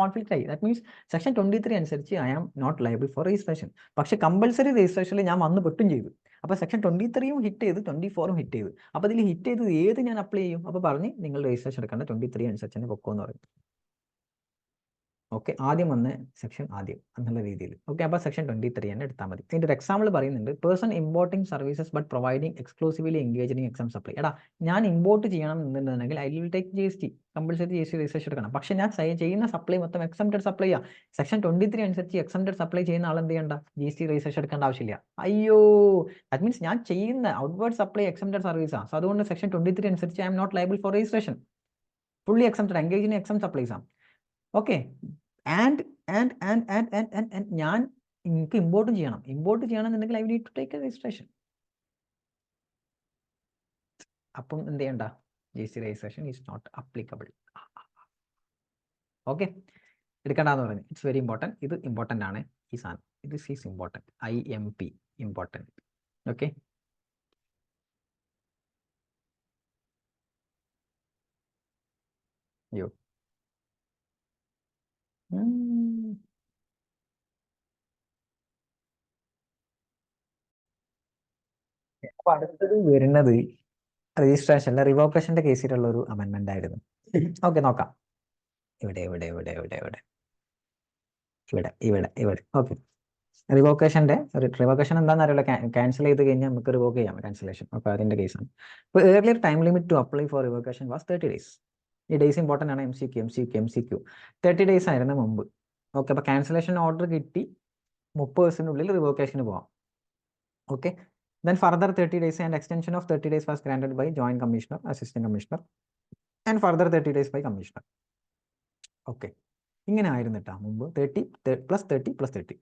കോൺഫ്ലിക്റ്റ് ആയി. ദാറ്റ് മീൻസ് സെക്ഷൻ 23 അനുസരിച്ച് I am not liable for registration. പക്ഷേ കമ്പൾസറി രജിസ്ട്രേഷനിൽ ഞാൻ വന്ന് പെട്ടും ചെയ്തു. അപ്പോൾ സെക്ഷൻ 23 ഹിറ്റ് ചെയ്ത് 24 ഹിറ്റ് ചെയ്തു. അപ്പോൾ ഇതിൽ ഹിറ്റ് ചെയ്തത് ഏത് ഞാൻ അപ്ലൈ ചെയ്യും? അപ്പോൾ പറഞ്ഞ് നിങ്ങൾ രജിസ്ട്രേഷൻ എടുക്കേണ്ട 23 അനുസരിച്ച് തന്നെ പൊക്കോന്ന് പറയും. ഓക്കെ, ആദ്യം വന്ന സെക്ഷൻ ആദ്യം എന്നുള്ള രീതിയിൽ. ഓക്കെ, അപ്പോൾ സെക്ഷൻ 23 തന്നെ എടുത്താൽ മതി. ഇതിൻ്റെ ഒരു എക്സാമ്പിൾ പറയുന്നുണ്ട്, person importing services but providing exclusively engaging exam supply. എടാ, ഞാൻ ഇമ്പോർട്ട് ചെയ്യണം എന്നുണ്ടെങ്കിൽ I will take GST, compulsory GST registration എടുക്കണം. പക്ഷേ ഞാൻ ചെയ്യുന്ന സപ്ലൈ മൊത്തം എക്സംപ്റ്റഡ് സപ്ലൈ ആണ്. സെക്ഷൻ 23 അനുസരിച്ച് എക്സംപ്റ്റഡ് സപ്ലൈ ചെയ്യുന്ന ആൾ എന്ത് ചെയ്യേണ്ട? GST രജിസ്ട്രേഷൻ എടുക്കേണ്ട ആവശ്യമില്ല. അയ്യോ, ദാറ്റ് മീൻസ് ഞാൻ ചെയ്യുന്ന ഔട്ട്വേർഡ് സപ്ലൈ എക്സംപ്റ്റഡ് സർവീസാണ്. സോ അതുകൊണ്ട് സെക്ഷൻ 23 അനുസരിച്ച് I'm not liable for registration. Fully exempted, engaging exam supplies ആണ്. ഓക്കെ, ആൻഡ് ഞാൻ എനിക്ക് ഇമ്പോർട്ട് ചെയ്യണമെന്നുണ്ടെങ്കിൽ I need to take a registration. അപ്പം എന്ത് ചെയ്യണ്ട? GST registration is not applicable. Okay, എടുക്കണ്ടെന്ന് പറഞ്ഞു. It's very important. ഇത് ഇമ്പോർട്ടൻ്റ് ആണ് ഈ സാധനം. This is important. IMP important. Okay, അയ്യോ, അപ്പൊ അടുത്തത് വരുന്നത് രജിസ്ട്രേഷനിലെ റിവോക്കേഷന്റെ കേസിലുള്ള ഒരു അമെൻമെന്റ് ആയിരുന്നു. ഓക്കെ, നോക്കാം. ഇവിടെ ഓക്കെ, റിവോക്കേഷൻ എന്താണെന്ന് അറിയില്ല. ക്യാൻസൽ ചെയ്ത് കഴിഞ്ഞാൽ നമുക്ക് റിവോക്ക് ചെയ്യാം, ക്യാൻസലേഷൻ. അപ്പോൾ അതിന്റെ കേസാണ്. ഇപ്പോൾ earlier time limit to apply for revocation was 30 days. ഈ ഡേയ്സ് ഇമ്പോർട്ടൻ്റ് ആണ്. MCQ 30 days ആയിരുന്നു മുമ്പ്. ഓക്കെ, അപ്പോൾ ക്യാൻസലേഷൻ ഓർഡർ കിട്ടി 30 ദിവസത്തിനുള്ളിൽ റിവോക്കേഷന് പോവാം. Okay, then further 30 days and extension of 30 days was granted by Joint Commissioner, Assistant Commissioner, and further 30 days by Commissioner. Okay, ഇങ്ങനെ ആയിരുന്നു കേട്ടോ മുമ്പ്. 30 + 30 + 30.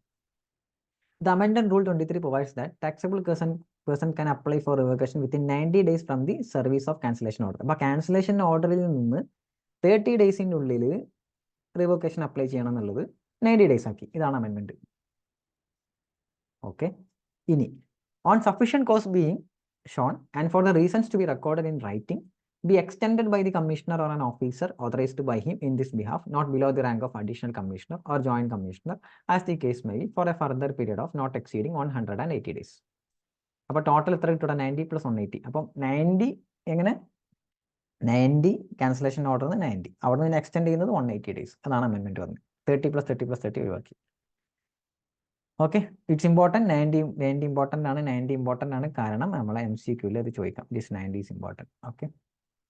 The amendment rule 23 provides that taxable person can apply for revocation within 90 days from the service of cancellation order. അപ്പോൾ cancellation ഓർഡറിൽ നിന്ന് 30 ഡേയ്സിനുള്ളിൽ revocation apply ചെയ്യണം എന്നുള്ളത് 90 days ആക്കി. ഇതാണ് അമെൻമെന്റ്. ഓക്കെ, ഇനി on sufficient cause being shown and for the reasons to be recorded in writing be extended by the commissioner or an officer authorized by him in this behalf, not below the rank of additional commissioner or joint commissioner, as the case may be, for a further period of not exceeding 180 days. അപ്പോൾ total എത്ര കിട്ടുക? 90 + 180. അപ്പം 90 എങ്ങനെ 90 cancellation order 90, അവിടെ നിന്ന് extend ചെയ്യുന്നത് 180 days. അതാണ് അമെൻമെന്റ് വന്നത്. 30 + 30 + 30 ഒഴിവാക്കി. Okay, it's important. 90 ഇമ്പോർട്ടൻ്റ് ആണ്. 90 ഇമ്പോർട്ടൻ്റ് ആണ് കാരണം നമ്മളെ MCQയിൽ അത് ചോദിക്കാം. This 90 is important. Okay,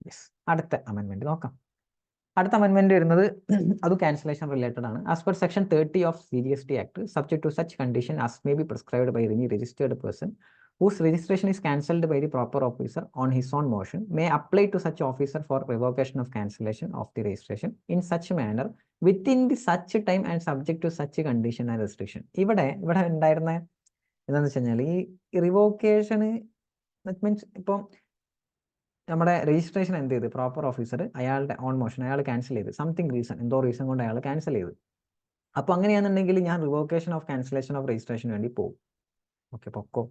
yes. അടുത്ത അമെൻമെന്റ് നോക്കാം. അടുത്ത അമെൻമെന്റ് വരുന്നത് അത് ക്യാൻസലേഷൻ റിലേറ്റഡ് ആണ്. As per section 30 of CGST act, subject to such condition as may be prescribed by any registered person whose registration is cancelled by the proper officer on his own motion may apply to such officer for revocation of cancellation of the registration in such manner within the such time and subject to such condition and restriction. ഇവിടെ ഉണ്ടായിരുന്ന എന്താണെന്ന് വെച്ച് കഴിഞ്ഞാൽ ഈ റിവോക്കേഷന് means ഇപ്പം നമ്മുടെ registration എന്ത് ചെയ്ത് പ്രോപ്പർ ഓഫീസർ അയാളുടെ ഓൺ മോഷൻ അയാൾ ക്യാൻസൽ ചെയ്ത് സംതിങ് റീസൺ, എന്തോ റീസൺ കൊണ്ട് അയാൾ ക്യാൻസൽ ചെയ്ത്. അപ്പോൾ അങ്ങനെയാണെന്നുണ്ടെങ്കിൽ ഞാൻ റിവോക്കേഷൻ ഓഫ് ക്യാൻസലേഷൻ ഓഫ് രജിസ്ട്രേഷന് വേണ്ടി പോകും. ഓക്കെ, പൊക്കോ.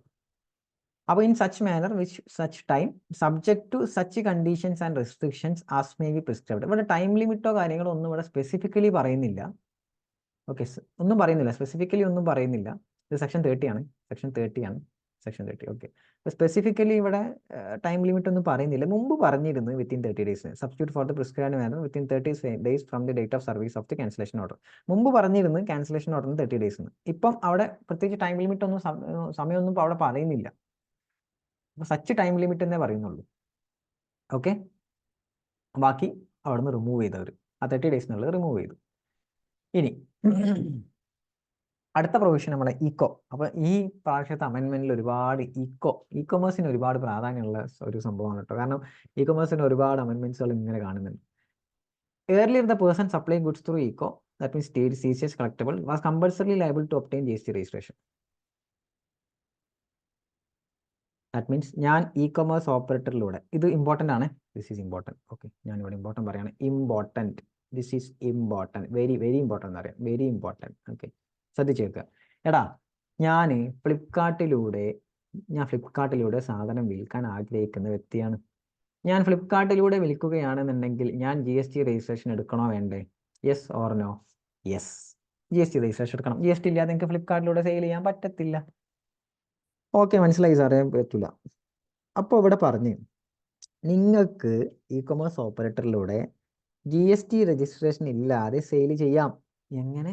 അപ്പോൾ in such manner which such time subject to such conditions and restrictions as may be prescribed. ഇവിടെ ടൈം ലിമിറ്റോ കാര്യങ്ങളോ ഒന്നും ഇവിടെ സ്പെസിഫിക്കലി പറയുന്നില്ല. ഓക്കെ, ഒന്നും പറയുന്നില്ല, സ്പെസിഫിക്കലി ഒന്നും പറയുന്നില്ല. ഇത് സെക്ഷൻ 30 ആണ്. സെക്ഷൻ 30. ഓക്കെ, സ്പെസിഫിക്കലി ഇവിടെ ടൈം ലിമിറ്റ് ഒന്നും പറയുന്നില്ല. മുമ്പ് പറഞ്ഞിരുന്നു within 30 days substitute for the prescribed manner within 30 days from the date of service of the cancellation order. മുമ്പ് പറഞ്ഞിരുന്നു ക്യാൻസലേഷൻ ഓർഡറിന് 30 days. ഇപ്പം അവിടെ പ്രത്യേകിച്ച് ടൈം ലിമിറ്റ് ഒന്നും സമയമൊന്നും അവിടെ പറയുന്നില്ല. അപ്പോൾ സച്ച് ടൈം ലിമിറ്റ് എന്നേ പറയുന്നുള്ളൂ. ഓക്കെ, ബാക്കി അവിടെ നിന്ന് റിമൂവ് ചെയ്തവർ ആ 30 days എന്നുള്ളത് റിമൂവ് ചെയ്തു. ഇനി അടുത്ത പ്രൊവിഷൻ നമ്മളെ ഈക്കോ. അപ്പോൾ ഈ പ്രാവശ്യത്തെ അമെൻമെന്റിൽ ഒരുപാട് ഇ-കൊമേഴ്സിന് ഒരുപാട് പ്രാധാന്യമുള്ള ഒരു സംഭവമാണ് കേട്ടോ. കാരണം ഇ-കൊമേഴ്സിന് ഒരുപാട് അമെൻമെന്റ്സുകൾ ഇങ്ങനെ കാണുന്നുണ്ട്. Earlier, the person supplying goods through eco, that means state CCS collectible, was compulsorily liable to obtain GST registration. That means ഞാൻ ഇ-കൊമേഴ്സ് ഓപ്പറേറ്ററിലൂടെ, ഇത് ഇമ്പോർട്ടൻ്റ് ആണ്. This is important. ഓക്കെ, ഞാനിവിടെ ഇമ്പോർട്ടൻ്റ് പറയുകയാണ്. Important, this is important, very very important എന്ന് പറയാം. Very important. Okay, ശ്രദ്ധിച്ച് കേൾക്കുക. എടാ, ഞാൻ ഫ്ലിപ്കാർട്ടിലൂടെ സാധനം വിൽക്കാൻ ആഗ്രഹിക്കുന്ന വ്യക്തിയാണ്. ഞാൻ ഫ്ലിപ്കാർട്ടിലൂടെ വിൽക്കുകയാണെന്നുണ്ടെങ്കിൽ ഞാൻ GST രജിസ്ട്രേഷൻ എടുക്കണോ വേണ്ടേ? Yes or no? Yes, GST registration എടുക്കണം. GST ഇല്ലാതെ നിങ്ങൾക്ക് ഫ്ലിപ്കാർട്ടിലൂടെ സെയിൽ ചെയ്യാൻ പറ്റത്തില്ല. ഓക്കെ, മനസ്സിലായി സാറേ, പറ്റില്ല. അപ്പോൾ ഇവിടെ പറഞ്ഞു നിങ്ങൾക്ക് ഇ-കൊമേഴ്സ് ഓപ്പറേറ്ററിലൂടെ GST രജിസ്ട്രേഷൻ ഇല്ലാതെ സെയിൽ ചെയ്യാം. എങ്ങനെ?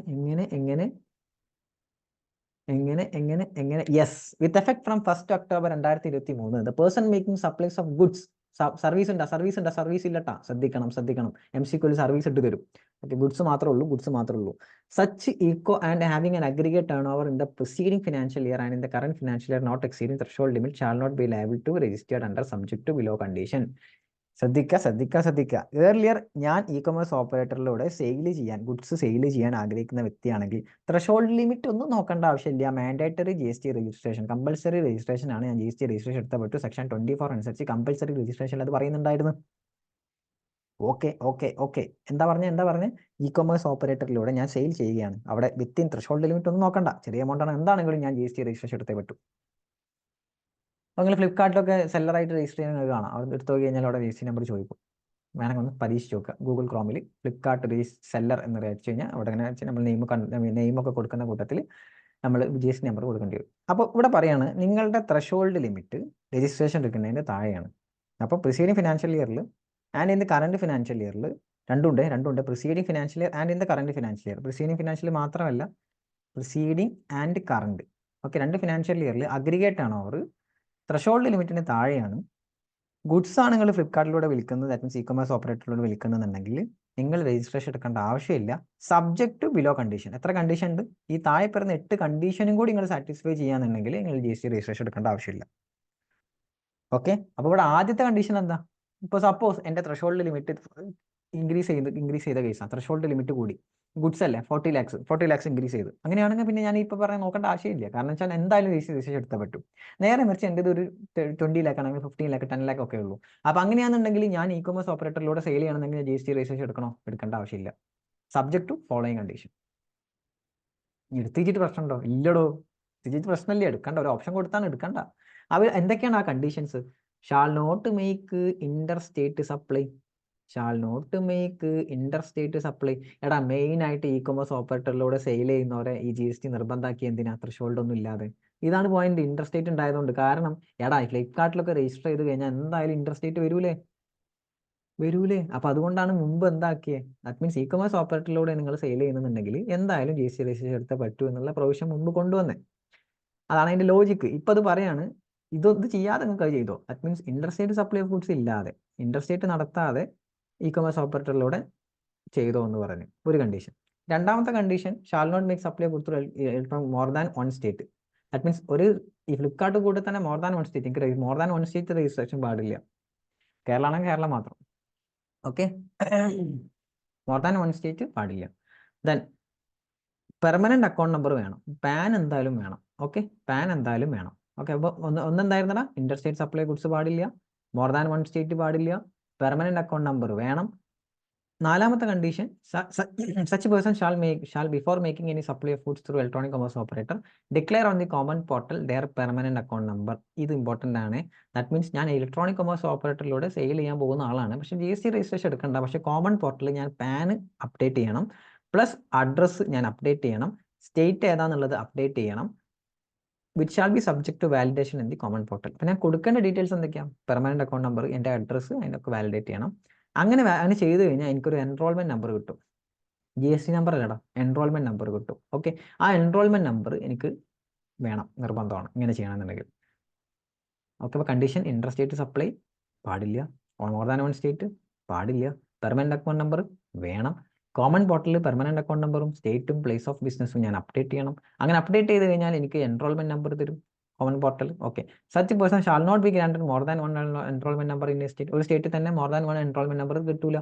Yes, with effect from 1 October 2023 the person making supplies of goods, service ഇല്ലട്ടാ, ശ്രദ്ധിക്കണം. MCQയിൽ സർവീസ് ഇട്ട് തരും. ഓക്കെ, ഗുഡ്സ് മാത്രമേ ഉള്ളൂ. Such ECO and having an aggregate turnover in the preceding financial year and in the current financial year not exceeding threshold limit shall not be liable to registered under subject to below condition. ശ്രദ്ധിക്കുക. Earlier ഞാൻ e-commerce ഓപ്പറേറ്ററിലൂടെ goods sale ചെയ്യാൻ ആഗ്രഹിക്കുന്ന വ്യക്തിയാണെങ്കിൽ threshold limit ഒന്നും നോക്കേണ്ട ആവശ്യമില്ല. Mandatory GST registration, compulsory registration ആണ്. ഞാൻ GST രജിസ്ട്രേഷൻ എടുത്ത പറ്റു. സെക്ഷൻ 24 അനുസരിച്ച് കമ്പൽസറി രജിസ്ട്രേഷൻ അത് പറയുന്നുണ്ടായിരുന്നു. ഓക്കെ. എന്താ പറഞ്ഞേ? ഇ-കൊമേഴ്സ് ഓപ്പറേറ്ററിലൂടെ ഞാൻ സെയിൽ ചെയ്യുകയാണ്. അവിടെ വിത്തിൻ ത്രെഷോൾഡ് ലിമിറ്റ് ഒന്നും നോക്കണ്ട. ചെറിയ എമൗണ്ട് ആണ് എന്താണെങ്കിലും ഞാൻ GST രജിസ്ട്രേഷൻ എടുത്തേ പറ്റൂ. അപ്പോൾ നിങ്ങൾ ഫ്ലിപ്കാർട്ടിലൊക്കെ സെല്ലറായിട്ട് രജിസ്റ്റർ ചെയ്യുന്നത് കാണാം. അവിടെ എടുത്തു നോക്കി കഴിഞ്ഞാൽ അവിടെ രജിസ്റ്റർ നമ്പർ ചോദിക്കും. വേണമെങ്കിൽ ഒന്ന് പരീക്ഷിച്ച് നോക്കുക. ഗൂഗിൾ ക്രോമിൽ ഫ്ലിപ്കാർട്ട് സെല്ലർ എന്ന് അടിച്ചു കഴിഞ്ഞാൽ അവിടെ എങ്ങനെ വെച്ചാൽ നമ്മൾ നെയിമൊക്കെ കൊടുക്കുന്ന കൂട്ടത്തിൽ നമ്മൾ GST നമ്പർ കൊടുക്കേണ്ടി വരും. അപ്പോൾ ഇവിടെ പറയാണ് നിങ്ങളുടെ ത്രെഷോൾഡ് ലിമിറ്റ് രജിസ്ട്രേഷൻ എടുക്കുന്നതിൻ്റെ താഴെയാണ്. അപ്പോൾ പ്രിസീഡിംഗ് ഫിനാൻഷ്യൽ ഇയറിൽ and in the current financial ഇയറിൽ രണ്ടുണ്ട്. Preceding financial year and in the current financial year. Preceding financial മാത്രമല്ല, preceding and current. Okay, 2 financial ഇയറിൽ അഗ്രിഗേറ്റ് ആണ് ഓവർ ത്രെഷോൾഡ് ലിമിറ്റിന് താഴെയാണ്. ഗുഡ്സ് ആണ് നിങ്ങൾ ഫ്ലിപ്കാർട്ടിലൂടെ വിൽക്കുന്നത്, ദാറ്റ് മീൻസ് ഇ-കൊമേഴ്സ് ഓപ്പറേറ്ററിലൂടെ വിൽക്കുന്നുണ്ടെങ്കിൽ നിങ്ങൾ രജിസ്ട്രേഷൻ എടുക്കേണ്ട ആവശ്യമില്ല. Subject to below condition. എത്ര കണ്ടീഷൻ ഉണ്ട്? ഈ താഴെ പറയുന്ന 8 കണ്ടീഷനും കൂടി നിങ്ങൾ സാറ്റിസ്ഫൈ ചെയ്യാന്നുണ്ടെങ്കിൽ നിങ്ങൾ GST രജിസ്ട്രേഷൻ എടുക്കേണ്ട ആവശ്യമില്ല. ഓക്കെ, അപ്പോൾ ഇവിടെ ആദ്യത്തെ കണ്ടീഷൻ എന്താ? ഇപ്പോൾ സപ്പോസ് എൻ്റെ ത്രെഷോൾഡ് ലിമിറ്റ് ഇൻക്രീസ് ചെയ്ത കേസാണ്. ത്രെഷോൾഡ് ലിമിറ്റ് കൂടി, ഗുഡ്സ് അല്ലേ 40 lakhs ഇൻക്രീസ് ചെയ്തു. അങ്ങനെയാണെങ്കിൽ പിന്നെ ഞാൻ ഇപ്പോൾ പറയാൻ നോക്കേണ്ട ആവശ്യമില്ല. കാരണം വെച്ചാൽ എന്തായാലും രജിസ്ട്രേഷൻ എടുത്താൽ പറ്റും. നേരെ മറിച്ച് എൻ്റെ ഒരു 20 lakh ആണെങ്കിൽ 15 lakh 10 lakh ഒക്കെ ഉള്ളൂ. അപ്പോൾ അങ്ങനെയാണെന്നുണ്ടെങ്കിൽ ഞാൻ ഇ-കൊമേഴ്സ് ഓപ്പറേറ്ററിലൂടെ സെയിൽ ചെയ്യണമെങ്കിൽ GST രജിസ്ട്രേഷൻ എടുക്കേണ്ട ആവശ്യമില്ല. Subject to following condition. എടുത്തിട്ട് പ്രശ്നമുണ്ടോ? ഇല്ലടോ, എടുത്തിട്ട് പ്രശ്നമില്ല. എടുക്കണ്ട, ഒരു ഓപ്ഷൻ കൊടുത്താണ് എടുക്കണ്ട. അവർ എന്തൊക്കെയാണ് ആ conditions? Shall not make inter state supply. എടാ, മെയിൻ ആയിട്ട് ഇ-കൊമേഴ്സ് ഓപ്പറേറ്ററിലൂടെ സെയിൽ ചെയ്യുന്നവരെ ഈ GST നിർബന്ധമാക്കി എന്തിനാ? ത്രെഷോൾഡ് ഒന്നും ഇല്ലാതെ. ഇതാണ് പോയിന്റ്. ഇന്റർ സ്റ്റേറ്റ് ഉണ്ടായതുകൊണ്ട്. കാരണം എടാ, ഫ്ലിപ്കാർട്ടിലൊക്കെ രജിസ്റ്റർ ചെയ്ത് കഴിഞ്ഞാൽ എന്തായാലും ഇന്റർ സ്റ്റേറ്റ് വരൂലേ? വരൂലേ? അപ്പോൾ അതുകൊണ്ടാണ് മുമ്പ് എന്താക്കിയത്? ദാറ്റ് മീൻസ് ഇ കൊമേഴ്സ് ഓപ്പറേറ്ററിലൂടെ നിങ്ങൾ സെയിൽ ചെയ്യുന്നുണ്ടെങ്കിൽ എന്തായാലും GST രജിസ്ട്രേഷൻ എടുത്തേ പറ്റൂ എന്നുള്ള പ്രൊവിഷൻ മുമ്പ് കൊണ്ടുവന്നേ. അതാണ് അതിൻ്റെ ലോജിക്ക്. ഇപ്പം അത് പറയാണ്, ഇത് ചെയ്യാതെ നിങ്ങൾക്ക് അത് ചെയ്തോ. That means interstate supply of goods ഇല്ലാതെ, ഇന്റർസ്റ്റേറ്റ് നടത്താതെ ഇ കൊമേഴ്സ് ഓപ്പറേറ്ററിലൂടെ ചെയ്തോ എന്ന് പറഞ്ഞു ഒരു കണ്ടീഷൻ. രണ്ടാമത്തെ condition, shall not make supply goods more than 1 state. That means ഈ ഫ്ലിപ്കാർട്ട് കൂടെ തന്നെ മോർ ദാൻ 1 സ്റ്റേറ്റ്, എനിക്ക് മോർ ദാൻ 1 സ്റ്റേറ്റ് രജിസ്ട്രേഷൻ പാടില്ല. കേരള ആണെങ്കിൽ കേരള മാത്രം. ഓക്കെ, മോർ ദാൻ 1 സ്റ്റേറ്റ് പാടില്ല. ദെൻ പെർമനന്റ് അക്കൗണ്ട് നമ്പർ വേണം, പാൻ എന്തായാലും വേണം. ഓക്കെ, പാൻ എന്തായാലും വേണം. ഓക്കെ, അപ്പോൾ ഒന്നെന്തായിരുന്നടാ, ഇന്റർസ്റ്റേറ്റ് സപ്ലൈ ഗുഡ്സ് പാടില്ല, മോർ ദാൻ 1 സ്റ്റേറ്റ് പാടില്ല, പെർമനന്റ് അക്കൗണ്ട് നമ്പർ വേണം. നാലാമത്തെ condition, such person shall before making any supply of goods through electronic commerce operator declare on the common portal their permanent account number. ഇത് important ആണ്. That means ഞാൻ electronic commerce ഓപ്പറേറ്ററിലൂടെ sale ചെയ്യാൻ പോകുന്ന ആളാണ്, പക്ഷേ GST രജിസ്ട്രേഷൻ എടുക്കണ്ട, പക്ഷേ കോമൺ പോർട്ടലിൽ ഞാൻ പാൻ അപ്ഡേറ്റ് ചെയ്യണം, പ്ലസ് അഡ്രസ്സ് ഞാൻ അപ്ഡേറ്റ് ചെയ്യണം, സ്റ്റേറ്റ് ഏതാണെന്നുള്ളത് അപ്ഡേറ്റ് ചെയ്യണം, which shall be subject to validation in the common portal. അപ്പോൾ ഞാൻ കൊടുക്കേണ്ട ഡീറ്റെയിൽസ് എന്തൊക്കെയാണ്? പെർമനന്റ് അക്കൗണ്ട് നമ്പർ, എൻ്റെ അഡ്രസ്സ്, അതിനൊക്കെ വാലിഡേറ്റ് ചെയ്യണം. അങ്ങനെ ചെയ്ത് കഴിഞ്ഞാൽ എനിക്കൊരു എൻറോൾമെന്റ് നമ്പർ കിട്ടും. GST നമ്പർ അല്ലടാ, എൻറോൾമെന്റ് നമ്പർ കിട്ടും. ഓക്കെ, ആ എൻറോൾമെന്റ് നമ്പർ എനിക്ക് വേണം, നിർബന്ധമാണ് ഇങ്ങനെ ചെയ്യണമെന്നുണ്ടെങ്കിൽ. ഓക്കെ, അപ്പോൾ കണ്ടീഷൻ, ഇന്റർസ്റ്റേറ്റ് സപ്ലൈ പാടില്ല, മോർ ദാൻ 1 സ്റ്റേറ്റ് പാടില്ല, പെർമനന്റ് അക്കൗണ്ട് നമ്പർ വേണം, കോമൺ പോർട്ടലിൽ പെർമനന്റ് അക്കൗണ്ട് നമ്പറും സ്റ്റേറ്റും പ്ലേസ് ഓഫ് ബിസിനസ്സും ഞാൻ അപ്ഡേറ്റ് ചെയ്യണം. അങ്ങനെ അപ്ഡേറ്റ് ചെയ്ത് കഴിഞ്ഞാൽ എനിക്ക് എൻറോൾമെന്റ് നമ്പർ തരും common portal. Okay, such person shall not be granted more than 1 enrolment number in a state. ഒരു സ്റ്റേറ്റിൽ തന്നെ മോർ ദാൻ 1 എൻറോൾമെന്റ് നമ്പർ കിട്ടൂല.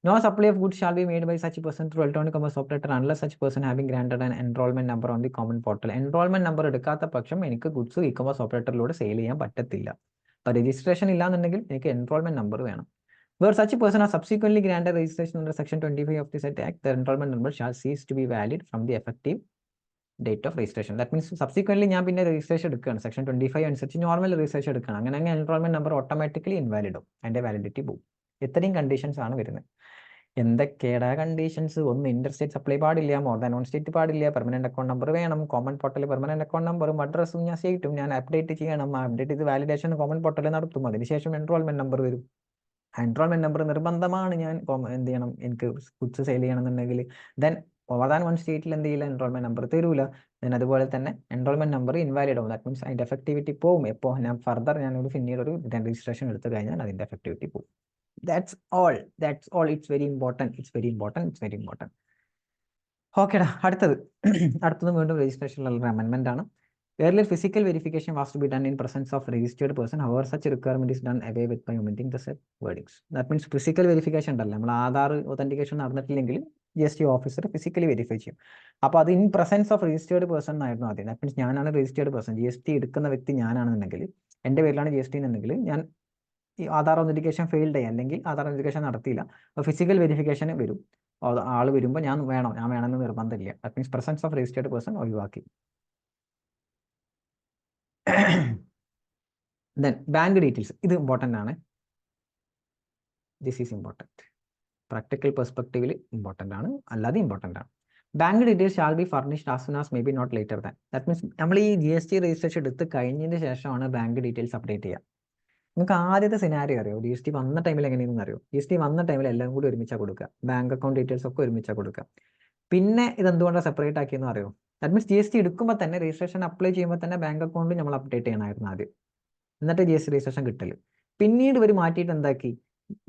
No supply of goods shall be made by such person through electronic commerce operator unless such person having granted an enrollment number on the common portal. Enrolment number എടുക്കാത്ത പക്ഷം എനിക്ക് goods E commerce ഓപ്പറേറ്ററിലൂടെ sale ചെയ്യാൻ പറ്റത്തില്ല. അപ്പോൾ registration ഇല്ലാന്നുണ്ടെങ്കിൽ എനിക്ക് enrolment number വേണം. Where such a person has subsequently granted registration under Section 25 of the said Act, the enrollment number shall cease to be valid from the effective date of registration. That means subsequently ഞാൻ പിന്നെ registration എടുക്കുകയാണ്, Section 25 അനുസരിച്ച് normal registration എടുക്കണം. അങ്ങനെ enrolment number automatically invalid ആവും, അതിൻ്റെ validity പോകും. ഇത്രയും കണ്ടീഷൻസ് ആണ് വരുന്നത്. എന്തൊക്കെയാടാ കണ്ടീഷൻസ്? ഒന്ന്, ഇന്റർസ്റ്റേറ്റ് സപ്ലൈ പാടില്ല, മോർ ദാൻ 1 സ്റ്റേറ്റ് പാടില്ല, പെർമനന്റ് അക്കൗണ്ട് നമ്പർ വേണം, കോമൺ പോർട്ടലിൽ പെർമനന്റ് അക്കൗണ്ട് നമ്പറും അഡ്രസ്സും ഞാൻ സ്റ്റേറ്റും ഞാൻ അപ്ഡേറ്റ് ചെയ്യണം. അപ്ഡേറ്റ് ചെയ്ത് വാലിഡേഷൻ കോമൺ പോർട്ടലിൽ നടത്തും, അതിനുശേഷം എൻറോൾമെന്റ് നമ്പർ വരും. എൻറോൾമെന്റ് നമ്പർ നിർബന്ധമാണ്. ഞാൻ എന്ത് ചെയ്യണം, എനിക്ക് ഗുഡ്സ് സെയിൽ ചെയ്യണമെന്നുണ്ടെങ്കിൽ. ദെൻ മോർ ദാൻ 1 സ്റ്റേറ്റിൽ എന്ത് ചെയ്യില്ല, എൻറോൾമെന്റ് നമ്പർ തരൂല. ദെൻ അതുപോലെ തന്നെ എൻറോൾമെന്റ് നമ്പർ ഇൻവാലിഡ് ആവും. ദാറ്റ് മീൻസ് അതിന്റെ എഫക്ടിവിറ്റി പോകും. എപ്പോൾ ഞാൻ പിന്നീട് ഒരു രജിസ്ട്രേഷൻ എടുത്തു കഴിഞ്ഞാൽ അതിന്റെ എഫക്ടിവിറ്റി പോകും. That's all. It's very important. ഓക്കെടാ, അടുത്തത് വീണ്ടും രജിസ്ട്രേഷനിലുള്ള അമെൻമെന്റ് ആണ്. Earlier physical verification was to be done in presence of registered person. However, such requirement is done away with by omitting the said wordings. That means physical verification ഉണ്ടല്ലോ, നമ്മൾ Aadhaar authentication നടന്നിട്ടില്ലെങ്കിൽ GST officer physically verify ചെയ്യും. അപ്പോൾ അത് in presence of registered person എന്നായിരുന്നു ആദ്യം. That means ഞാനാണ് registered person, GST എടുക്കുന്ന വ്യക്തി ഞാനാണെന്നുണ്ടെങ്കിൽ, എൻ്റെ പേരിലാണ് GST എന്നുണ്ടെങ്കിൽ, ഞാൻ ഈ ആധാർ ഒതന്റിക്കേഷൻ ഫെയിൽഡ് ആയി, അല്ലെങ്കിൽ ആധാർ ഒതന്റിക്കേഷൻ നടത്തിയില്ല, ഫിസിക്കൽ വെരിഫിക്കേഷൻ വരും. ആൾ വരുമ്പോൾ ഞാൻ വേണമെന്ന് നിർബന്ധമില്ല. That means presence of registered person ഒഴിവാക്കി. ദെൻ ബാങ്ക് ഡീറ്റെയിൽസ്, ഇത് ഇമ്പോർട്ടൻ്റ് ആണ്. ദിസ് ഈസ് ഇമ്പോർട്ടൻറ്റ്, പ്രാക്ടിക്കൽ പെർസ്പെക്റ്റീവിൽ ഇമ്പോർട്ടൻ്റ് ആണ്, അല്ലാതെ ഇമ്പോർട്ടൻ്റ് ആണ്. Bank details shall be furnished as soon as may be not later than. That means നമ്മൾ ഈ GST registration എടുത്ത് കഴിഞ്ഞതിന് ശേഷമാണ് ബാങ്ക് ഡീറ്റെയിൽസ് അപ്ഡേറ്റ് ചെയ്യുക. നിങ്ങൾക്ക് ആദ്യത്തെ സിനാരിയോ അറിയോ? GST വന്ന ടൈമിൽ എങ്ങനെയാണെന്ന് അറിയോ? GST വന്ന ടൈമിൽ എല്ലാം കൂടി ഒരുമിച്ചാണ് കൊടുക്കുക, ബാങ്ക് അക്കൗണ്ട് ഡീറ്റെയിൽസ് ഒക്കെ ഒരുമിച്ചാണ് കൊടുക്കുക. പിന്നെ ഇത് എന്തുകൊണ്ടാണ് സെപ്പറേറ്റ് ആക്കിയെന്ന് അറിയോ? ദാറ്റ് മീൻസ് GST എടുക്കുമ്പോൾ തന്നെ, രജിസ്ട്രേഷൻ അപ്ലൈ ചെയ്യുമ്പോൾ തന്നെ ബാങ്ക് അക്കൗണ്ട് നമ്മൾ അപ്ഡേറ്റ് ചെയ്യണമായിരുന്നു ആദ്യം, എന്നിട്ട് GST രജിസ്ട്രേഷൻ കിട്ടല്. പിന്നീട് ഇവർ മാറ്റിയിട്ട് എന്താക്കി,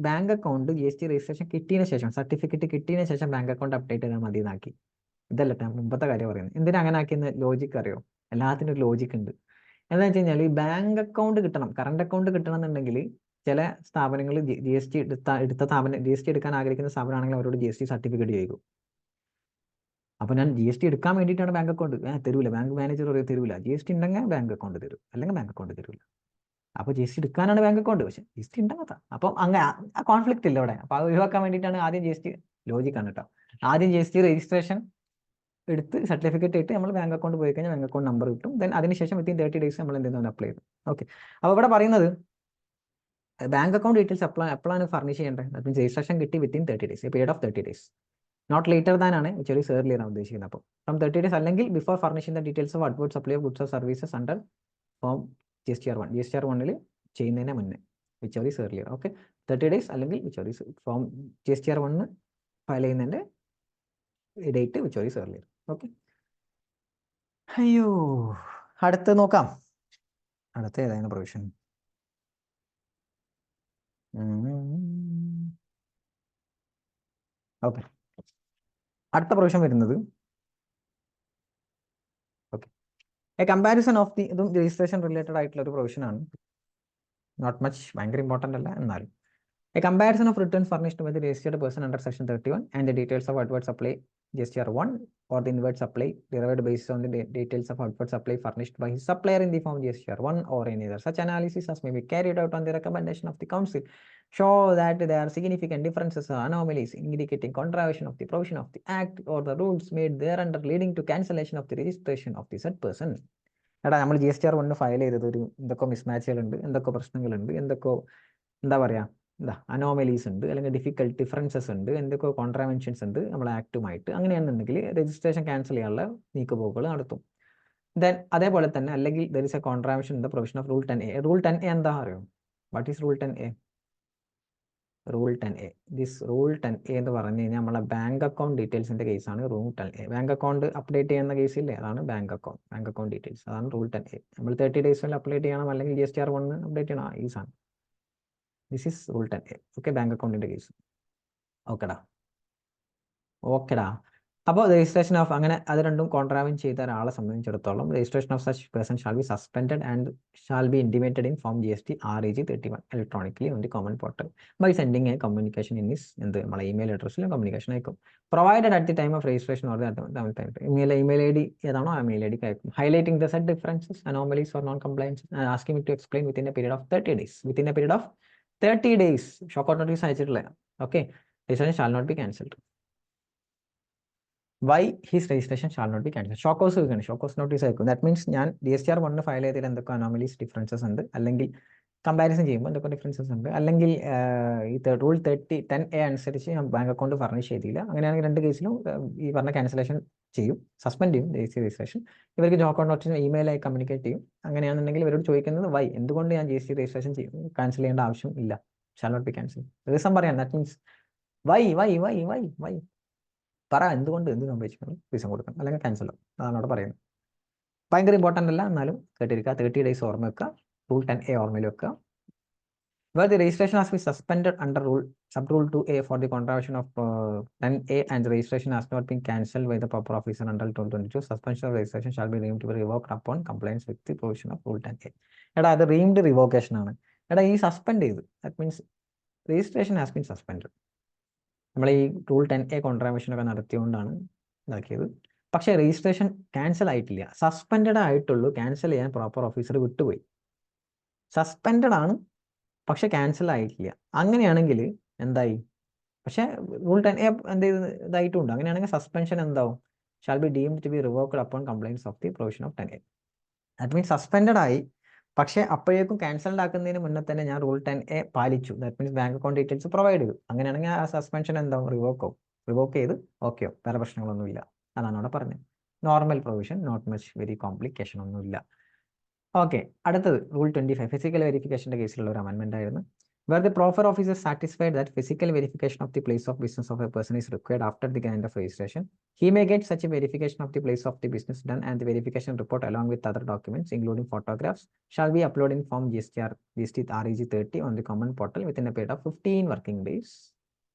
ബാങ്ക് അക്കൗണ്ട് GST രജിസ്ട്രേഷൻ കിട്ടിയതിന് ശേഷം, സർട്ടിഫിക്കറ്റ് കിട്ടിയതിന് ശേഷം ബാങ്ക് അക്കൗണ്ട് അപ്ഡേറ്റ് ചെയ്താൽ മതി എന്നാക്കി. ഇതല്ല മുമ്പത്തെ കാര്യം പറയുന്നത്. എന്തിനാ അങ്ങനെ ആക്കിയെന്ന് ലോജിക്ക് അറിയോ? എല്ലാത്തിനും ഒരു ലോജിക്ക് ഉണ്ട്. എന്താ വെച്ച് കഴിഞ്ഞാൽ, ഈ ബാങ്ക് അക്കൗണ്ട് കിട്ടണം, കറണ്ട് അക്കൗണ്ട് കിട്ടണം എന്നുണ്ടെങ്കിൽ ചില സ്ഥാപനങ്ങൾ GST എടുക്കാൻ ആഗ്രഹിക്കുന്ന സ്ഥാപനമാണെങ്കിൽ അവരോട് GST സർട്ടിഫിക്കറ്റ് ചോദിക്കും. അപ്പോൾ ഞാൻ GST എടുക്കാൻ വേണ്ടിയിട്ടാണ് ബാങ്ക് അക്കൗണ്ട് തരൂല, ബാങ്ക് മാനേജർ പറയും തരൂല. GST ഉണ്ടെങ്കിൽ ബാങ്ക് അക്കൗണ്ട് തരും, അല്ലെങ്കിൽ ബാങ്ക് അക്കൗണ്ട് തരൂല. അപ്പോൾ GST എടുക്കാനാണ് ബാങ്ക് അക്കൗണ്ട്, പക്ഷേ GST ഉണ്ടാകാത്ത. അപ്പം അങ്ങനെ ആ കോൺഫ്ലിക്റ്റ് ഇല്ല അവിടെ. അപ്പോൾ അത് ഒഴിവാക്കാൻ വേണ്ടിയിട്ടാണ് ആദ്യം GST, ലോജിക്കാണ് കേട്ടോ, ആദ്യം GST രജിസ്ട്രേഷൻ എടുത്ത് സർട്ടിഫിക്കറ്റ് ഇട്ട് നമ്മൾ ബാങ്ക് അക്കൗണ്ട് പോയി കഴിഞ്ഞാൽ ബാങ്ക് അക്കൗണ്ട് നമ്പർ കിട്ടും. ദെൻ അതിനുശേഷം വിത്തിൻ 30 days നമ്മൾ എന്തെങ്കിലും അപ്ലൈ ചെയ്തു. ഓക്കെ, അപ്പോൾ ഇവിടെ പറയുന്നത് ബാങ്ക് അക്കൗണ്ട് ഡീറ്റെയിൽസ് എപ്പോഴാണ് ഫർണിഷ് ചെയ്യേണ്ടത്? ദാറ്റ് മീൻസ് രജിസ്ട്രേഷൻ കിട്ടി within 30 days, a period of 30 days, not later than ആണ്, ചെറിയ ഏർലിയർ ആണ് ഉദ്ദേശിക്കുന്നത്. അപ്പോൾ ഫ്രം 30 days അല്ലെങ്കിൽ before furnishing the details of outward supply of goods or services under form GSTR 1 ചെയ്യുന്നതിന് മുന്നേ, which is earlier. Okay, 30 days അല്ലെങ്കിൽ whichever is from GSTR 1 file ചെയ്യുന്നതിൻ്റെ date whichever is earlier. Okay, അയ്യോ അടുത്ത് നോക്കാം. അടുത്ത ഏതായിരുന്നു പ്രൊവിഷൻ? ഓക്കെ, അടുത്ത പ്രൊവിഷൻ വരുന്നത് okay A comparison of the, ഇതും രജിസ്ട്രേഷൻ റിലേറ്റഡ് ആയിട്ടുള്ള ഒരു പ്രൊവിഷൻ ആണ്. നോട്ട് മച്ച്, ഭയങ്കര ഇമ്പോർട്ടൻ്റ് അല്ല എന്നാലും. A comparison of returns furnished by the registered person under section 31 and the details of outward supply GSTR 1 or the inward supply derived based on the details of outward supply furnished by his supplier in the form GSTR 1 or any other such analysis as may be carried out on the recommendation of the council show that there are significant differences or anomalies indicating contravention of the provision of the act or the rules made thereunder leading to cancellation of the registration of the said person. എടാ നമ്മൾ GSTR 1 file ചെയ്തത് ഒരു എന്തൊക്കെ മിസ്മാച്ചുകളുണ്ട്, എന്തൊക്കെ പ്രശ്നങ്ങളുണ്ട്, എന്തൊക്കെ എന്താ പറയുക, എന്താ അനോമലീസ് ഉണ്ട്, അല്ലെങ്കിൽ ഡിഫറൻസസ് ഉണ്ട്, എന്തൊക്കെ കോൺട്രാവെൻഷൻസ് ഉണ്ട് നമ്മളെ ആക്റ്റുമായിട്ട്. അങ്ങനെയാണെന്നുണ്ടെങ്കിൽ രജിസ്ട്രേഷൻ ക്യാൻസൽ ചെയ്യാനുള്ള നീക്കുപോക്കുകൾ നടത്തും. ദെൻ അതേപോലെ തന്നെ അല്ലെങ്കിൽ there is A contravention in the provision of rule 10A. Rule 10A എന്താ അറിയോ? What is rule 10A? Rule 10A, this rule 10A എന്ന് പറഞ്ഞു കഴിഞ്ഞാൽ നമ്മളെ ബാങ്ക് അക്കൗണ്ട് ഡീറ്റെയിൽസിന്റെ കേസാണ് rule 10A. Bank account update ചെയ്യുന്ന കേസില്ലേ, അതാണ് ബാങ്ക് അക്കൗണ്ട് ഡീറ്റെയിൽസ്, അതാണ് റൂൾ 10A. നമ്മൾ 30 ഡേയ്സിൽ അപ്ഡേറ്റ് ചെയ്യണം, അല്ലെങ്കിൽ GSTR 1 അപ്ഡേറ്റ് ചെയ്യണം, ഈ സാധനം. This is rule 10A. Okay, bank അക്കൗണ്ടിന്റെ കേസ്. ഓക്കെടാ. അപ്പോൾ രജിസ്ട്രേഷൻ ഓഫ്, അങ്ങനെ അത് രണ്ടും കോൺട്രാവെൻ ചെയ്ത ഒരാളെ സംബന്ധിച്ചിടത്തോളം registration of such person shall be suspended and shall be intimated in form GST REG 31 electronically on the common portal by sending a communication in is നമ്മളെ ഇമെയിൽ അഡ്രസ്സിലും കമ്മ്യൂണിക്കേഷൻ അയക്കും. Provided at the time of registration or email ID ഏതാണോ ആ mail ID അയക്കും. Highlighting the set differences, anomalies or non compliance, asking to explain within a period of 30 days. Within a period of 30 days show cause notice അയച്ചിട്ടില്ല. Okay, registration shall not be cancelled. Why his registration shall not be cancel? Show cause വെക്കണം, show cause notice അയക്കും. That means ഞാൻ GSTR 1 file ചെയ്തതിൽ എന്തൊക്കെ anomalies differences ഉണ്ട്, അല്ലെങ്കിൽ comparison ചെയ്യുമ്പോൾ എന്തൊക്കെ ഡിഫറൻസസ് ഉണ്ട്, അല്ലെങ്കിൽ ഈ റൂൾ 10A അനുസരിച്ച് ഞാൻ ബാങ്ക് അക്കൗണ്ട് ഫർണിഷ് ചെയ്തില്ല, അങ്ങനെയാണെങ്കിൽ രണ്ട് കേസിലും ഈ പറഞ്ഞ ക്യാൻസലേഷൻ ചെയ്യും, സസ്പെൻഡ് ചെയ്യും രജിസ്ട്രേഷൻ. ഇവർക്ക് ജോബ് അക്കൗണ്ട് നോട്ടീസ് ഇമെയിലായി കമ്മ്യൂണിക്കേറ്റ് ചെയ്യും. അങ്ങനെയാണെന്നുണ്ടെങ്കിൽ ഇവരോട് ചോദിക്കുന്നത് വൈ, എന്തുകൊണ്ട് ഞാൻ GST രജിസ്ട്രേഷൻ ചെയ്യും ക്യാൻസൽ ചെയ്യേണ്ട ആവശ്യം ഇല്ല, shall not be cancel. Reason പറയാം. That means why why why why why പറ, എന്തുകൊണ്ട്, എന്ത് സംഭവിച്ചു, റീസൺ കൊടുക്കണം, അല്ലെങ്കിൽ ക്യാൻസലോ, അതാണ് അവിടെ പറയുന്നത്. ഭയങ്കര ഇമ്പോർട്ടൻ്റ് അല്ല, എന്നാലും കേട്ടിരിക്കുക. 30 days ഓർമ്മ വെക്കുക, റൂൾ 10A ഓർമ്മയിൽ വെക്കുക. Where the registration has been suspended under sub-rule 2A for the contravention of 10A and the registration has not been cancelled by the proper officer until 2022, suspension of registration shall be deemed to be revoked upon compliance with the provision of rule 10A. എടാ അത് reamed revocation ആണ്. എടാ ഈ suspend ചെയ്തു, that means registration has been suspend. നമ്മൾ ഈ rule 10A കോൺട്രാവേഷൻ ഒക്കെ നടത്തിയോണ്ടാണ് ഇതാക്കിയത്. പക്ഷേ രജിസ്ട്രേഷൻ ക്യാൻസൽ ആയിട്ടില്ല, സസ്പെൻഡഡ് ആയിട്ടുള്ളൂ. ക്യാൻസൽ ചെയ്യാൻ പ്രോപ്പർ ഓഫീസർ വിട്ടുപോയി. സസ്പെൻഡഡ് ആണ്, പക്ഷെ ക്യാൻസൽ ആയിട്ടില്ല. അങ്ങനെയാണെങ്കിൽ എന്തായി? പക്ഷേ റൂൾ 10A എന്ത് ചെയ്ത് ഇതായിട്ടുണ്ട്. അങ്ങനെയാണെങ്കിൽ സസ്പെൻഷൻ എന്താവും? Shall be deemed to be revoked upon compliance of the provision of 10A. That means suspended ആയി, പക്ഷേ അപ്പോഴേക്കും ക്യാൻസൽഡ് ആക്കുന്നതിന് മുന്നേ തന്നെ ഞാൻ റൂൾ 10A പാലിച്ചു. That means bank account details provide ചെയ്തു. അങ്ങനെയാണെങ്കിൽ ആ സസ്പെൻഷൻ എന്താവും? റിവോക്ക് ചെയ്ത് ഓക്കെയോ, വേറെ പ്രശ്നങ്ങളൊന്നുമില്ല. അതാണ് അവിടെ പറഞ്ഞത്. Normal provision, not much very complication ഒന്നുമില്ല. ഓക്കെ, അടുത്തത് റൂൾ 25 ഫിസിക്കൽ വെരിഫിക്കേഷൻ്റെ കേസിലുള്ള ഒരു അമെൻമെന്റ് ആയിരുന്നു. Where the proper officer is satisfied that physical verification of the place of business of a person is required after the grant of registration, he may get such a verification of the place of the business done, and the verification report along with other documents including photographs shall be uploaded in form GST REG 30 on the common portal within a period of 15 working days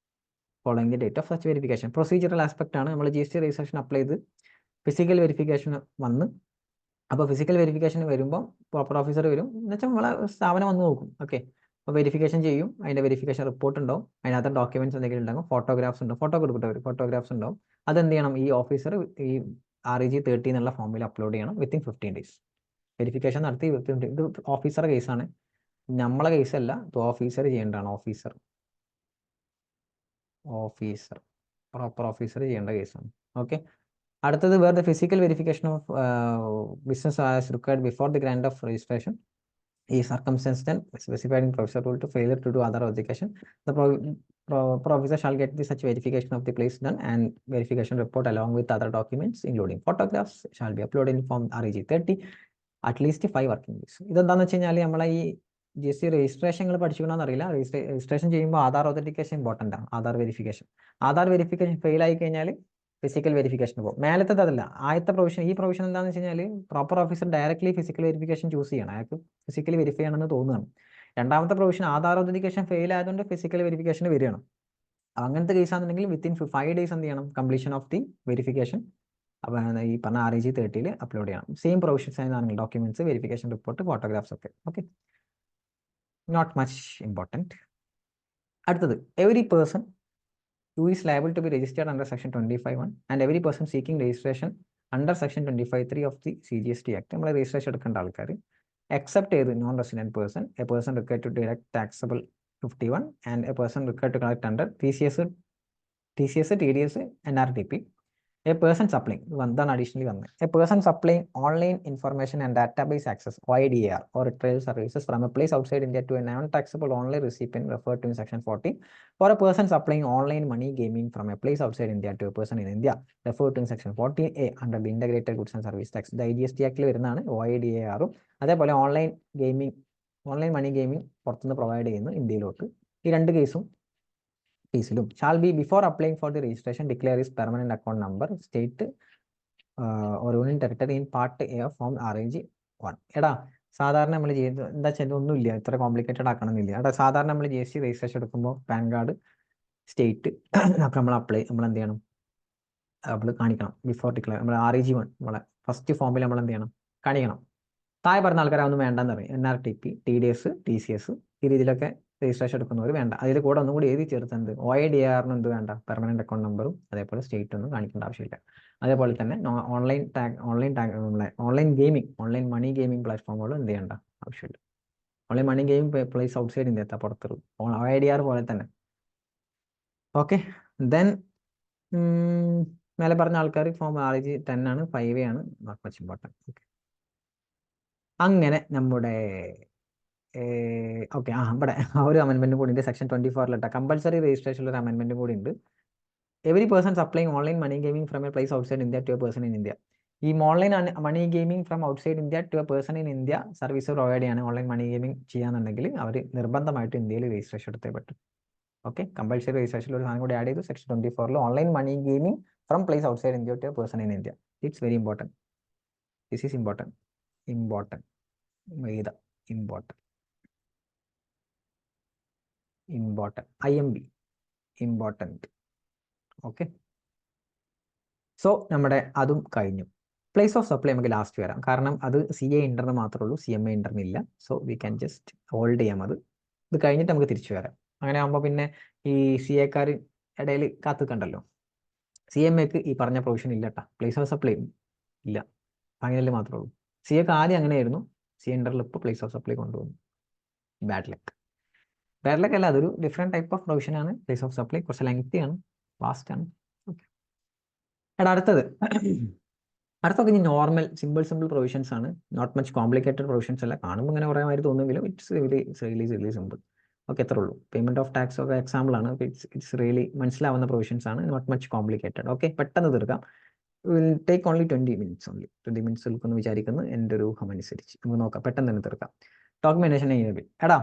following the date of such verification. Procedural aspect ആണ്. നമ്മൾ GST registration apply ചെയ്ത് physical verification വന്ന്, അപ്പോൾ physical verification വരുമ്പോൾ proper officer വരും, എന്നുവെച്ചാൽ നമ്മളെ സ്ഥാപനം വന്ന് നോക്കും. ഓക്കെ, അപ്പോൾ വെരിഫിക്കേഷൻ ചെയ്യും, അതിൻ്റെ വെരിഫിക്കേഷൻ റിപ്പോർട്ട് ഉണ്ടാവും, അതിനകത്ത് ഡോക്യുമെന്റ്സ് എന്തെങ്കിലും ഉണ്ടാകും, ഫോട്ടോഗ്രാഫ്സ് ഉണ്ടാവും, ഫോട്ടോ കൊടുക്കുന്നവർ ഫോട്ടോഗ്രാഫ്സ് ഉണ്ടാവും. അതെന്ത് ചെയ്യണം? ഈ ഓഫീസർ ഈ REG 30 എന്നുള്ള ഫോമിൽ അപ്ലോഡ് ചെയ്യണം വിത്തിൻ 15 days. വെരിഫിക്കേഷൻ നടത്തി ഇത് ഓഫീസറുടെ കേസാണ്, നമ്മളെ കേസല്ല. ഇത് ഓഫീസർ ചെയ്യേണ്ടതാണ്. ഓഫീസർ പ്രോപ്പർ ഓഫീസർ ചെയ്യേണ്ട കേസാണ്. ഓക്കെ, അടുത്തത് where the physical verification of business as required before the grant of registration ഈ circumstance then specified in provisional rule to failure to do other authentication, the provisor shall get the such verification of the place done and verification report along with other documents including photographs shall be uploaded in form REG 30 at least 5 working days. ഇതെന്താണെന്ന് വെച്ച് കഴിഞ്ഞാൽ നമ്മളെ ഈ GST registration പഠിച്ചിക്കണമെന്ന് അറിയില്ല. Registration ചെയ്യുമ്പോൾ Aadhaar authentication important ആണ്. Aadhaar verification fail ആയി കഴിഞ്ഞാൽ ഫിസിക്കൽ വെരിഫിക്കേഷൻ പോകും. മേലത്തത് അതല്ല. ആദ്യത്തെ പ്രൊവിഷൻ, ഈ പ്രൊവിഷൻ എന്താണെന്ന് വെച്ച് കഴിഞ്ഞാൽ proper officer directly physical verification choose ചെയ്യണം. അയാൾക്ക് ഫിസിക്കലി വെരിഫൈ ചെയ്യണമെന്ന് തോന്നുകയാണ്. രണ്ടാമത്തെ പ്രൊവിഷൻ ആധാർ ഒതന്റിക്കേഷൻ ഫെയിൽ ആയതുകൊണ്ട് ഫിസിക്കൽ വെരിഫിക്കേഷൻ വരികയാണ്. അങ്ങനത്തെ കേസ് ആണെന്നുണ്ടെങ്കിൽ വിത്തിൻ 5 days എന്ത് ചെയ്യണം? കംപ്ലീഷൻ ഓഫ് ദി വെരിഫിക്കേഷൻ അപ്പോൾ ഈ പറഞ്ഞ REG 30 അപ്ലോഡ് ചെയ്യണം. സെയിം പ്രൊവിഷൻസ് ആണെങ്കിൽ ഡോക്യുമെന്റ്സ്, വെരിഫിക്കേഷൻ റിപ്പോർട്ട്, ഫോട്ടോഗ്രാഫ്സ് ഒക്കെ. Okay, not much important. അടുത്തത്, every person who is liable to be registered under section 25(1) and every person seeking registration under section 25(3) of the CGST Act. നമ്മൾ registration എടുക്കേണ്ട ആൾക്കാർ except ചെയ്ത് non resident person, a person required to deduct taxable 51 and a person required to collect under TCS, TDS, NRTP. A person supplying, എന്താണ് additionally വന്നത്? A person supplying online information and database access OIDAR or trail services from a place outside India to a non-taxable online recipient referred to in section 40, or a person supplying online money gaming from a place outside India to a person in India referred to in section 40A under the Integrated Goods and Service Tax. IGST ആക്ടിൽ വരുന്നതാണ് OIDAR. അതേപോലെ online money gaming പുറത്തുനിന്ന് provide ചെയ്യുന്നു ഇന്ത്യയിലോട്ട്. ഈ രണ്ട് കേസും shall be before applying for the registration declare his permanent account number, state or union territory in part A of form RAG 1. എടാ സാധാരണ നമ്മൾ ചെയ്യുന്നത് എന്താ വെച്ചാൽ ഒന്നുമില്ല, ഇത്ര കോംപ്ലിക്കേറ്റഡ് ആക്കണമെന്നില്ല. എടാ സാധാരണ നമ്മൾ GST രജിസ്ട്രേഷൻ എടുക്കുമ്പോൾ പാൻ കാർഡ്, സ്റ്റേറ്റ് ഒക്കെ നമ്മൾ എന്ത് ചെയ്യണം? നമ്മൾ കാണിക്കണം. ബിഫോർ ഡിക്ലെയർ നമ്മൾ RAG 1 നമ്മളെ ഫസ്റ്റ് ഫോമിൽ നമ്മൾ എന്ത് ചെയ്യണം? കാണിക്കണം. താഴെ പറഞ്ഞ ആൾക്കാരൊന്നും വേണ്ടെന്ന് പറയും. NRTP, TDS, TCS ഈ രീതിയിലൊക്കെ രജിസ്ട്രേഷൻ എടുക്കുന്നവർ വേണ്ട. അതിൽ കൂടെ ഒന്നും കൂടി എഴുതി ചേർത്തുന്നത് OIDAR എന്ത് വേണ്ട? പെർമനന്റ് അക്കൗണ്ട് നമ്പറും അതേപോലെ സ്റ്റേറ്റ് ഒന്നും കാണിക്കേണ്ട ആവശ്യമില്ല. അതേപോലെ തന്നെ ഓൺലൈൻ മണി ഗെയിമിംഗ് പ്ലാറ്റ്ഫോമുകളും എന്ത് ചെയ്യേണ്ട ആവശ്യമില്ല. Online money gaming place outside India എത്താൻ പുറത്തുള്ളൂ. OIDAR പോലെ തന്നെ. ഓക്കെ, ദെൻ മേലെ പറഞ്ഞ ആൾക്കാർ ഫോം RAG 10 ആണ്, 5A ആണ്, നോട്ട് മച്ച് ഇമ്പോർട്ടൻറ്റ്. ഓക്കെ, അങ്ങനെ നമ്മുടെ ഓക്കെ ഇവിടെ ഒരു അമെൻമെൻറ്റും കൂടി ഉണ്ട്. സെക്ഷൻ 24 കമ്പൽസറി രജിസ്ട്രേഷനിൽ ഒരു അമെൻമെൻറ്റും കൂടി ഉണ്ട്. Every person supplying online money gaming from a place outside India to a person in India. ഈ online money gaming from outside India to a person in India service provide ചെയ്യാണ്. Online money gaming ചെയ്യാന്നുണ്ടെങ്കിൽ അവർ നിർബന്ധമായിട്ട് ഇന്ത്യയിൽ registration എടുത്തേ പറ്റും. Okay, compulsory രജിസ്ട്രേഷനിൽ ഒരു സാധനം കൂടി ആഡ് ചെയ്തു. Section 24 online money gaming from place outside India to a person in India. It's very important. This is important. IMB important. Okay, so നമ്മുടെ അതും കഴിഞ്ഞു. പ്ലേസ് ഓഫ് സപ്ലൈ നമുക്ക് ലാസ്റ്റ് വരാം, കാരണം അത് CA ഇന്റർന് മാത്രമേ ഉള്ളൂ, CMA ഇന്റർന് ഇല്ല. So we can just hold ചെയ്യാം. ഇത് കഴിഞ്ഞിട്ട് നമുക്ക് തിരിച്ചു വരാം. അങ്ങനെ ആകുമ്പോൾ പിന്നെ ഈ CA-ക്കാർ ഇടയിൽ കാത്തുക്കണ്ടല്ലോ. CMA-ക്ക് ഈ പറഞ്ഞ പ്രൊവിഷൻ ഇല്ല കേട്ടോ, പ്ലേസ് ഓഫ് സപ്ലൈ ഇല്ല, ഫൈനലിൽ മാത്രമേ ഉള്ളൂ. CA-ക്ക് ആദ്യം അങ്ങനെയായിരുന്നു, CA ഇന്ററിൽ ഇപ്പോൾ പ്ലേസ് ഓഫ് സപ്ലൈ കൊണ്ടുവന്നു. ബാഡ് ലക്ക് അല്ല, അതൊരു ഡിഫറെൻറ്റ് ടൈപ്പ് ഓഫ് പ്രൊവിഷൻ ആണ്. പ്ലേസ് ഓഫ് സപ്ലൈ കുറച്ച് ലെങ്തി ആണ്, വാസ്റ്റ് ആണ്. ഓക്കെ, എടാ അടുത്തൊക്കെ ഇനി നോർമൽ സിമ്പിൾ പ്രൊവിഷൻസ് ആണ്. നോട്ട് മച്ച് കോംപ്ലിക്കേറ്റഡ് പ്രൊവിഷൻസ് അല്ല. കാണുമ്പോൾ ഇങ്ങനെ കുറേ മാതിരി തോന്നുമെങ്കിലും ഇറ്റ്സ് റിയലി സിമ്പിൾ. ഓക്കെ, എത്ര ഉള്ളൂ. പേയ്മെന്റ് ഓഫ് ടാക്സ് ഒക്കെ എക്സാമ്പിൾ ആണ്. ഇറ്റ്സ് റിയലി മനസ്സിലാവുന്ന പ്രൊവിഷൻസ് ആണ്, നോട്ട് മച്ച് കോംപ്ലിക്കേറ്റഡ്. ഓക്കെ, പെട്ടെന്ന് തീർക്കാം. Will take only 20 minutes. 20 minutes എടുക്കുമെന്ന് വിചാരിക്കുന്നു, എൻ്റെ ഒരു ഊഹം അനുസരിച്ച്. നമുക്ക് നോക്കാം, പെട്ടെന്ന് തന്നെ തീർക്കാം. Documentation enable. എടാ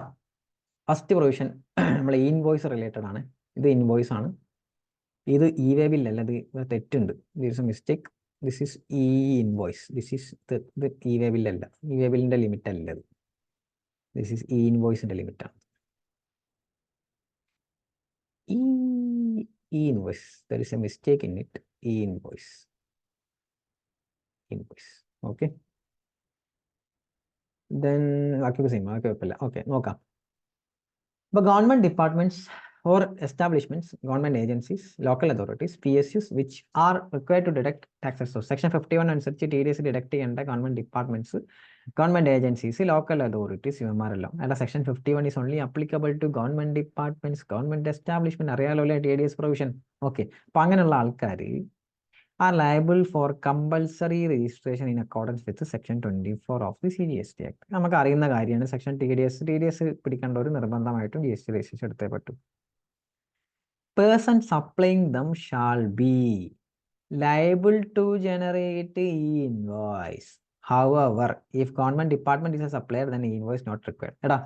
ഫസ്റ്റ് പ്രൊവിഷൻ നമ്മൾ ഇൻവോയ്സ് റിലേറ്റഡ് ആണ്. ഇത് ഇൻവോയ്സ് ആണ്, ഇത് E-way bill അല്ല, ഇത് തെറ്റുണ്ട്. Mistake. This is invoice. This is E-way bill അല്ല, E-way bill-ന്റെ ലിമിറ്റ് അല്ല ഇത്. ദിസ് ഈസ് ഇൻവോയ്സിന്റെ ലിമിറ്റ് ആണ്. Invoice, there is a mistake in it. Invoice. Okay, then ബാക്കിയൊക്കെ സെയിം, ബാക്കി കുഴപ്പമില്ല. ഓക്കെ, നോക്കാം. ഇപ്പോൾ government departments or establishments, government agencies, local authorities, PSUs which are required to deduct taxes. So section 51 അനുസരിച്ച് TDS deduct ചെയ്യേണ്ട government departments, government agencies, local authorities, ഇവന്മാരെല്ലാം. അല്ല, section 51 is only applicable to government departments, government establishment. അറിയാലോ അല്ലേ TDS provision. Okay, അപ്പൊ അങ്ങനെയുള്ള ആൾക്കാർ are liable for compulsory registration in accordance with section 24 of the CGST Act. നമുക്ക് അറിയുന്ന കാര്യമാണ്. സെക്ഷൻ TDS പിടിക്കേണ്ട ഒരു നിർബന്ധമായിട്ടും GST രജിസ്ട്രേഷൻ എടുത്തേ പറ്റും. Person supplying them shall be liable to generate e-invoice. However, if government department is a supplier, then e-invoice not required. എടാ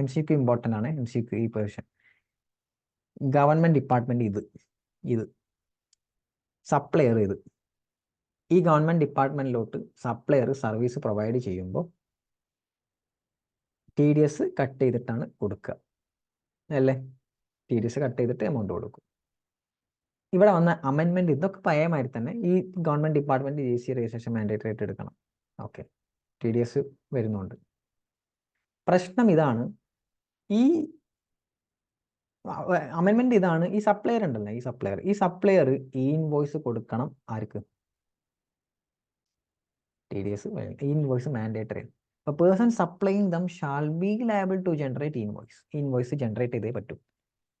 MCQ important ആണ്. MCQ ഈ പൊസിഷൻ. ഗവൺമെൻറ് ഡിപ്പാർട്ട്മെൻറ്റ് ഇത് സപ്ലയർ ഇത്. ഈ ഗവൺമെൻറ് ഡിപ്പാർട്ട്മെൻറ്റിലോട്ട് സപ്ലയർ സർവീസ് പ്രൊവൈഡ് ചെയ്യുമ്പോൾ TDS cut ചെയ്തിട്ടാണ് കൊടുക്കുക അല്ലേ? TDS കട്ട് ചെയ്തിട്ട് എമൗണ്ട് കൊടുക്കും. ഇവിടെ വന്ന അമെൻമെൻറ്റ് ഇതൊക്കെ പഴയ മാതിരി തന്നെ. ഈ government department GST registration mandatory ആയിട്ട് എടുക്കണം. ഓക്കെ, TDS വരുന്നുണ്ട്. പ്രശ്നം ഇതാണ്, ഈ അമെൻമെൻറ്റ് ഇതാണ്. ഈ സപ്ലയർ ഉണ്ടല്ലോ, ഈ സപ്ലയർ ഈ ഇൻവോയ്സ് കൊടുക്കണം ആർക്ക്? TDS. ഈ ഇൻവോയ്സ് മാൻഡേറ്ററി. അപ്പോൾ person supplying them shall be liable to generate invoice generate ചെയ്തേ പറ്റും.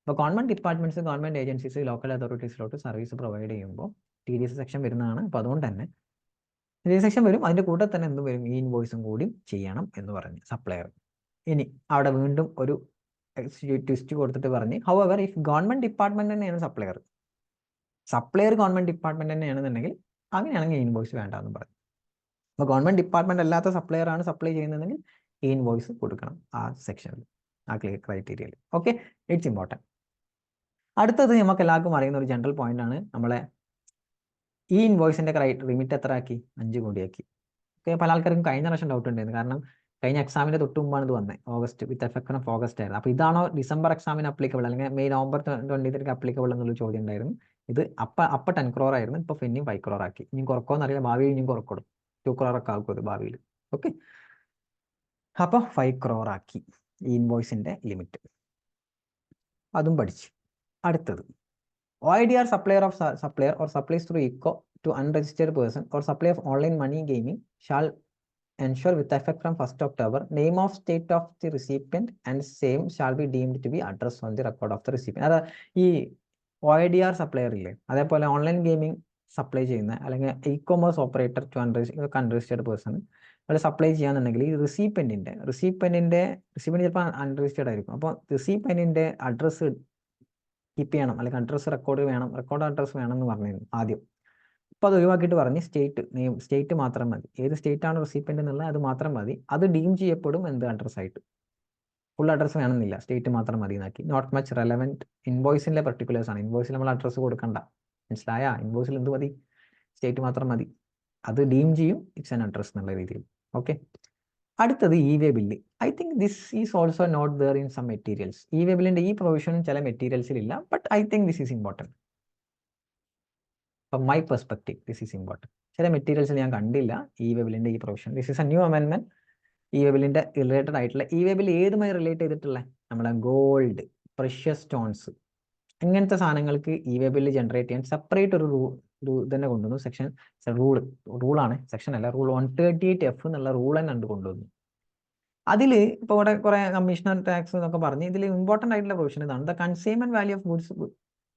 അപ്പോൾ government departments, government agencies, local അതോറിറ്റീസിലോട്ട് സർവീസ് പ്രൊവൈഡ് ചെയ്യുമ്പോൾ TDS സെക്ഷൻ വരുന്നതാണ്. അപ്പോൾ അതുകൊണ്ട് തന്നെ TDS സെക്ഷൻ വരും. അതിൻ്റെ കൂടെ തന്നെ എന്ത് വരും? ഈ ഇൻവോയ്സും കൂടി ചെയ്യണം എന്ന് പറഞ്ഞ് സപ്ലയർ. ഇനി അവിടെ വീണ്ടും ഒരു ട്വിസ്റ്റ് കൊടുത്തിട്ട് പറഞ്ഞ്, ഹൗവർ ഇഫ് ഗവൺമെൻറ് ഡിപ്പാർട്ട്മെൻറ്റ് തന്നെയാണ് സപ്ലയർ ഗവൺമെൻറ് ഡിപ്പാർട്ട്മെൻറ്റ് തന്നെയാണെന്നുണ്ടെങ്കിൽ അങ്ങനെയാണെങ്കിൽ ഇൻവോയ്സ് വേണ്ടാന്ന് പറഞ്ഞു. അപ്പോൾ ഗവൺമെൻറ് ഡിപ്പാർട്ട്മെൻറ്റ് അല്ലാത്ത സപ്ലയർ ആണ് സപ്ലൈ ചെയ്യുന്നതെങ്കിൽ ഈ ഇൻവോയ്സ് കൊടുക്കണം ആ സെക്ഷനിൽ, ആ ക്രൈറ്റീരിയയിൽ. Okay, it's important. അടുത്തത് നമുക്ക് എല്ലാവർക്കും അറിയുന്ന ഒരു ജനറൽ പോയിന്റ് ആണ്. നമ്മളെ ഈ ഇൻവോയ്സിൻ്റെ ലിമിറ്റ് എത്ര ആക്കി? 5 കോടിയാക്കി. ഓക്കെ, പല ആൾക്കാർക്കും കഴിഞ്ഞ പ്രാവശ്യം ഡൗട്ട് ഉണ്ടായിരുന്നു. കാരണം കഴിഞ്ഞ എക്സാമിൻ്റെ തൊട്ട് മുമ്പാണ് ഇത് വന്നത്. August, with effect of August ആയിരുന്നു. അപ്പോൾ ഇതാണോ ഡിസംബർ എക്സാമിന് അപ്ലിക്കബിൾ അല്ലെങ്കിൽ മെയ് നവംബർ 23 അപ്ലിക്കബിൾ എന്നുള്ള ചോദ്യം ഉണ്ടായിരുന്നു. ഇത് അപ്പം 10 crore ആയിരുന്നു. ഇപ്പോൾ പിന്നെയും 5 crore ആക്കി. ഇനി കുറക്കുമെന്ന് അറിയില്ല, ഭാവിയിൽ ഇനിയും കുറക്കണം. 2 crore ഒക്കെ ആക്കും അത് ഭാവിയിൽ. ഓക്കെ, അപ്പോൾ 5 crore ആക്കി ഈ ഇൻവോയ്സിൻ്റെ ലിമിറ്റ്. അതും പഠിച്ചു. അടുത്തത്, OIDR supplier or supplies through ICO to unregistered person or supply of online money gaming shall ensure with effect from 1st October name of state of the recipient and same shall be deemed to be address on the record of the recipient. അതാ ഈ OIDR supplier ഇല്ലേ, അതേപോലെ online gaming supply ചെയ്യുന്ന അല്ലെങ്കിൽ e-commerce operator to unregistered person അത് supply ചെയ്യാന്നുണ്ടെങ്കിൽ ഈ റെസിപ്പിയൻറ്റിൻ്റെ ചിലപ്പോൾ അൺരജിസ്റ്റേർഡ് ആയിരിക്കും. അപ്പോൾ റെസിപ്പിയൻറ്റിൻ്റെ അഡ്രസ്സ് കീപ്പ് ചെയ്യണം, അല്ലെങ്കിൽ അഡ്രസ്സ് റെക്കോർഡ് അഡ്രസ്സ് വേണം എന്ന് പറഞ്ഞിരുന്നു ആദ്യം. അപ്പോൾ അത് ഒഴിവാക്കിയിട്ട് പറഞ്ഞ് സ്റ്റേറ്റ് മാത്രം മതി. ഏത് സ്റ്റേറ്റ് ആണ് റെസിപ്പിയൻ്റ് എന്നുള്ളത് അത് മാത്രം മതി. അത് ഡീം ചെയ്യപ്പെടും എന്ത് അഡ്രസ്സായിട്ട്. ഫുൾ അഡ്രസ്സ് വേണമെന്നില്ല, സ്റ്റേറ്റ് മാത്രം മതി എന്നാക്കി. നോട്ട് മച്ച് റെലവൻറ്റ് ഇൻവോയ്സിൻ്റെ പർട്ടിക്കുലേഴ്സ് ആണ്. ഇൻവോയ്സിൽ നമ്മൾ അഡ്രസ്സ് കൊടുക്കണ്ട, മനസ്സിലായ? ഇൻവോയ്സിൽ എന്ത് മതി? സ്റ്റേറ്റ് മാത്രം മതി. അത് ഡീം ചെയ്യും ഇറ്റ്സ് ആൻ അഡ്രസ് എന്നുള്ള രീതിയിൽ. ഓക്കെ, അടുത്തത് e-way bill. I think this is also not there in some materials. E-way ബില്ലിൻ്റെ ഈ പ്രൊവിഷനും ചില മെറ്റീരിയൽസിലില്ല. But I think this is important. From my perspective this is important. ചില മെറ്റീരിയൽസിൽ ഞാൻ കണ്ടില്ല ഇ-വേ ബില്ലിൻ്റെ ഈ provision. This is a new amendment. E-way ബില്ലിൻ്റെ റിലേറ്റഡ് ആയിട്ടുള്ള ഇ-വേ ബില്ല് ഏതുമായി റിലേറ്റ് ചെയ്തിട്ടുള്ള നമ്മളെ ഗോൾഡ്, പ്രഷ്യസ് സ്റ്റോൺസ്, ഇങ്ങനത്തെ സാധനങ്ങൾക്ക് ഇ-വേ ബില്ല് ജനറേറ്റ് ചെയ്യാൻ സെപ്പറേറ്റ് ഒരു തന്നെ കൊണ്ടുവന്നു. റൂളാണ്, സെക്ഷൻ അല്ല, റൂൾ 138F എന്നുള്ള റൂൾ തന്നെ കണ്ട് കൊണ്ടുവന്നു. അതിൽ ഇപ്പോൾ ഇവിടെ കുറേ കമ്മീഷണർ ടാക്സ് എന്നൊക്കെ പറഞ്ഞ് ഇതിൽ ഇമ്പോർട്ടൻ്റ് ആയിട്ടുള്ള പ്രൊവിഷൻ ഇതാണ്. The consumer value of goods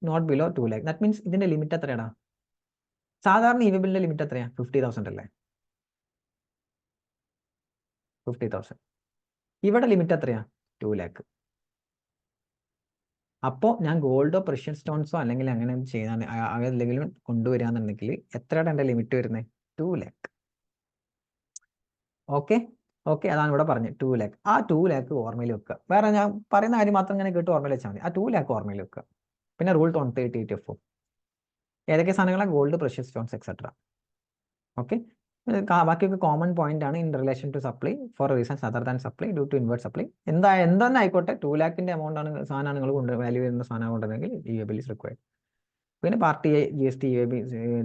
not below 2 lakh. That means ഇതിൻ്റെ ലിമിറ്റ് എത്രയാടാ? സാധാരണ ഇ-വേ ബില്ലിൻ്റെ ലിമിറ്റ് എത്രയാണ്? 50,000 അല്ലേ? 50,000. ഇവിടെ ലിമിറ്റ് എത്രയാണ്? 2 lakh. അപ്പോൾ ഞാൻ ഗോൾഡോ പ്രഷ്യസ് സ്റ്റോൺസോ അല്ലെങ്കിൽ അങ്ങനെ ചെയ്യാൻ എന്തെങ്കിലും കൊണ്ടുവരികയാണെന്നുണ്ടെങ്കിൽ എത്രയാണ് എൻ്റെ ലിമിറ്റ് വരുന്നത്? 2 lakh. ഓക്കെ, അതാണ് ഇവിടെ പറഞ്ഞത് 2 lakh. ആ 2 lakh ഓർമ്മയിൽ വെക്കുക. വേറെ ഞാൻ പറയുന്ന കാര്യം മാത്രം ഇങ്ങനെ കേട്ട് ഓർമ്മയിൽ വെച്ചാൽ മതി. ആ 2 lakh ഓർമ്മയിൽ വെക്കുക. പിന്നെ റൂൾ 138F ഏതൊക്കെ സാധനങ്ങളാണ്? Gold, precious stones etcetera. Okay, ബാക്കിയൊക്കെ കോമൺ പോയിന്റ് ആണ് in relation to supply for reasons other than supply due to invert supply. എന്തെന്നെ ആയിക്കോട്ടെ, 2 lakhന്റെ എമൗണ്ട് ആണ് സാധനം നിങ്ങൾ വാല്യൂ വരുന്ന സാധനം കൊണ്ടുവന്നെങ്കിൽ ഇ-വേ ബിൽ ഇസ് റിക്വയർഡ്. പിന്നെ part A GST ഇ-വേ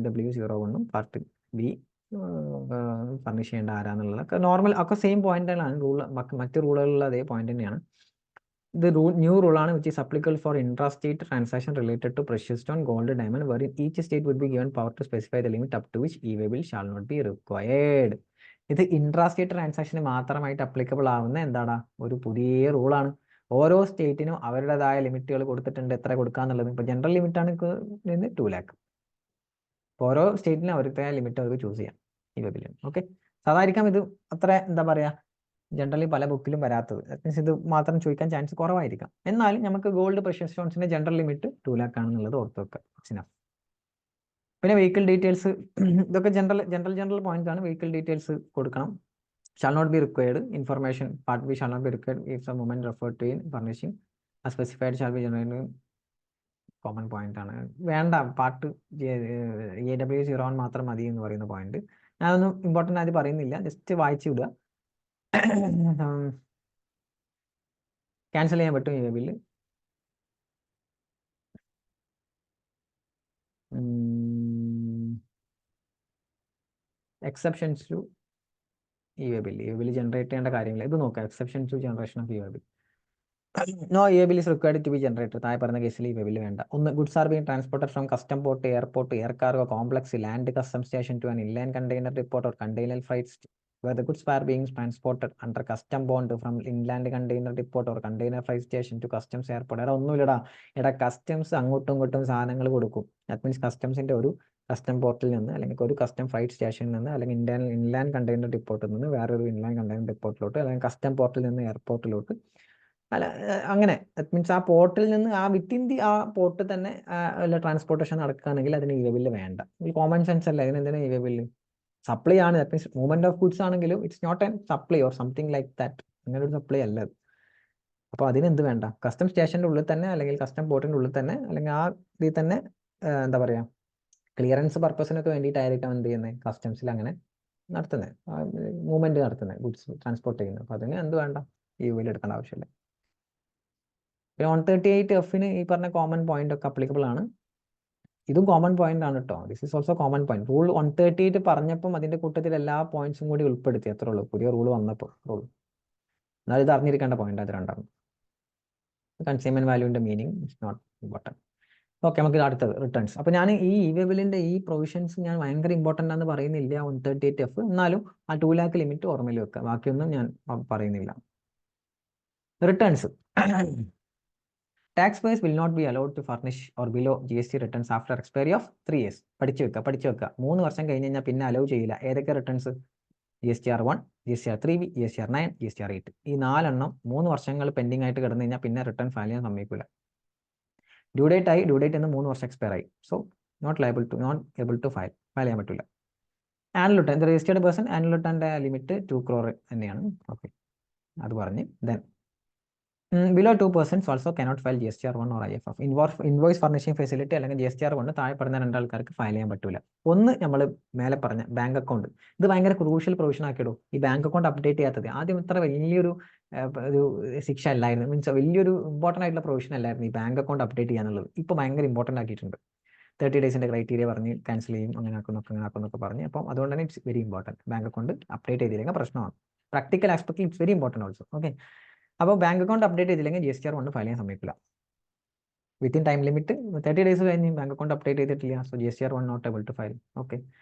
W01 part B furnish ചെയ്യേണ്ട ആരാന്നുള്ളതൊക്കെ നോർമൽ ഒക്കെ സെയിം പോയിന്റുകളാണ്. മറ്റ് റൂളുകളിലുള്ള അതേ പോയിന്റ് തന്നെയാണ്. ഇത് ന്യൂ റൂളാണ് which is applicable for intra-state transaction related to precious stone, gold, diamond, where each state would be given power to specify the limit up to which e-way bill shall not be required. ഇത് intra-state ട്രാൻസാക്ഷന് മാത്രമായിട്ട് applicable ആവുന്ന എന്താണ് ഒരു പുതിയ റൂളാണ്. ഓരോ സ്റ്റേറ്റിനും അവരുടേതായ ലിമിറ്റുകൾ കൊടുത്തിട്ടുണ്ട്, എത്ര കൊടുക്കാന്നുള്ളത്. ഇപ്പോൾ ജനറൽ ലിമിറ്റാണ് 2 lakh. അപ്പോൾ ഓരോ സ്റ്റേറ്റിനും അവരുടേതായ ലിമിറ്റ് അവർക്ക് ചൂസ് ചെയ്യാം ഇ-വേ ബില്ലിന്. ഓക്കെ, സാധാരണ ഇത് അത്ര എന്താ പറയുക, ജനറലി പല ബുക്കിലും വരാത്തത്. ദാറ്റ് മീൻസ് ഇത് മാത്രം ചോദിക്കാൻ ചാൻസ് കുറവായിരിക്കാം. എന്നാലും നമുക്ക് ഗോൾഡ്, പ്രഷ്യസ് സ്റ്റോൺസിന്റെ ജനറൽ ലിമിറ്റ് 2 lakh ആണെന്നുള്ളത് ഓർത്ത് വെക്കുക. പിന്നെ വെഹിക്കിൾ ഡീറ്റെയിൽസ്, ഇതൊക്കെ ജനറൽ പോയിന്റ്സ് ആണ്. വെഹിക്കിൾ ഡീറ്റെയിൽസ് കൊടുക്കണം. shall not be required. Information part B shall not be required if the moment referred to in furnishing as specified shall be generated. Common point ആണ്. വേണ്ട, part AW01 മാത്രം മതി എന്ന് പറയുന്ന point. ഞാനൊന്നും important ആയിട്ട് പറയുന്നില്ല, ജസ്റ്റ് വായിച്ചു വിടുക. ക്യാൻസൽ ചെയ്യാൻ പറ്റും ഈ bill. Exceptions to bill generate ചെയ്യേണ്ട കാര്യങ്ങൾ ഇത് നോക്കാം. Exceptions to generation of bill. No bill is required to be generator. താഴെ പറഞ്ഞ കേസിൽ ബില്ല് വേണ്ട. ഒന്ന്, goods are being transported from custom port, airport, air cargo complex, land custom station to an inland container depot or container flights where the goods are being transported under custom bond from inland container depot or container freight station to customs airport. എടാ ഒന്നുമില്ലടാ, എടാ customs അങ്ങോട്ടും ഇങ്ങോട്ടും സാധനങ്ങൾ കൊടുക്കും. That means കസ്റ്റംസിൻ്റെ ഒരു custom പോർട്ടിൽ നിന്ന് അല്ലെങ്കിൽ ഒരു കസ്റ്റം ഫ്ലൈറ്റ് സ്റ്റേഷനിൽ നിന്ന് അല്ലെങ്കിൽ ഇൻലാൻഡ് കണ്ടെയ്നർ ഡിപ്പോർട്ടിൽ നിന്ന് വേറൊരു ഇൻലാൻഡ് കണ്ടെയ്നർ ഡിപ്പോർട്ടിലോട്ട് അല്ലെങ്കിൽ കസ്റ്റം പോർട്ടിൽ നിന്ന് എയർപോർട്ടിലോട്ട് അല്ല അങ്ങനെ. ദാറ്റ് മീൻസ് ആ പോർട്ടിൽ നിന്ന് ആ വിത്തിൻ ദി ആ പോർട്ട് തന്നെ ട്രാൻസ്പോർട്ടേഷൻ നടക്കുകയാണെങ്കിൽ അതിന് ബില്ല് വേണ്ട. കോമൺ സെൻസ് അല്ല, ഇതിനെന്തിനാ ബില്ല്? സപ്ലൈ ആണ്. That means movement of goods ആണെങ്കിലും it's not an supply or something like that. അങ്ങനെ ഒരു സപ്ലൈ അല്ല അത്. അപ്പോൾ അതിനെന്ത് വേണ്ട? കസ്റ്റം സ്റ്റേഷൻ്റെ ഉള്ളിൽ തന്നെ അല്ലെങ്കിൽ കസ്റ്റം പോർട്ടിൻ്റെ ഉള്ളിൽ തന്നെ അല്ലെങ്കിൽ ആ ഇതിൽ തന്നെ എന്താ പറയുക, ക്ലിയറൻസ് പർപ്പസിനൊക്കെ വേണ്ടിയിട്ടായിരിക്കാം എന്ത് ചെയ്യുന്നത്, കസ്റ്റംസിൽ അങ്ങനെ നടത്തുന്നത്, മൂവ്മെന്റ് നടത്തുന്നത്, ഗുഡ്സ് ട്രാൻസ്പോർട്ട് ചെയ്യുന്നത്. അപ്പോൾ അതിന് എന്ത് വേണ്ട, ബില്ല് എടുക്കേണ്ട ആവശ്യമില്ല. പിന്നെ 138F ഈ പറഞ്ഞ കോമൺ പോയിന്റ് ഒക്കെ അപ്ലിക്കബിൾ ആണ്. ഇതും കോമൺ പോയിന്റ് ആണ് കേട്ടോ. This is also common point. Rule 138 പറഞ്ഞപ്പം അതിന്റെ കൂട്ടത്തിൽ എല്ലാ പോയിന്റ്സും കൂടി ഉൾപ്പെടുത്തി, അത്രേ ഉള്ളൂ. പുതിയ റൂൾ വന്നപ്പോൾ എന്നാൽ ഇത് അറിഞ്ഞിരിക്കേണ്ട പോയിന്റ് അത് രണ്ടാണ്. കൺസ്യൂമർ വാല്യൂവിന്റെ meaning it's not important. Okay, നമുക്ക് അടുത്തത് റിട്ടേൺസ്. അപ്പോൾ ഞാൻ ഈ ബില്ലിന്റെ ഈ പ്രൊവിഷൻസ് ഞാൻ ഭയങ്കര ഇമ്പോർട്ടൻ്റ് ആണെന്ന് പറയുന്നില്ല 138F. എന്നാലും ആ 2 lakh ലിമിറ്റ് ഓർമ്മയിൽ വെക്കുക, ബാക്കിയൊന്നും ഞാൻ പറയുന്നില്ല. Returns. Taxpayers will not be allowed to furnish or below GST returns after expiry of 3 years. പഠിച്ചു വെക്കുക. 3 വർഷം കഴിഞ്ഞ് കഴിഞ്ഞാൽ പിന്നെ അലോ ചെയ്യില്ല. ഏതൊക്കെ returns? GSTR1, GSTR3B, GSTR9, GSTR8. ഈ 4 3 വർഷങ്ങൾ പെൻഡിങ് ആയിട്ട് കിടന്നു കഴിഞ്ഞാൽ പിന്നെ റിട്ടേൺ ഫയൽ ചെയ്യാൻ സമ്മതിക്കില്ല. ഡ്യൂ ഡേറ്റ് എന്ന് 3 വർഷം എക്സ്പയർ ആയി. So not able to file ചെയ്യാൻ പറ്റില്ല. Annual return, registered person annual റിട്ടേണിന്റെ ലിമിറ്റ് 2 crore തന്നെയാണ്. ഓക്കെ, അത് പറഞ്ഞ് then below 2% also cannot file GSTR1 or IFF. Invoice furnishing facility അല്ലെങ്കിൽ GSTR1 താഴെപ്പെടുന്ന 2 ആൾക്കാർക്ക് ഫയൽ ചെയ്യാൻ പറ്റില്ല. ഒന്ന്, നമ്മൾ മേലെ പറഞ്ഞ ബാങ്ക് അക്കൗണ്ട്. ഇത് ഭയങ്കര ക്രൂഷ്യൽ പ്രൊവിഷൻ ആക്കിയിടും. ഈ ബാങ്ക് അക്കൗണ്ട് അപ്ഡേറ്റ് ചെയ്യാത്തത് ആദ്യം ഇത്ര വലിയൊരു ശിക്ഷ അല്ലായിരുന്നു. മീൻസ് വലിയൊരു ഇമ്പോർട്ടൻ്റ് ആയിട്ടുള്ള പ്രൊവിഷൻ അല്ലായിരുന്നു ഈ ബാങ്ക് അക്കൗണ്ട് അപ്ഡേറ്റ് ചെയ്യാന്നുള്ളത്. ഇപ്പോൾ ഭയങ്കര ഇമ്പോർട്ടൻ്റ് ആക്കിയിട്ടുണ്ട്. 30 ഡേയ്സിൻ്റെ ക്രൈറ്റീരിയ പറഞ്ഞ് ക്യാൻസൽ ചെയ്യും, അങ്ങനെ ആക്കുന്നൊക്കെ പറഞ്ഞ്. അപ്പം അതുകൊണ്ട് തന്നെ it's very important. Bank account update ചെയ്തില്ലെങ്കിൽ പ്രശ്നമാണ്. പ്രാക്ടിക്കൽ ആസ്പെക്റ്റിൽ it's very important also. Okay, അപ്പോൾ ബാങ്ക് അക്കൗണ്ട് അപ്ഡേറ്റ് ചെയ്തില്ലെങ്കിൽ GSTR1 ഫയൽ ചെയ്യാൻ സമ്മതിക്കില്ല. വിത്തിൻ ടൈം ലിമിറ്റ് 30 ഡേയ്സ് കഴിഞ്ഞ് ബാങ്ക് അക്കൗണ്ട് അപ്ഡേറ്റ് ചെയ്തിട്ടില്ല, so GSTR1 not able to file. Okay,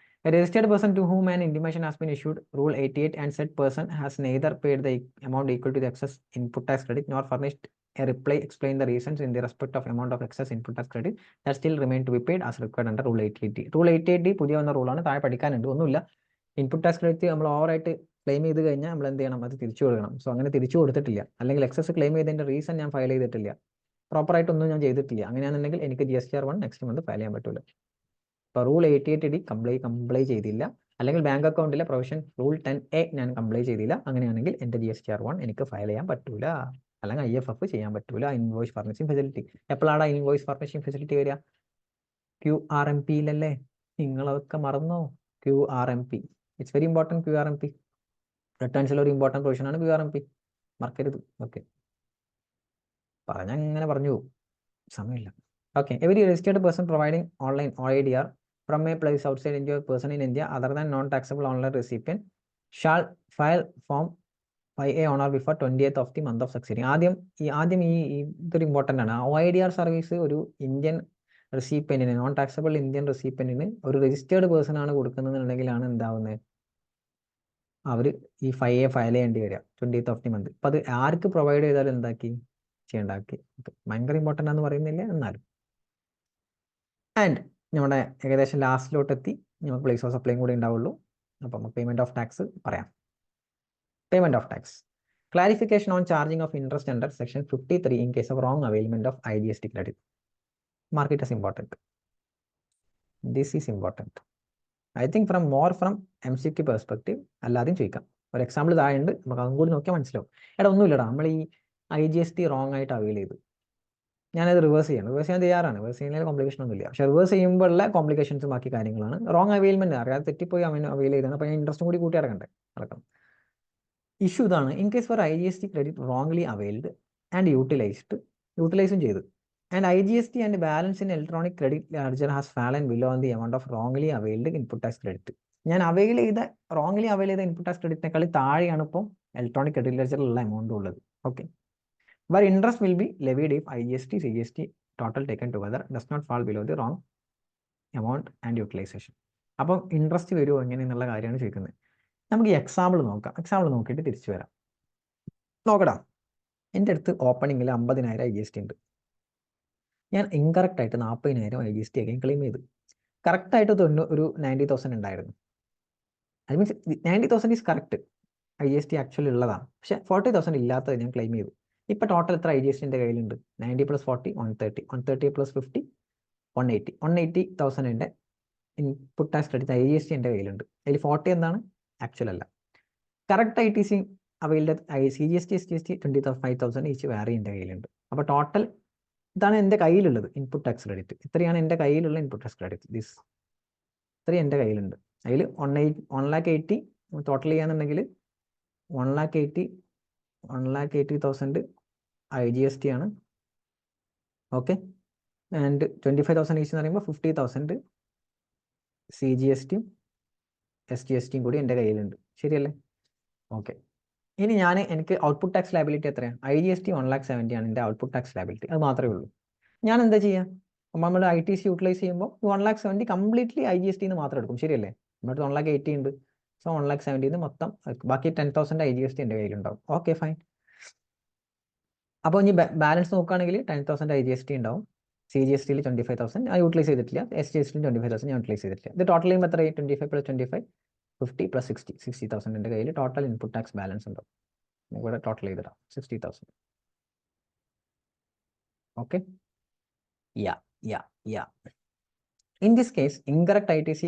a registered person to whom an intimation has been issued Rule 88 and said person has neither paid the amount equal to the excess input tax credit nor furnished a reply explain the reasons in the respect of amount of excess input tax credit that still remain to be paid as required under Rule 88D. Rule 88D പുതിയ വന്ന റൂളാണ്, താഴെ പഠിക്കാനുണ്ട്, ഒന്നുമില്ല. Input tax credit നമ്മൾ ഓവറായിട്ട് claim ചെയ്ത് കഴിഞ്ഞാൽ നമ്മൾ എന്ത് ചെയ്യണം, അത് തിരിച്ചു കൊടുക്കണം. സോ അങ്ങനെ തിരിച്ചു കൊടുത്തിട്ടില്ല, അല്ലെങ്കിൽ എക്സസ് ക്ലെയിം ചെയ്തതിൻ്റെ റീസൺ ഞാൻ ഫയൽ ചെയ്തിട്ടില്ല, പ്രോപ്പറായിട്ടൊന്നും ഞാൻ ചെയ്തിട്ടില്ല, അങ്ങനെയാണെന്നുണ്ടെങ്കിൽ എനിക്ക് GSTR1 നെക്സ്റ്റ് മന്ത് ഫയൽ ചെയ്യാൻ പറ്റില്ല. ഇപ്പോൾ Rule 88D കംപ്ലൈ ചെയ്തില്ല, അല്ലെങ്കിൽ ബാങ്ക് അക്കൗണ്ടിലെ പ്രൊവിഷൻ Rule 10A ഞാൻ കംപ്ലൈ ചെയ്തില്ല, അങ്ങനെയാണെങ്കിൽ എൻ്റെ GSTR1 എനിക്ക് ഫയൽ ചെയ്യാൻ പറ്റൂല, അല്ലെങ്കിൽ IFF ചെയ്യാൻ പറ്റൂല. ഇൻവോയ്സ് ഫർണിഷിംഗ് ഫെസിലിറ്റി എപ്പോഴാണ് ഇൻവോയ്സ് ഫർണിഷിംഗ് ഫെസിലിറ്റി വരിക? QRMPയിലല്ലേ? നിങ്ങളതൊക്കെ മറന്നോ? QRMP it's very important. QRMP റിട്ടേൺസിൽ ഒരു ഇമ്പോർട്ടൻറ്റ് പ്രൊവിഷനാണ് QRMP, മറക്കരുത്. ഓക്കെ, അങ്ങനെ പറഞ്ഞു പോകും, സമയമില്ല. Okay, every registered person providing online OIDR from a place outside India or person in India other than non-taxable online recipient shall file form 5A on or before 20th of the month of succeeding. ആദ്യം ഇതൊരു important ആണ്. OIDR service ഒരു Indian റെസിപ്പിയൻറ്റിന്, non taxable Indian റെസിപ്പിയൻറ്റിന് ഒരു registered person ആണ് കൊടുക്കുന്നതെന്നുണ്ടെങ്കിലാണ് എന്താവുന്നത്, അവർ ഈ 5A file ചെയ്യേണ്ടി വരിക 20th of the month. അപ്പം അത് ആർക്ക് പ്രൊവൈഡ് ചെയ്താലും ചെയ്യണ്ടാക്കി. ഭയങ്കര ഇമ്പോർട്ടൻ്റ് ആണെന്ന് പറയുന്നില്ല, എന്നാലും. ആൻഡ് നമ്മുടെ ഏകദേശം ലാസ്റ്റിലോട്ട് എത്തി, നമുക്ക് പ്ലേസ് ഓഫ് സപ്ലൈയും കൂടി ഉണ്ടാവുള്ളൂ. അപ്പം നമുക്ക് പേയ്മെൻറ്റ് ഓഫ് ടാക്സ് പറയാം. Payment of tax, clarification on charging of interest under section 53 in case of wrong availment of IGST credit. Market is important, this is important. I think from MCQ perspective അല്ലാതെയും ചോദിക്കാം. ഒരു example താഴെയുണ്ട്, നമുക്ക് അതും കൂടി നോക്കിയാൽ മനസ്സിലാവും. എടാ ഒന്നുമില്ലടാ, നമ്മൾ ഈ IGST റോങ് ആയിട്ട് അവൈൽ ചെയ്തു, ഞാനത് റിവേഴ്സ് ചെയ്യണം, റിവേഴ്സ് ചെയ്യാൻ തയ്യാറാണ്, റിവേഴ്സ് ചെയ്യുന്നതിൽ കോംപ്ലിക്കേഷൻ ഒന്നുമില്ല. പക്ഷേ റിവേഴ്സ് ചെയ്യുമ്പോഴുള്ള കോംപ്ലിക്കേഷൻസ് ബാക്കി കാര്യങ്ങളാണ്. റോങ് അവൈൽമെന്റ് അറിയാതെ തെറ്റിപ്പോയി അവൈൽ ചെയ്താണ്, അപ്പോൾ ഞാൻ ഇൻട്രസ്റ്റും കൂടി കൂട്ടി നടക്കണം. ഇഷ്യൂ ഇതാണ്, in case for IGST credit wrongly availed and യൂട്ടിലൈസും ചെയ്തു, and IGST and balance in electronic credit ledger has fallen below the amount of wrongly availed input tax credit. ഞാൻ റോങ്ലി അവൈൽ ചെയ്ത ഇൻപുട്ട് ടാക്സ് ക്രെഡിറ്റിനേക്കാൾ താഴെയാണ് ഇപ്പോൾ electronic credit ലെഡ്ജറിലുള്ള amount ഉള്ളത്. Okay, where interest will be levied if IGST, CGST total taken together does not fall below the wrong amount and utilization. അപ്പം interest വരുമോ എങ്ങനെയെന്നുള്ള കാര്യമാണ് ചോദിക്കുന്നത്. നമുക്ക് ഈ എക്സാമ്പിൾ നോക്കാം, എക്സാമ്പിൾ നോക്കിയിട്ട് തിരിച്ചു വരാം. നോക്കടാ, എൻ്റെ അടുത്ത് ഓപ്പണിങ്ങിൽ 50,000 IGST ഉണ്ട്, ഞാൻ ഇൻകറക്റ്റ് ആയിട്ട് 40,000 IGST ഒക്കെ ക്ലെയിം ചെയ്തു. കറക്റ്റായിട്ട് ഒരു 90,000 ഉണ്ടായിരുന്നു. അത് means 90,000 is correct, IGST actually ഉള്ളതാണ്. പക്ഷേ 40,000 ഇല്ലാത്തത് ഞാൻ ക്ലെയിം ചെയ്തു. ഇപ്പോൾ ടോട്ടൽ എത്ര IGST എൻ്റെ കയ്യിലുണ്ട്? 90 + 40 130, 130 + 50 180, 180,000 ഇൻപുട്ട് ടാക്സ് ക്രെഡിറ്റ് IGST എൻ്റെ കയ്യിലുണ്ട്. അതിൽ 40 എന്താണ്? ആക്ച്വൽ അല്ല. Correct ITC availed CGST SGST 25,000 each വേറെ എൻ്റെ കയ്യിലുണ്ട്. അപ്പോൾ ടോട്ടൽ ഇതാണ് എൻ്റെ കയ്യിലുള്ളത് ഇൻപുട്ട് ടാക്സ് ക്രെഡിറ്റ്. ഇത്രയാണ് എൻ്റെ കയ്യിലുള്ള ഇൻപുട്ട് ടാക്സ് ക്രെഡിറ്റ്. ഇത്രയും എൻ്റെ കയ്യിലുണ്ട്. അതിൽ 1,80,000 ടോട്ടൽ ചെയ്യാന്നുണ്ടെങ്കിൽ 1,80,000 IGST ആണ്. ഓക്കെ, ആൻഡ് 25,000 ഈച്ച് എന്ന് പറയുമ്പോൾ 50,000 CGSTയും SGSTയും കൂടി എൻ്റെ കയ്യിലുണ്ട്. ശരിയല്ലേ? ഓക്കെ, ഇനി എനിക്ക് ഔട്ട്പുട്ട് ടാക്സ് ലയബിലിറ്റി എത്രയാണ്? IGST 1,70,000 ആണ് എൻ്റെ ഔട്ട്പുട്ട് ടാക്സ് ലയബിലിറ്റി. അത് മാത്രമേ ഉള്ളൂ. ഞാൻ എന്താ ചെയ്യുക? നമ്മൾ ITC യൂട്ടിലൈസ് ചെയ്യുമ്പോൾ 1,70,000 കംപ്ലീറ്റ്ലി IGST മാത്രം എടുക്കും. ശരിയല്ലേ? നമ്മുടെ 1,80,000 ഉണ്ട്. സോ 1,70,000 മൊത്തം, ബാക്കി 10,000 IGST എൻ്റെ കയ്യിലുണ്ടാവും. Okay, fine. അപ്പോൾ ഇനി ബാലൻസ് നോക്കുകയാണെങ്കിൽ 10,000 IGST ഉണ്ടാവും, CGSTയിൽ 25,000 ഞാൻ യൂട്ടിലൈസ് ചെയ്തിട്ടില്ല, SGSTയിൽ 25,000 ഞാൻ യൂട്ടിലൈസ് ചെയ്തിട്ടില്ല. ഇത് ടോട്ടൽ ചെയ്യുമ്പോൾ എത്രയായി? 25 + 25 50 + 60 60,000 എൻ്റെ കയ്യിൽ ടോട്ടൽ ഇൻപുട്ട് ടാക്സ് ബാലൻസ് ഉണ്ടാവും. ഇവിടെ ടോട്ടൽ ചെയ്തിടാം 60,000. Okay, in this case incorrect ITC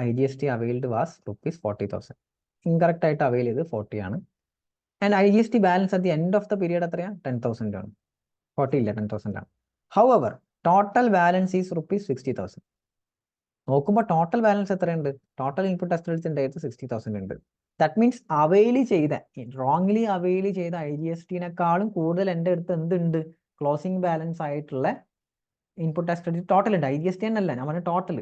IGST availed was ₹40,000. Incorrect ആയിട്ട് അവൈൽ ചെയ്ത് 40 ആണ്. And IGST balance at the end of the period എത്രയാണ്? 10,000 ആണ്. 40 ഇല്ല, 10,000 ആണ്. However total balance is ₹60,000. നോക്കുമ്പോൾ ടോട്ടൽ ബാലൻസ് എത്രയുണ്ട്? ടോട്ടൽ ഇൻപുട്ട് ടാക്സ് ക്രെഡിറ്റ്സ് എൻ്റെ അടുത്ത് 60,000 ഉണ്ട്. ദാറ്റ് മീൻസ് റോങ്ലി അവൈൽ ചെയ്ത IGSTനേക്കാളും കൂടുതൽ എൻ്റെ അടുത്ത് എന്തുണ്ട്? ക്ലോസിംഗ് ബാലൻസ് ആയിട്ടുള്ള ഇൻപുട്ട് ടാക്സ് ക്രെഡിറ്റ് ടോട്ടൽ ഉണ്ട്. IGST എന്നല്ല ഞാൻ പറഞ്ഞ ടോട്ടൽ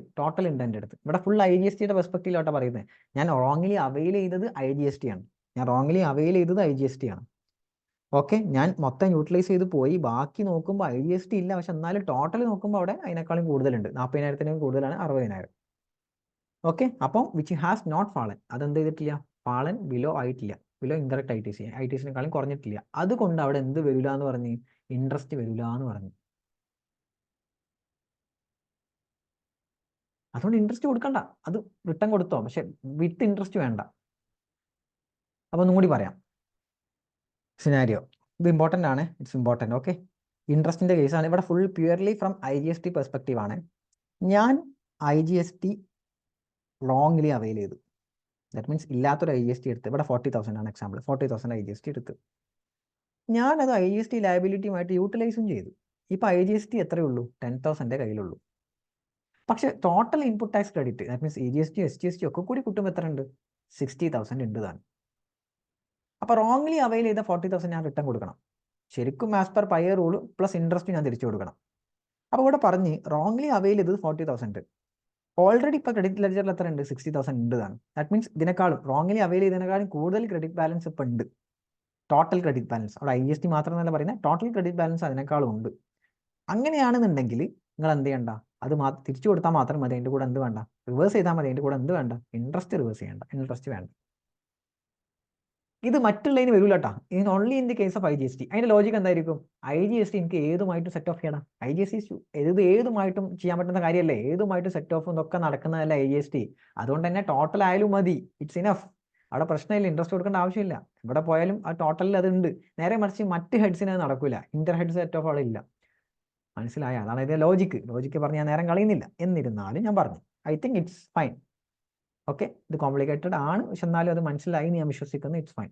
ഉണ്ട് എൻ്റെ അടുത്ത്. ഇവിടെ ഫുൾ IGSTയുടെ പെർസ്പെക്റ്റീവിലോട്ടാണ് പറയുന്നത്. ഞാൻ റോങ്ലി അവൈൽ ചെയ്തത് IGST ആണ്. ഓക്കെ, ഞാൻ മൊത്തം യൂട്ടിലൈസ് ചെയ്ത് പോയി, ബാക്കി നോക്കുമ്പോൾ IGST ഇല്ല, പക്ഷെ എന്നാലും ടോട്ടൽ നോക്കുമ്പോൾ അവിടെ അതിനേക്കാളും കൂടുതലുണ്ട്. 40,000 കൂടുതലാണ് 60,000. ഓക്കെ, അപ്പം വിച്ച് ഹാസ് നോട്ട് ഫാളൻ, അതെന്ത് ചെയ്തിട്ടില്ല? ഫാളൻ ബിലോ ആയിട്ടില്ല, ബിലോ ഇൻകറക്റ്റ് ITCനേക്കാളും കുറഞ്ഞിട്ടില്ല. അതുകൊണ്ട് അവിടെ എന്ത് വരില്ല എന്ന് പറഞ്ഞ്? ഇൻട്രസ്റ്റ് വരില്ല എന്ന് പറഞ്ഞു. അതുകൊണ്ട് ഇൻട്രസ്റ്റ് കൊടുക്കണ്ട, അത് റിട്ടേൺ കൊടുത്തോ, പക്ഷെ വിത്ത് ഇൻട്രസ്റ്റ് വേണ്ട. അപ്പോൾ ഒന്നും കൂടി പറയാം സിനാരിയോ. ഇത് ഇമ്പോർട്ടൻ്റ് ആണ്, ഇറ്റ്സ് ഇമ്പോർട്ടൻ്റ്. ഓക്കെ, ഇൻട്രസ്റ്റിൻ്റെ കേസാണ്. ഇവിടെ full purely from IGST perspective ആണ്. ഞാൻ IGST റോങ്ലി അവൈൽ ചെയ്തു. ദാറ്റ് മീൻസ് ഇല്ലാത്തൊരു IGST എടുത്ത്, ഇവിടെ 40,000 ആണ് എക്സാമ്പിൾ, 40,000 IGST എടുത്ത് ഞാനത് IGST ലയബിലിറ്റിയുമായിട്ട് യൂട്ടിലൈസും ചെയ്തു. ഇപ്പോൾ IGST എത്രയേ ഉള്ളൂ? 10,000 കയ്യിലുള്ളൂ. പക്ഷേ total input tax credit that means EGST SGST ഒക്കെ കൂടി കൂട്ടുമ്പോൾ എത്ര ഉണ്ട്? 60,000 ഉണ്ട് താൻ. അപ്പോൾ റോങ്ലി അവൈൽ ചെയ്ത 40,000 ഞാൻ റിട്ടേൺ കൊടുക്കണം. ശരിക്കും as per pi rule plus interest ഞാൻ തിരിച്ചു കൊടുക്കണം. അപ്പോൾ ഇവിടെ പറഞ്ഞ് റോങ്ലി അവൈൽ ചെയ്തത് 40,000. ഓൾറെഡി ഇപ്പോൾ ക്രെഡിറ്റ് ലെഡ്ജറിൽ എത്ര ഉണ്ട്? 60,000 ഉണ്ട് താൻ. ദാറ്റ് മീൻസ് ഇതിനേക്കാളും റോങ്ലി അവൈൽ ചെയ്തതിനേക്കാളും കൂടുതൽ ക്രെഡിറ്റ് ബാലൻസ് ഇപ്പോൾ ഉണ്ട്. ടോട്ടൽ ക്രെഡിറ്റ് ബാലൻസ്, അവിടെ IGST മാത്രമല്ല പറയുന്നത്, ടോട്ടൽ ക്രെഡിറ്റ് ബാലൻസ് അതിനേക്കാളും ഉണ്ട്. അങ്ങനെയാണെന്നുണ്ടെങ്കിൽ നിങ്ങൾ എന്ത് ചെയ്യണ്ട? അത് തിരിച്ചു കൊടുത്താൽ മാത്രം മതി. അതിൻ്റെ കൂടെ എന്ത് വേണ്ട? റിവേഴ്സ് ചെയ്താൽ മതി. അതിൻ്റെ കൂടെ എന്ത് വേണ്ട? ഇൻട്രസ്റ്റ് റിവേഴ്സ് ചെയ്യേണ്ട, ഇൻട്രസ്റ്റ് വേണ്ട. ഇത് മറ്റുള്ളതിന് വരില്ല കേട്ടോ. In only in the case of IGST. അതിൻ്റെ ലോജിക്ക് എന്തായിരിക്കും? IGST എനിക്ക് ഏതുമായിട്ടും സെറ്റ് ഓഫ് ചെയ്യണം. IGST ഏതുമായിട്ടും ചെയ്യാൻ പറ്റുന്ന കാര്യമല്ലേ? ഏതുമായിട്ടും സെറ്റ് ഓഫ് എന്നൊക്കെ നടക്കുന്നതല്ല IGST. അതുകൊണ്ട് തന്നെ ടോട്ടൽ ആയാലും മതി, ഇറ്റ്സ് ഇനഫ്. അവിടെ പ്രശ്നമില്ല, ഇൻട്രസ്റ്റ് കൊടുക്കേണ്ട ആവശ്യമില്ല. ഇവിടെ പോയാലും ആ ടോട്ടലിൽ അതുണ്ട്. നേരെ മറിച്ച് മറ്റ് ഹെഡ്സിന് അത് നടക്കില്ല. ഇന്റർ ഹെഡ് സെറ്റ് ഓഫ് അവിടെ ഇല്ല. മനസ്സിലായ? അതാണ് ഇതിന്റെ ലോജിക്ക് പറഞ്ഞ് ഞാൻ നേരം കളയുന്നില്ല. എന്നിരുന്നാലും ഞാൻ പറഞ്ഞു, I think it's fine. Okay, ഇത് കോംപ്ലിക്കേറ്റഡ് ആണ്, പക്ഷെ എന്നാലും അത് മനസ്സിലായി ഞാൻ വിശ്വസിക്കുന്നു. It's fine.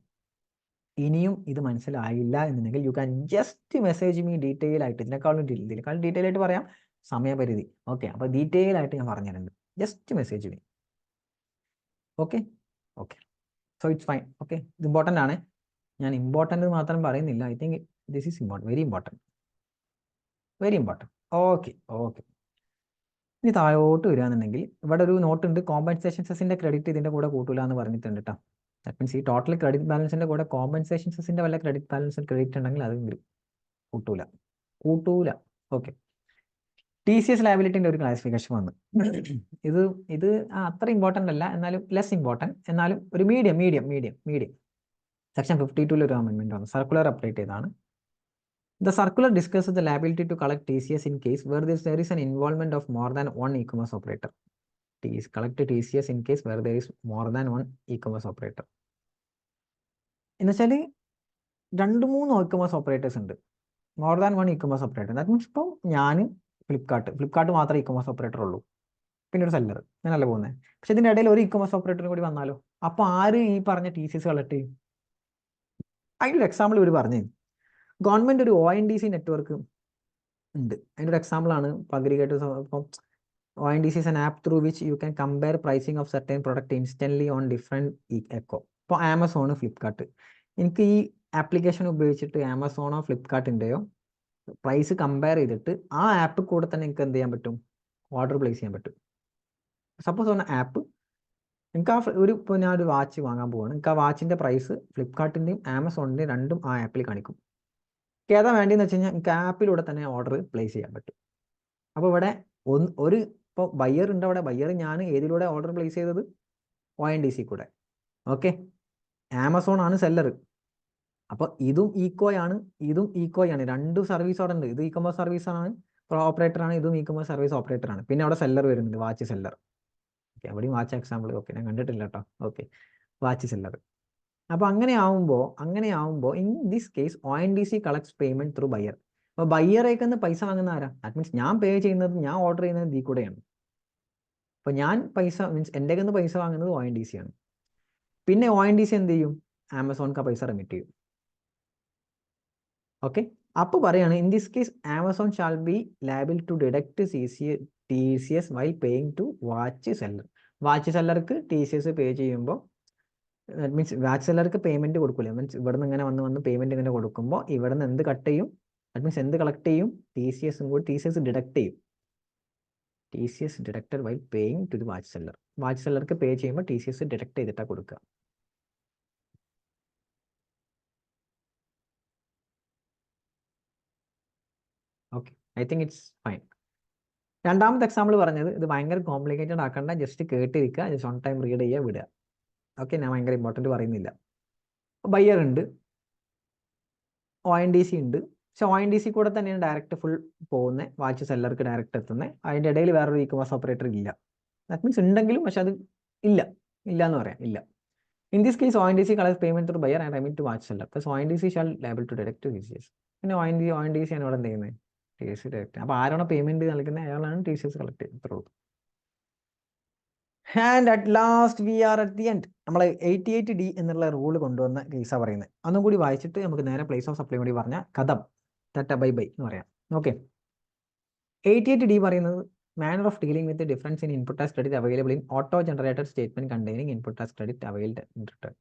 ഇനിയും ഇത് മനസ്സിലായില്ല എന്നുണ്ടെങ്കിൽ U can just message me detail ആയിട്ട്. ഇതിനേക്കാളും ഡീറ്റെയിൽ ആയിട്ട് പറയാം, സമയപരിധി. ഓക്കെ, അപ്പോൾ ഡീറ്റെയിൽ ആയിട്ട് ഞാൻ പറഞ്ഞിട്ടുണ്ട്. Just message me. Okay okay, so it's fine. Okay, ഇത് ഇമ്പോർട്ടൻ്റ് ആണ്. ഞാൻ ഇമ്പോർട്ടൻ്റ് മാത്രം പറയുന്നില്ല. I think this is important, very important, very important. Okay okay, ഇനി താഴോട്ട് വരികയാണെന്നുണ്ടെങ്കിൽ ഇവിടെ ഒരു നോട്ട് ഉണ്ട്, കോമ്പൻസേഷൻ സെസിൻ്റെ ക്രെഡിറ്റ് ഇതിൻ്റെ കൂടെ കൂട്ടൂല എന്ന് പറഞ്ഞിട്ടുണ്ട് കേട്ടോ. ദാറ്റ് മീൻസ് ഈ ടോട്ടൽ ക്രെഡിറ്റ് ബാലൻസിൻ്റെ കൂടെ കോമ്പൻസേഷൻ സെസിൻ്റെ വല്ല ക്രെഡിറ്റ് ബാലൻസ് ക്രെഡിറ്റ് ഉണ്ടെങ്കിൽ അത് കൂട്ടൂല. ഓക്കെ, ടി സി എസ് ലയബിലിറ്റിൻ്റെ ഒരു ക്ലാസിഫിക്കേഷൻ വന്നു. ഇത് അത്ര ഇമ്പോർട്ടൻ്റ് അല്ല, എന്നാലും ലെസ് ഇമ്പോർട്ടൻറ്റ്, എന്നാലും ഒരു മീഡിയം. സെക്ഷൻ 52 ഒരു അമെൻമെൻറ്റ് വന്നു, സർക്കുലർ അപ്ഡേറ്റ് ചെയ്താണ്. The circular discusses the liability to collect TCS in case where there is an involvement of more than one e-commerce operator. Collect TCS in case where there is more than one e-commerce operator. എന്നുവെച്ചാൽ 2-3 e-commerce operators ഉണ്ട്, more than one e-commerce operator. That means ഇപ്പോൾ ഞാൻ ഫ്ലിപ്കാർട്ട് മാത്രമേ e-commerce operator ഉള്ളൂ, പിന്നെ ഒരു seller, അങ്ങനല്ല പോകുന്നത്. പക്ഷെ ഇതിൻ്റെ ഇടയിൽ ഒരു e-commerce operator കൂടി വന്നാലോ, അപ്പോൾ ആര് ഈ പറഞ്ഞ TCS കളക്ട് ചെയ്യും? അതിൻ്റെ എക്സാമ്പിൾ ഇവർ പറഞ്ഞു. ഗവൺമെൻറ് ഒരു ONDC നെറ്റ്വർക്ക് ഉണ്ട്, അതിൻ്റെ ഒരു എക്സാമ്പിളാണ് അഗ്രിഗേറ്റേഴ്സ്. ഇപ്പം ONDC is an app through which you can compare pricing of certain product instantly on different eco. ഇപ്പോൾ ആമസോൺ, ഫ്ലിപ്കാർട്ട്, എനിക്ക് ഈ ആപ്ലിക്കേഷൻ ഉപയോഗിച്ചിട്ട് ആമസോണോ ഫ്ലിപ്കാർട്ടിൻ്റെയോ പ്രൈസ് കമ്പയർ ചെയ്തിട്ട് ആ ആപ്പ് കൂടെ തന്നെ എനിക്ക് എന്ത് ചെയ്യാൻ പറ്റും? ഓർഡർ പ്ലേസ് ചെയ്യാൻ പറ്റും. സപ്പോസ് പറഞ്ഞ ആപ്പ് എനിക്ക് ഇപ്പോൾ ഞാനൊരു വാച്ച് വാങ്ങാൻ പോവാണ്, എനിക്ക് ആ വാച്ചിൻ്റെ പ്രൈസ് ഫ്ലിപ്കാർട്ടിൻ്റെയും ആമസോണിൻ്റെയും രണ്ടും ആ ആപ്പിൽ കാണിക്കും. ഏതാ വേണ്ടിയെന്ന് വെച്ച് കഴിഞ്ഞാൽ എനിക്ക് ആപ്പിലൂടെ തന്നെ ഓർഡർ പ്ലേസ് ചെയ്യാൻ പറ്റും. അപ്പോൾ ഇവിടെ ഇപ്പോൾ ബയ്യർ ഉണ്ട്, അവിടെ ബയ്യർ ഞാൻ ഏതിലൂടെ ഓർഡർ പ്ലേസ് ചെയ്തത്? ONDC കൂടെ. ഓക്കെ, ആമസോൺ ആണ് സെല്ലർ. അപ്പോൾ ഇതും ഈക്കോയാണ്. രണ്ട് സർവീസ് അവിടെ ഉണ്ട്. ഇത് e-commerce സർവീസാണ്, ഓപ്പറേറ്ററാണ്, ഇതും e-commerce സർവീസ് ഓപ്പറേറ്ററാണ്. പിന്നെ അവിടെ സെല്ലർ വരുന്നുണ്ട്, വാച്ച് സെല്ലർ. ഓക്കെ, അവിടെയും വാച്ച് എക്സാമ്പിൾ. ഓക്കെ, ഞാൻ കണ്ടിട്ടില്ല കേട്ടോ. Okay, watch seller. അപ്പോൾ അങ്ങനെ ആവുമ്പോൾ in this case ONDC collects payment through buyer. അപ്പോൾ ബയ്യറേക്കൊന്ന് പൈസ വാങ്ങുന്ന ആരാ? ദാറ്റ് മീൻസ് ഞാൻ പേ ചെയ്യുന്നത്, ഞാൻ ഓർഡർ ചെയ്യുന്നത് ഇതിൽ കൂടെയാണ്. അപ്പോൾ ഞാൻ എൻ്റെ കയ്യിൽ നിന്ന് പൈസ വാങ്ങുന്നത് ONDC ആണ്. പിന്നെ ONDC എന്ത് ചെയ്യും? ആമസോൺക്ക് ആ പൈസ റെമിറ്റ് ചെയ്യും. ഓക്കെ, അപ്പോൾ പറയാണ് in this case Amazon shall be liable to deduct TCS while paying to watch seller. Watch സെല്ലർക്ക് TCS പേ ചെയ്യുമ്പോൾ, ദാറ്റ് മീൻസ് വാച്ച് സെല്ലർക്ക് പേയ്മെന്റ് കൊടുക്കില്ല. മീൻസ് ഇവിടെ നിന്ന് ഇങ്ങനെ വന്ന് പേയ്മെന്റ് ഇങ്ങനെ കൊടുക്കുമ്പോൾ ഇവിടെ നിന്ന് എന്ത് കട്ട് ചെയ്യും? ദാറ്റ് മീൻസ് എന്ത് കളക്ട് ചെയ്യും? TCS ഡിഡക്ട് ചെയ്യും. TCS deducted while paying to the watch seller. Watch സെല്ലർക്ക് പേ ചെയ്യുമ്പോൾ TCS ഡിഡക്ട് ചെയ്തിട്ടാണ് കൊടുക്കുക. Okay, I think it's fine. രണ്ടാമത്തെ എക്സാമ്പിൾ പറഞ്ഞത്, ഇത് ഭയങ്കര കോംപ്ലിക്കേറ്റഡ് ആക്കണ്ട, ജസ്റ്റ് കേട്ടിരിക്കുക, ജസ്റ്റ് ഓൺ ടൈം റീഡ് ചെയ്യുക, വിടുക. ഓക്കെ, ഞാൻ ഭയങ്കര ഇമ്പോർട്ടൻറ്റ് പറയുന്നില്ല. ബയ്യർ ഉണ്ട്, ONDC ഉണ്ട്. പക്ഷെ ONDC കൂടെ തന്നെയാണ് ഡയറക്റ്റ് ഫുൾ പോകുന്നത്, വാച്ച് സെല്ലർക്ക് ഡയറക്റ്റ് എത്തുന്നത്. അതിൻ്റെ ഇടയിൽ വേറൊരു e-commerce ഓപ്പറേറ്റർ ഇല്ല. ദാറ്റ് മീൻസ് ഉണ്ടെങ്കിലും പക്ഷെ അത് ഇല്ല എന്ന് പറയാം, ഇല്ല. In this case ONDC collects payment through buyer and remit to watch seller. Plus ONDC shall liable to deduct TCS. പിന്നെ ONDC ആണ് ഇവിടെ എന്ത് ചെയ്യുന്നത്? TCS deduct. അപ്പോൾ ആരാണോ പേയ്മെന്റ് നൽകുന്നത് അയാളാണ് TCS കളക്ട് ചെയ്യുന്നത്. And at last we are at the end. നമ്മൾ 88D എന്നുള്ള റൂൾ കൊണ്ടുവന്ന കേസാണ് പറയുന്നത്. ഒന്നും കൂടി വായിച്ചിട്ട് നമുക്ക് നേരെ പ്ലേസ് ഓഫ് സപ്ലൈ കൂടി പറഞ്ഞാൽ കഥം ബൈ എന്ന് പറയാം. ഓക്കെ, 88D പറയുന്നത് manner of dealing with difference in input tax credit available in auto generated statement containing input tax credit availed in return.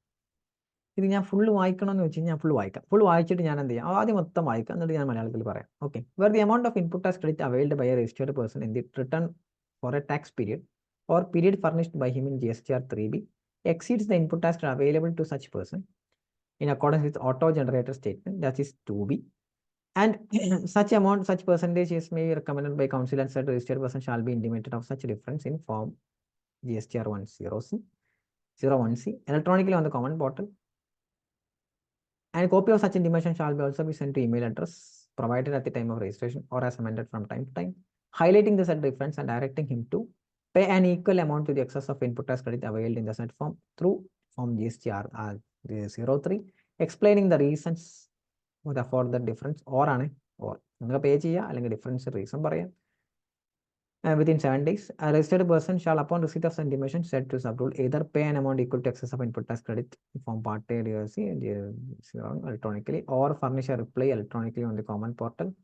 ഇത് ഞാൻ ഫുൾ വായിക്കണമെന്ന് വെച്ച് കഴിഞ്ഞാൽ ഫുൾ വായിക്കാം. ഫുൾ വായിച്ചിട്ട് ഞാൻ എന്ത് ചെയ്യാം? ആദ്യം മൊത്തം വായിക്കാം, എന്നിട്ട് ഞാൻ മലയാളത്തിൽ പറയാം. Okay, where the amount of input tax credit availed by a registered person in the return for a tax period or period furnished by him in GSTR 3B exceeds the input tax available to such person in accordance with auto generator statement, that is 2B, and such percentage is may be recommended by council and said registered person shall be intimated of such difference in form GSTR 01C electronically on the common portal, and a copy of such intimation shall be also be sent to email address provided at the time of registration or as amended from time to time, highlighting the said difference and directing him to pay an equal amount to the excess of input tax credit availed in the said form through form GSTR 03, explaining the reasons for the difference. Or ആണ്, or നിങ്ങൾ പേ ചെയ്യുക അല്ലെങ്കിൽ difference reason പറയാം. within 7 days. A registered person shall, upon receipt of intimation, said to subrule, either pay an amount equal to excess of input tax credit from part A DRC electronically, or furnish a reply electronically on the common portal.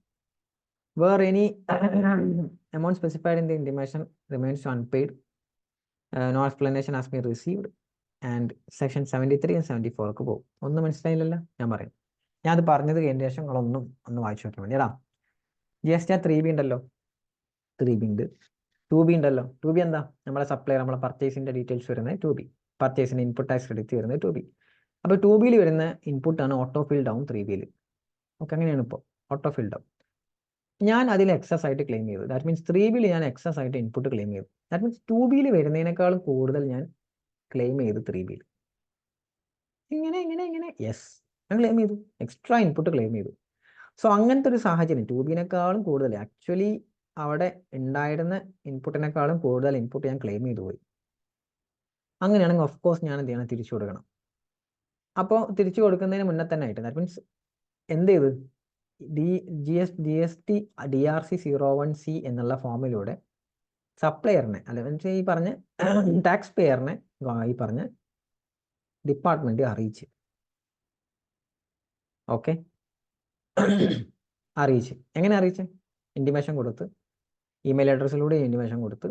Where any amount specified in the intimation remains unpaid, no explanation has been received, and section 73 and 74 ഒക്കെ പോകും. ഒന്നും മനസ്സിലായില്ലല്ലോ? ഞാൻ പറയും. ഞാൻ അത് പറഞ്ഞത് കഴിഞ്ഞ ശേഷം നിങ്ങളൊന്നും ഒന്ന് വായിച്ചു നോക്കിയാൽ മതി. എടാ GST 3B ഉണ്ടല്ലോ, 3B ഉണ്ട്. 2B ഉണ്ടല്ലോ. 2B എന്താ? നമ്മളെ സപ്ലൈ, നമ്മളെ പർച്ചേസിന്റെ ഡീറ്റെയിൽസ് വരുന്നത് 2B. പർച്ചേസിന് ഇൻപുട്ട് ടാക്സ് ക്രെഡിറ്റ് വരുന്നത് 2B. അപ്പോൾ 2Bയിൽ വരുന്ന ഇൻപുട്ടാണ് ഓട്ടോ ഫിൽ ഡൗൺ 3Bയിൽ. ഓക്കെ, അങ്ങനെയാണ് ഇപ്പോൾ ഓട്ടോ ഫിൽ ഡൗൺ. ഞാൻ അതിൽ എക്സസ് ആയിട്ട് ക്ലെയിം ചെയ്തു. ദാറ്റ് മീൻസ് 3Bയിൽ ഞാൻ എക്സസ് ആയിട്ട് ഇൻപുട്ട് ക്ലെയിം ചെയ്തു. ദാറ്റ് മീൻസ് 2Bയിൽ വരുന്നതിനേക്കാളും കൂടുതൽ ഞാൻ ക്ലെയിം ചെയ്തു 3Bയിൽ. ഇങ്ങനെ യെസ്, ഞാൻ ക്ലെയിം ചെയ്തു, എക്സ്ട്രാ ഇൻപുട്ട് ക്ലെയിം ചെയ്തു. സോ അങ്ങനത്തെ ഒരു സാഹചര്യം 2Bനേക്കാളും കൂടുതൽ ആക്ച്വലി അവിടെ ഉണ്ടായിരുന്ന ഇൻപുട്ടിനേക്കാളും കൂടുതൽ ഇൻപുട്ട് ഞാൻ ക്ലെയിം ചെയ്തു പോയി. അങ്ങനെയാണെങ്കിൽ ഓഫ് കോഴ്സ് ഞാൻ എന്ത് ചെയ്യണം? തിരിച്ചു കൊടുക്കണം. അപ്പോൾ തിരിച്ചു കൊടുക്കുന്നതിന് മുന്നേ തന്നെ ആയിട്ട് ദാറ്റ് മീൻസ് എന്ത് ചെയ്ത് GST DRC 01C എന്നുള്ള ഫോമിലൂടെ സപ്ലയറിനെ, അല്ലെങ്കിൽ ഈ പറഞ്ഞ ടാക്സ് പെയറിനെ ഈ പറഞ്ഞ ഡിപ്പാർട്ട്മെന്റ് അറിയിച്ച്. ഓക്കെ, അറിയിച്ച്. എങ്ങനെ അറിയിച്ച്? ഇൻറ്റിമേഷൻ കൊടുത്ത്, ഇമെയിൽ അഡ്രസ്സിലൂടെ ഇൻറ്റിമേഷൻ കൊടുത്ത്,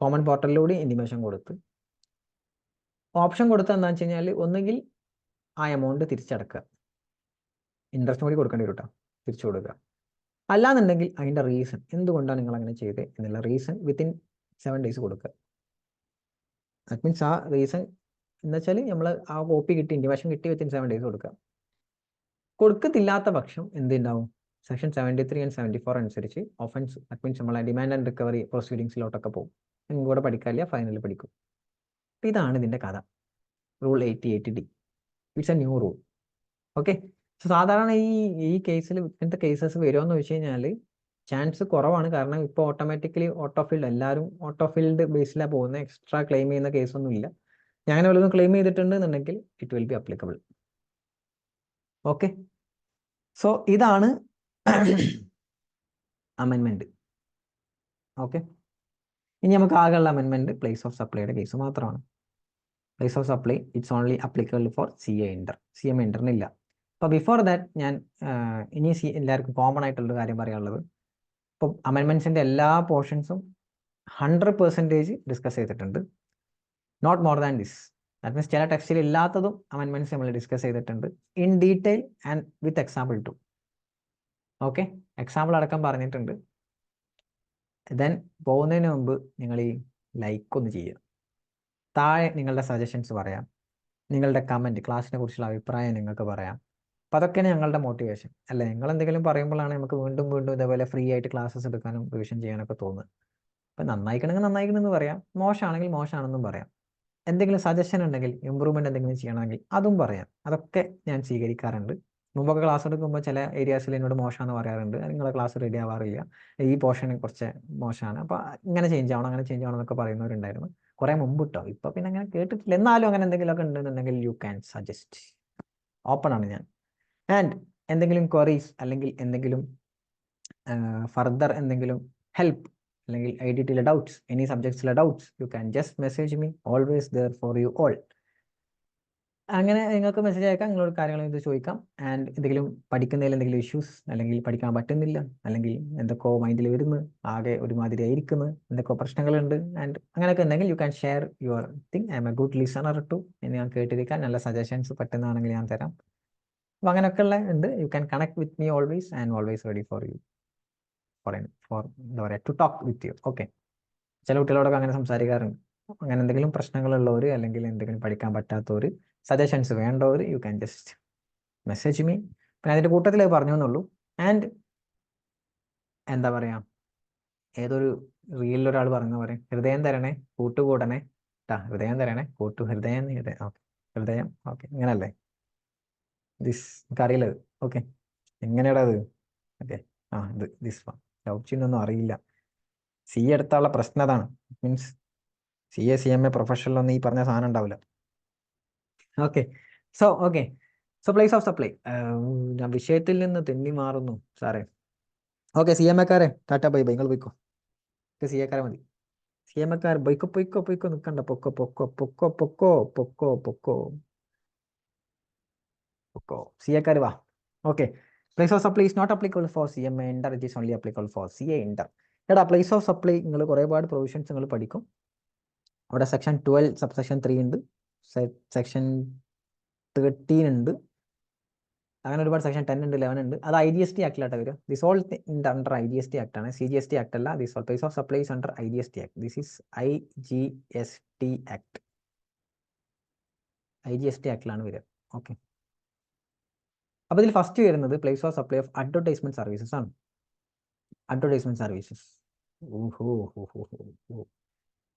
കോമൺ പോർട്ടലിലൂടെ ഇൻറ്റിമേഷൻ കൊടുത്ത്. ഓപ്ഷൻ കൊടുത്ത എന്താണെന്ന് വെച്ച് കഴിഞ്ഞാൽ ഒന്നുകിൽ ആ എമൗണ്ട് തിരിച്ചടക്കുക, ഇൻട്രസ്റ്റ് കൂടി കൊടുക്കേണ്ടി വരും കേട്ടോ, തിരിച്ചു കൊടുക്കുക. അല്ലാന്നുണ്ടെങ്കിൽ അതിൻ്റെ റീസൺ, എന്തുകൊണ്ടാണ് നിങ്ങൾ അങ്ങനെ ചെയ്തത് എന്നുള്ള റീസൺ വിത്തിൻ 7 days കൊടുക്കുക. ദാറ്റ് മീൻസ് ആ റീസൺ എന്ന് വെച്ചാൽ നമ്മൾ ആ കോപ്പി കിട്ടി, ഇൻറ്റിമേഷൻ കിട്ടി, വിത്തിൻ 7 days കൊടുക്കുക. കൊടുക്കത്തില്ലാത്ത പക്ഷം എന്തുണ്ടാവും? സെക്ഷൻ 73 and 74 അനുസരിച്ച് ഒഫൻസ്, ദാറ്റ് മീൻസ് നമ്മളെ ഡിമാൻഡ് ആൻഡ് റിക്കവറി പ്രൊസീഡിങ്സിലോട്ടൊക്കെ പോകും. നിങ്ങൾക്ക് കൂടെ പഠിക്കാനില്ല, ഫൈനലിൽ പഠിക്കും. അപ്പം ഇതാണ് ഇതിൻ്റെ കഥ. Rule 88D, it's A new rule. Okay, so സാധാരണ ഈ കേസിൽ ഇങ്ങനത്തെ കേസസ് വരുമോയെന്ന് വെച്ച് കഴിഞ്ഞാൽ ചാൻസ് കുറവാണ്. കാരണം ഇപ്പോൾ ഓട്ടോമാറ്റിക്കലി ഓട്ടോ ഫീൽഡ്, എല്ലാവരും ഓട്ടോ ഫീൽഡ് ബേസിലാണ് പോകുന്നത്. എക്സ്ട്രാ ക്ലെയിം ചെയ്യുന്ന കേസൊന്നും ഇല്ല. ഞാൻ വല്ലതും ക്ലെയിം ചെയ്തിട്ടുണ്ടെന്നുണ്ടെങ്കിൽ it will be applicable. Okay, so ഇതാണ് അമെൻമെന്റ്. ഓക്കെ, ഇനി നമുക്ക് ആകെയുള്ള അമെൻമെന്റ് പ്ലേസ് ഓഫ് സപ്ലൈയുടെ കേസ് മാത്രമാണ്. Place of supply it's only applicable for CA inter, CMA ഇൻഡറിനില്ല. അപ്പോൾ ബിഫോർ ദാറ്റ് ഞാൻ ഇനി എല്ലാവർക്കും കോമൺ ആയിട്ടുള്ളൊരു കാര്യം പറയാനുള്ളത്, ഇപ്പം അമെൻമെന്റ്സിൻ്റെ എല്ലാ പോർഷൻസും 100% ഡിസ്കസ് ചെയ്തിട്ടുണ്ട്. Not more than this. That means ചില ടെക്സ്റ്റിൽ ഇല്ലാത്തതും അമെൻമെന്റ്സ് നമ്മൾ ഡിസ്കസ് ചെയ്തിട്ടുണ്ട് in detail and with example too. Okay, example അടക്കം പറഞ്ഞിട്ടുണ്ട്. ദെൻ പോകുന്നതിന് മുമ്പ് നിങ്ങൾ ഈ ലൈക്ക് ഒന്ന് ചെയ്യുക. താഴെ നിങ്ങളുടെ സജഷൻസ് പറയാം, നിങ്ങളുടെ കമൻറ്റ്, ക്ലാസ്സിനെ കുറിച്ചുള്ള അഭിപ്രായം നിങ്ങൾക്ക് പറയാം. അപ്പോൾ അതൊക്കെയാണ് ഞങ്ങളുടെ മോട്ടിവേഷൻ അല്ലേ. നിങ്ങൾ എന്തെങ്കിലും പറയുമ്പോഴാണ് നമുക്ക് വീണ്ടും വീണ്ടും ഇതേപോലെ ഫ്രീ ആയിട്ട് ക്ലാസ്സസ് എടുക്കാനും റിവിഷൻ ചെയ്യാനൊക്കെ തോന്നുന്നത്. അപ്പം നന്നായിക്കണമെങ്കിൽ നന്നായിക്കണമെന്ന് പറയാം, മോശമാണെങ്കിൽ മോശമാണെന്നും പറയാം. എന്തെങ്കിലും സജഷൻ ഉണ്ടെങ്കിൽ, ഇമ്പ്രൂവ്മെൻറ്റ് എന്തെങ്കിലും ചെയ്യണമെങ്കിൽ അതും പറയാം. അതൊക്കെ ഞാൻ സ്വീകരിക്കാറുണ്ട്. മുമ്പൊക്കെ ക്ലാസ് എടുക്കുമ്പോൾ ചില ഏരിയാസിൽ എന്നോട് മോശമാണെന്ന് പറയാറുണ്ട്, നിങ്ങളെ ക്ലാസ് റെഡി ആവാറില്ല, ഈ പോർഷൻ കുറച്ച് മോശമാണ്, അപ്പോൾ ഇങ്ങനെ ചേഞ്ച് ആവണം, അങ്ങനെ ചേഞ്ച് ആവണം എന്നൊക്കെ പറയുന്നവരുണ്ടായിരുന്നു കുറേ മുമ്പ് കേട്ടോ. ഇപ്പോൾ പിന്നെ അങ്ങനെ കേട്ടിട്ടില്ല. എന്നാലും അങ്ങനെ എന്തെങ്കിലുമൊക്കെ ഉണ്ടെന്നുണ്ടെങ്കിൽ യു ക്യാൻ സജസ്റ്റ്. ഓപ്പൺ ആണ് ഞാൻ. ആൻഡ് എന്തെങ്കിലും ക്വറീസ് അല്ലെങ്കിൽ എന്തെങ്കിലും ഫർദർ എന്തെങ്കിലും ഹെൽപ്പ് അല്ലെങ്കിൽ ഐഡിയയിലെ ഡൗട്ട്സ്, എനി സബ്ജക്ട്സിലെ doubts, you can just message me, always there for you all. അങ്ങനെ നിങ്ങൾക്ക് മെസ്സേജ് അയക്കാം, നിങ്ങളോട് കാര്യങ്ങൾ ഇത് ചോദിക്കാം. ആൻഡ് എന്തെങ്കിലും പഠിക്കുന്നതിൽ എന്തെങ്കിലും ഇഷ്യൂസ്, അല്ലെങ്കിൽ പഠിക്കാൻ പറ്റുന്നില്ല, അല്ലെങ്കിൽ എന്തൊക്കെയോ മൈൻഡിൽ വരുന്നു, ആകെ ഒരുമാതിരി ആയിരിക്കുന്നു, എന്തൊക്കെയോ പ്രശ്നങ്ങളുണ്ട്, ആൻഡ് അങ്ങനെയൊക്കെ ഉണ്ടെങ്കിൽ you can share your thing. I am a good listener too. ഞാൻ കേട്ടിരിക്കാൻ നല്ല സജഷൻസ് പറ്റുന്നതാണെങ്കിൽ ഞാൻ തരാം. അപ്പോൾ അങ്ങനെയൊക്കെ ഉള്ള ഉണ്ട്. You can connect with me always and always ready for you, for എന്താ പറയുക, to talk with you. Okay, ചില കുട്ടികളോടൊക്കെ അങ്ങനെ സംസാരിക്കാറുണ്ട്. അങ്ങനെ എന്തെങ്കിലും പ്രശ്നങ്ങളുള്ളവർ, അല്ലെങ്കിൽ എന്തെങ്കിലും പഠിക്കാൻ പറ്റാത്തവർ, സജഷൻസ് വേണ്ടവർ, U can just message me. പിന്നെ അതിൻ്റെ കൂട്ടത്തിൽ പറഞ്ഞു എന്നുള്ളൂ. ആൻഡ് എന്താ പറയുക, ഏതൊരു റീലിലൊരാൾ പറഞ്ഞ പോലെ, ഹൃദയം തരണേ കൂട്ടുകൂടണേ ഹൃദയം തരണേ ഹൃദയം. ഓക്കെ, ഹൃദയം. ഓക്കെ, ഇങ്ങനല്ലേ എനിക്കറിയില്ല. ഓക്കെ, എങ്ങനെയാടാ അത്? ഓക്കെ, ഇത് ദിസ് വൺ. ലവ് ചിഹ്നൊന്നും അറിയില്ല. CA എടുത്താനുള്ള പ്രശ്നം അതാണ്. മീൻസ് CA CMA പ്രൊഫഷണലൊന്നും ഈ പറഞ്ഞ സാധനം ഉണ്ടാവില്ല. Okay, so place of supply. ഞാൻ വിഷയത്തിൽ നിന്ന് തെന്നി മാറുന്നു സാറേ. ഓക്കെ, CMAക്കാരെ ടാറ്റ ബൈ ബൈ, നിങ്ങൾ പോയിക്കോ. സി എക്കാരെ മതി. സി എം എക്കാർ പൊയ്ക്കോ പൊയ്ക്കോ പൊയ്ക്കോ നിൽക്കണ്ട, പൊക്കോ പൊക്കോ പൊക്കോ പൊക്കോ പൊക്കോ പൊക്കോ പൊക്കോ. സി എക്കാർ വാ. Okay, place of supply is not applicable for C M A inter, it is only applicable for C A inter. എടാ പ്ലേസ് ഓഫ് സപ്ലൈ നിങ്ങൾ കുറേപാട് പ്രൊവിഷൻസ് നിങ്ങൾ പഠിക്കും. അവിടെ സെക്ഷൻ 12 സബ്സെക്ഷൻ 3 ഉണ്ട്, സെക്ഷൻ 13 ഉണ്ട്, അങ്ങനെ ഒരുപാട് സെക്ഷൻ 10 ഉണ്ട്, 11 ഉണ്ട്. അത് IGST ആക്ടിലായിട്ട് വരും. This all under IGST act ആണ്, CGST ആക്ട് അല്ല. This all place of supplies under IGST act. This is IGST act. IGST ആക്ടിലാണ് വരിക. ഓക്കെ, അപ്പോൾ ഇതിൽ ഫസ്റ്റ് വരുന്നത് place of supply of advertisement services ആണ്. അഡ്വർടൈസ്മെന്റ് സർവീസസ്,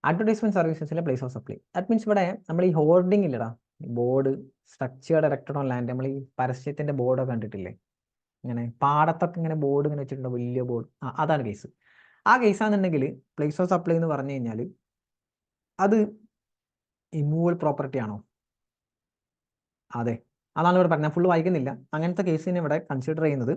അഡ്വർടൈസ്മെന്റ് സർവീസസിലെ place of supply. That means ഇവിടെ നമ്മൾ ഈ ഹോർഡിംഗ് ഇല്ലടാ, board structured erected on land, നമ്മൾ ഈ പരസ്യത്തിന്റെ ബോർഡൊക്കെ കണ്ടിട്ടില്ലേ, ഇങ്ങനെ പാടത്തൊക്കെ ഇങ്ങനെ ബോർഡ് ഇങ്ങനെ വെച്ചിട്ടുണ്ട്, വലിയ ബോർഡ്. അതാണ് കേസ്. ആ കേസാണെന്നുണ്ടെങ്കിൽ പ്ലേസ് ഓഫ് സപ്ലൈ എന്ന് പറഞ്ഞു കഴിഞ്ഞാൽ അത് ഇമ്മൂവൽ പ്രോപ്പർട്ടി ആണോ? അതെ, അതാണ് ഇവിടെ പറഞ്ഞത്. ഫുള്ള് വായിക്കുന്നില്ല. അങ്ങനത്തെ കേസിനെ ഇവിടെ കൺസിഡർ ചെയ്യുന്നത്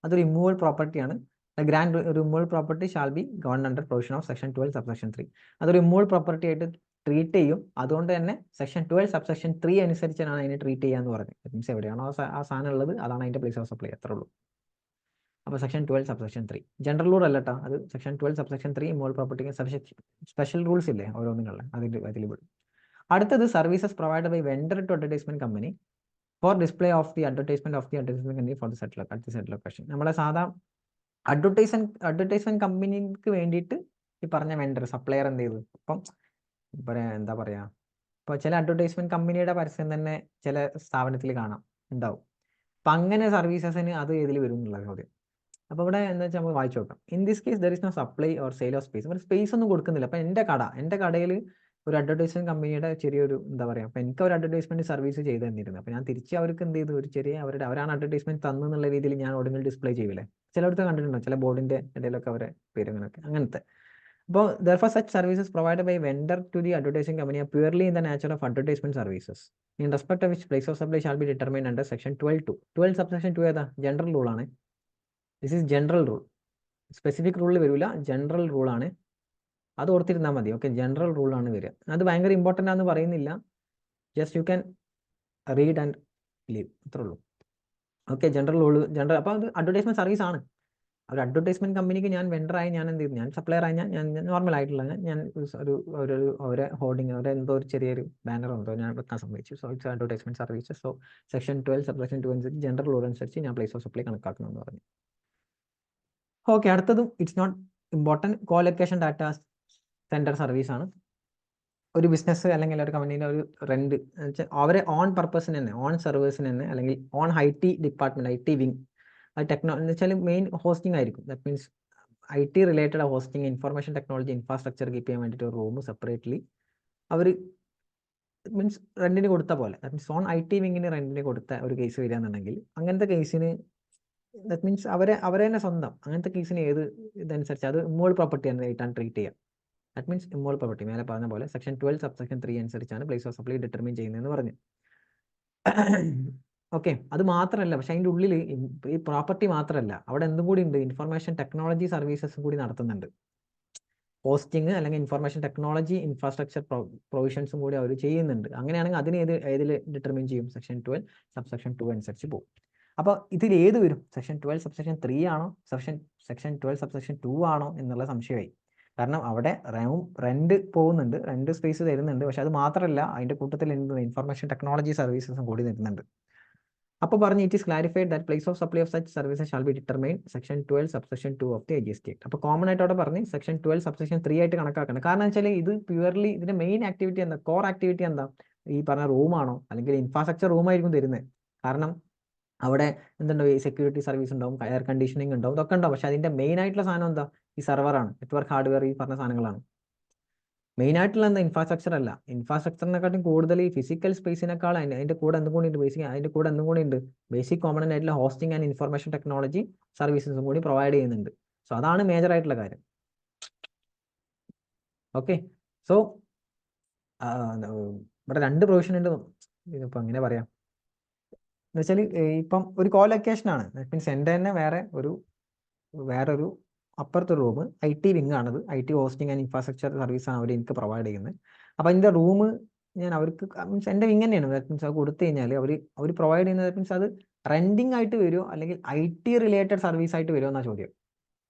അതൊരു ഇമ്മൂവൽ പ്രോപ്പർട്ടിയാണ്. ഗ്രാൻഡ് ഒരു immovable property shall be governed under provision of section 12 subsection 3. അതൊരു ഇമ്മൂവൽ പ്രോപ്പർട്ടി ആയിട്ട് ട്രീറ്റ് ചെയ്യും. അതുകൊണ്ട് തന്നെ സെക്ഷൻ 12 സബ്സെക്ഷൻ 3 അനുസരിച്ചാണ് അതിനെ ട്രീറ്റ് ചെയ്യാന്ന് പറഞ്ഞത്. മീൻസ് എവിടെയാണോ ആ സാധനം ഉള്ളത് അതാണ് അതിന്റെ പ്ലേസ് ഓഫ് സപ്ലൈ, അത്രേ ഉള്ളൂ. അപ്പോൾ സെക്ഷൻ 12 സബ്സെക്ഷൻ 3 ജനറൽ റൂൾ അല്ലട്ടാ, അത് സെക്ഷൻ 12 സബ്സെക്ഷൻ 3 ഇമ്മൂവൽ പ്രോപ്പർട്ടിക്ക് സ്പെഷ്യൽ റൂൾസ് ഇല്ലേ ഓരോന്നിനുള്ള, അതിൽ വിടും. അടുത്തത് services provide by vendor to advertisement company for display of the advertisement of the advertisement company for the set location. നമ്മളെ സാധാ അഡ്വർടൈസ്മെന്റ് കമ്പനിക്ക് വേണ്ടിയിട്ട് ഈ പറഞ്ഞ വെണ്ടർ സപ്ലയർ എന്ത് ചെയ്തു, ഇപ്പം എന്താ പറയാ, ഇപ്പോൾ ചില അഡ്വർടൈസ്മെന്റ് കമ്പനിയുടെ പരസ്യം തന്നെ ചില സ്ഥാപനത്തിൽ കാണാം ഉണ്ടാവും. അപ്പം അങ്ങനെ സർവീസസിന് അത് ഏതിൽ വരും എന്നുള്ള ചോദ്യം. അപ്പോൾ ഇവിടെ എന്താ വെച്ചാൽ നമുക്ക് വായിച്ചു നോക്കാം. In this case there is no supply or sale of space. ഇവിടെ സ്പേസ് ഒന്നും കൊടുക്കുന്നില്ല. അപ്പം എൻ്റെ കടയിൽ ഒരു അഡ്വർടൈസ്മെന്റ് കമ്പനിയുടെ ചെറിയൊരു എന്താ പറയുക, അപ്പോൾ എനിക്ക് ഒരു അഡ്വർടൈസ്മെന്റ് സർവീസ് ചെയ്ത് തന്നിരുന്നു. അപ്പോൾ ഞാൻ തിരിച്ച് അവർക്ക് എന്ത് ചെയ്തു, ഒരു ചെറിയ അവരാണ് അഡ്വർടൈസ്മെന്റ് തന്നു എന്നുള്ള രീതിയിൽ ഞാൻ ഒടുങ്ങിൽ ഡിസ്പ്ലേ ചെയ്യില്ലേ. ചിലയിടത്ത് കണ്ടിട്ടുണ്ടോ, ചില ബോർഡിന്റെ ഇടയിലൊക്കെ അവരെ പേരുകളൊക്കെ അങ്ങനത്തെ. അപ്പോൾ therefore such services provided by vendor to the advertising company are purely in the nature of advertisement services, in respect of which place of supply shall be determined under section 12(2). 12 subsection 2 ഏതാ, general rule ആണ്. This is general rule, specific റൂളിൽ വരില്ല, general rule ആണ്. അത് ഓർത്തിരുന്നാൽ മതി. Okay, general rule ആണ് വരിക. അത് ഭയങ്കര ഇമ്പോർട്ടൻ്റ് ആണെന്ന് പറയുന്നില്ല, just you can read and leave, അത്രേ ഉള്ളൂ. Okay, general rule general. അപ്പോൾ അത് അഡ്വർടൈസ്മെന്റ് സർവീസ് ആണ്. ഒരു അഡ്വർടൈസ്മെന്റ് കമ്പനിക്ക് ഞാൻ വെണ്ടറായി ഞാൻ എന്ത് ചെയ്തു, ഞാൻ സപ്ലയർ ആയി ഞാൻ നോർമൽ ആയിട്ടുള്ള ഞാൻ ഒരു ഹോർഡിങ് എന്തോ ഒരു ചെറിയൊരു ബാനർ എന്തോ ഞാൻ വെക്കാൻ സമ്മതിച്ചു. So it's advertisement service. So section 12 subsection 2 അനുസരിച്ച് ജനറൽ റൂൾ അനുസരിച്ച് ഞാൻ പ്ലേസ് ഓഫ് സപ്ലൈ കണക്കാക്കണമെന്ന് പറഞ്ഞു. ഓക്കെ, അടുത്തതും it's not important, colocation data centre service ആണ്. ഒരു ബിസിനസ് അല്ലെങ്കിൽ ഒരു കമ്പനീൻ്റെ ഒരു റെന്റ് അവരെ ഓൺ പർപ്പസിന് തന്നെ, ഓൺ സർവീസിന് തന്നെ, അല്ലെങ്കിൽ on IT department, IT wing, അത് എന്ന് വെച്ചാൽ മെയിൻ ഹോസ്റ്റിംഗ് ആയിരിക്കും. That means IT related hosting, information technology, infrastructure keep ചെയ്യാൻ വേണ്ടിയിട്ട് ഒരു റൂം സെപ്പറേറ്റ്ലി അവർ മീൻസ് റെന്റിന് കൊടുത്ത പോലെ, ദാറ്റ് മീൻസ് ഓൺ IT വിങ്ങിന് റെന്റിന് കൊടുത്ത ഒരു കേസ് വരികയാണെന്നുണ്ടെങ്കിൽ അങ്ങനത്തെ കേസിന് ദാറ്റ് മീൻസ് അവരെ തന്നെ സ്വന്തം, അങ്ങനത്തെ കേസിന് ഏത് ഇതനുസരിച്ച് അത് ഇമ്മൂവൽ പ്രോപ്പർട്ടി ആയിട്ടാണ് ട്രീറ്റ് ചെയ്യുക. ദാറ്റ് മീൻസ് ഇമ്മൂവൽ പ്രോപ്പർട്ടി മേലെ പറഞ്ഞ പോലെ സെക്ഷൻ 12 സബ്സെക്ഷൻ 3 അനുസരിച്ചാണ് പ്ലേസ് ഓഫ് സപ്ലൈ ഡിറ്റർമിൻ ചെയ്യുന്നതെന്ന് പറഞ്ഞു. ഓക്കെ, അത് മാത്രമല്ല, പക്ഷെ അതിൻ്റെ ഉള്ളിൽ ഈ പ്രോപ്പർട്ടി മാത്രമല്ല, അവിടെ എന്തും കൂടി ഉണ്ട്, ഇൻഫർമേഷൻ ടെക്നോളജി സർവീസസ് കൂടി നടത്തുന്നുണ്ട്. ഹോസ്റ്റിംഗ് അല്ലെങ്കിൽ ഇൻഫർമേഷൻ ടെക്നോളജി ഇൻഫ്രാസ്ട്രക്ചർ പ്രൊവിഷൻസും കൂടി അവർ ചെയ്യുന്നുണ്ട്. അങ്ങനെയാണെങ്കിൽ അതിന് ഏതിൽ ഡിറ്റർമിൻ ചെയ്യും, സെക്ഷൻ 12 സബ്സെക്ഷൻ 2 അനുസരിച്ച് പോകും. അപ്പോൾ ഇതിൽ ഏത് വരും, സെക്ഷൻ 12 സബ്സെക്ഷൻ 3 ആണോ, സെക്ഷൻ 12 സബ്സെക്ഷൻ 2 ആണോ എന്നുള്ള സംശയമായി. കാരണം അവിടെ റെന്റ് പോകുന്നുണ്ട്, റെന്റ് സ്പേസ് തരുന്നുണ്ട്, പക്ഷെ അത് മാത്രമല്ല അതിൻ്റെ കൂട്ടത്തിൽ ഇൻഫർമേഷൻ ടെക്നോളജി സർവീസസും കൂടി തരുന്നുണ്ട്. അപ്പോൾ പറഞ്ഞു it is clarified that place of supply of such services shall be determined section 12 subsection 2 of the IGST act. അപ്പോൾ കോമൺ ആയിട്ട് അവിടെ പറഞ്ഞ് സെക്ഷൻ 12 സബ്സെക്ഷൻ 3 ആയിട്ട് കണക്കാക്കണം. കാരണം വെച്ചാൽ ഇത് പ്യുവർലി ഇതിന്റെ മെയിൻ ആക്ടിവിറ്റി എന്താ, കോർ ആക്ടിവിറ്റി എന്താ, ഈ പറഞ്ഞ റൂമാണോ അല്ലെങ്കിൽ ഇൻഫ്രാസ്ട്രക്ചർ റൂമായിരിക്കും തരുന്നത്. കാരണം അവിടെ എന്തുണ്ടാവും, സെക്യൂരിറ്റി സർവീസ് ഉണ്ടാവും, എയർ കണ്ടീഷനിങ് ഉണ്ടാവും, ഇതൊക്കെ ഉണ്ടാവും. പക്ഷെ അതിന്റെ മെയിൻ ആയിട്ടുള്ള സാധനം എന്താ, ഈ സെർവറാണ്, നെറ്റ്വർക്ക് ഹാർഡ്വെയർ, ഈ പറഞ്ഞ സാധനങ്ങളാണ് മെയിൻ ആയിട്ടുള്ള. എന്താ, ഇൻഫ്രാസ്ട്രക്ചർ അല്ല. ഇൻഫ്രാസ്ട്രക്ചറിനെക്കാട്ടും കൂടുതൽ ഈ ഫിസിക്കൽ സ്പേസിനേക്കാൾ അതിന്റെ കൂടെ എന്തും കൂടി ഉണ്ട്, ബേസിക് കോമൺ ആയിട്ടുള്ള ഹോസ്റ്റിംഗ് ആൻഡ് ഇൻഫർമേഷൻ ടെക്നോളജി സർവീസസും കൂടി പ്രൊവൈഡ് ചെയ്യുന്നുണ്ട്. സോ അതാണ് മേജർ ആയിട്ടുള്ള കാര്യം. ഓക്കെ, സോ ഇവിടെ 2 പ്രൊവിഷൻ ഉണ്ട്. ഇതിപ്പോൾ എങ്ങനെ പറയാം എന്ന് വെച്ചാൽ ഇപ്പം ഒരു കോലൊക്കേഷൻ ആണ്, മീൻസ് എൻ്റെ തന്നെ വേറൊരു അപ്പുറത്തെ റൂം IT വിങ് ആണത്. IT ഹോസ്റ്റിംഗ് ആൻഡ് ഇൻഫ്രാസ്ട്രക്ചർ സർവീസാണ് അവർ എനിക്ക് പ്രൊവൈഡ് ചെയ്യുന്നത്. അപ്പോൾ അതിൻ്റെ റൂം ഞാൻ അവർക്ക് മീൻസ് എൻ്റെ വിങ് തന്നെയാണ്. ദാറ്റ് മീൻസ് അത് കൊടുത്തു കഴിഞ്ഞാൽ അവർ പ്രൊവൈഡ് ചെയ്യുന്നത് മീൻസ് അത് റെൻറ്റിംഗ് ആയിട്ട് വരുമോ അല്ലെങ്കിൽ IT റിലേറ്റഡ് സർവീസ് ആയിട്ട് വരുമോ എന്നാണ് ചോദ്യം.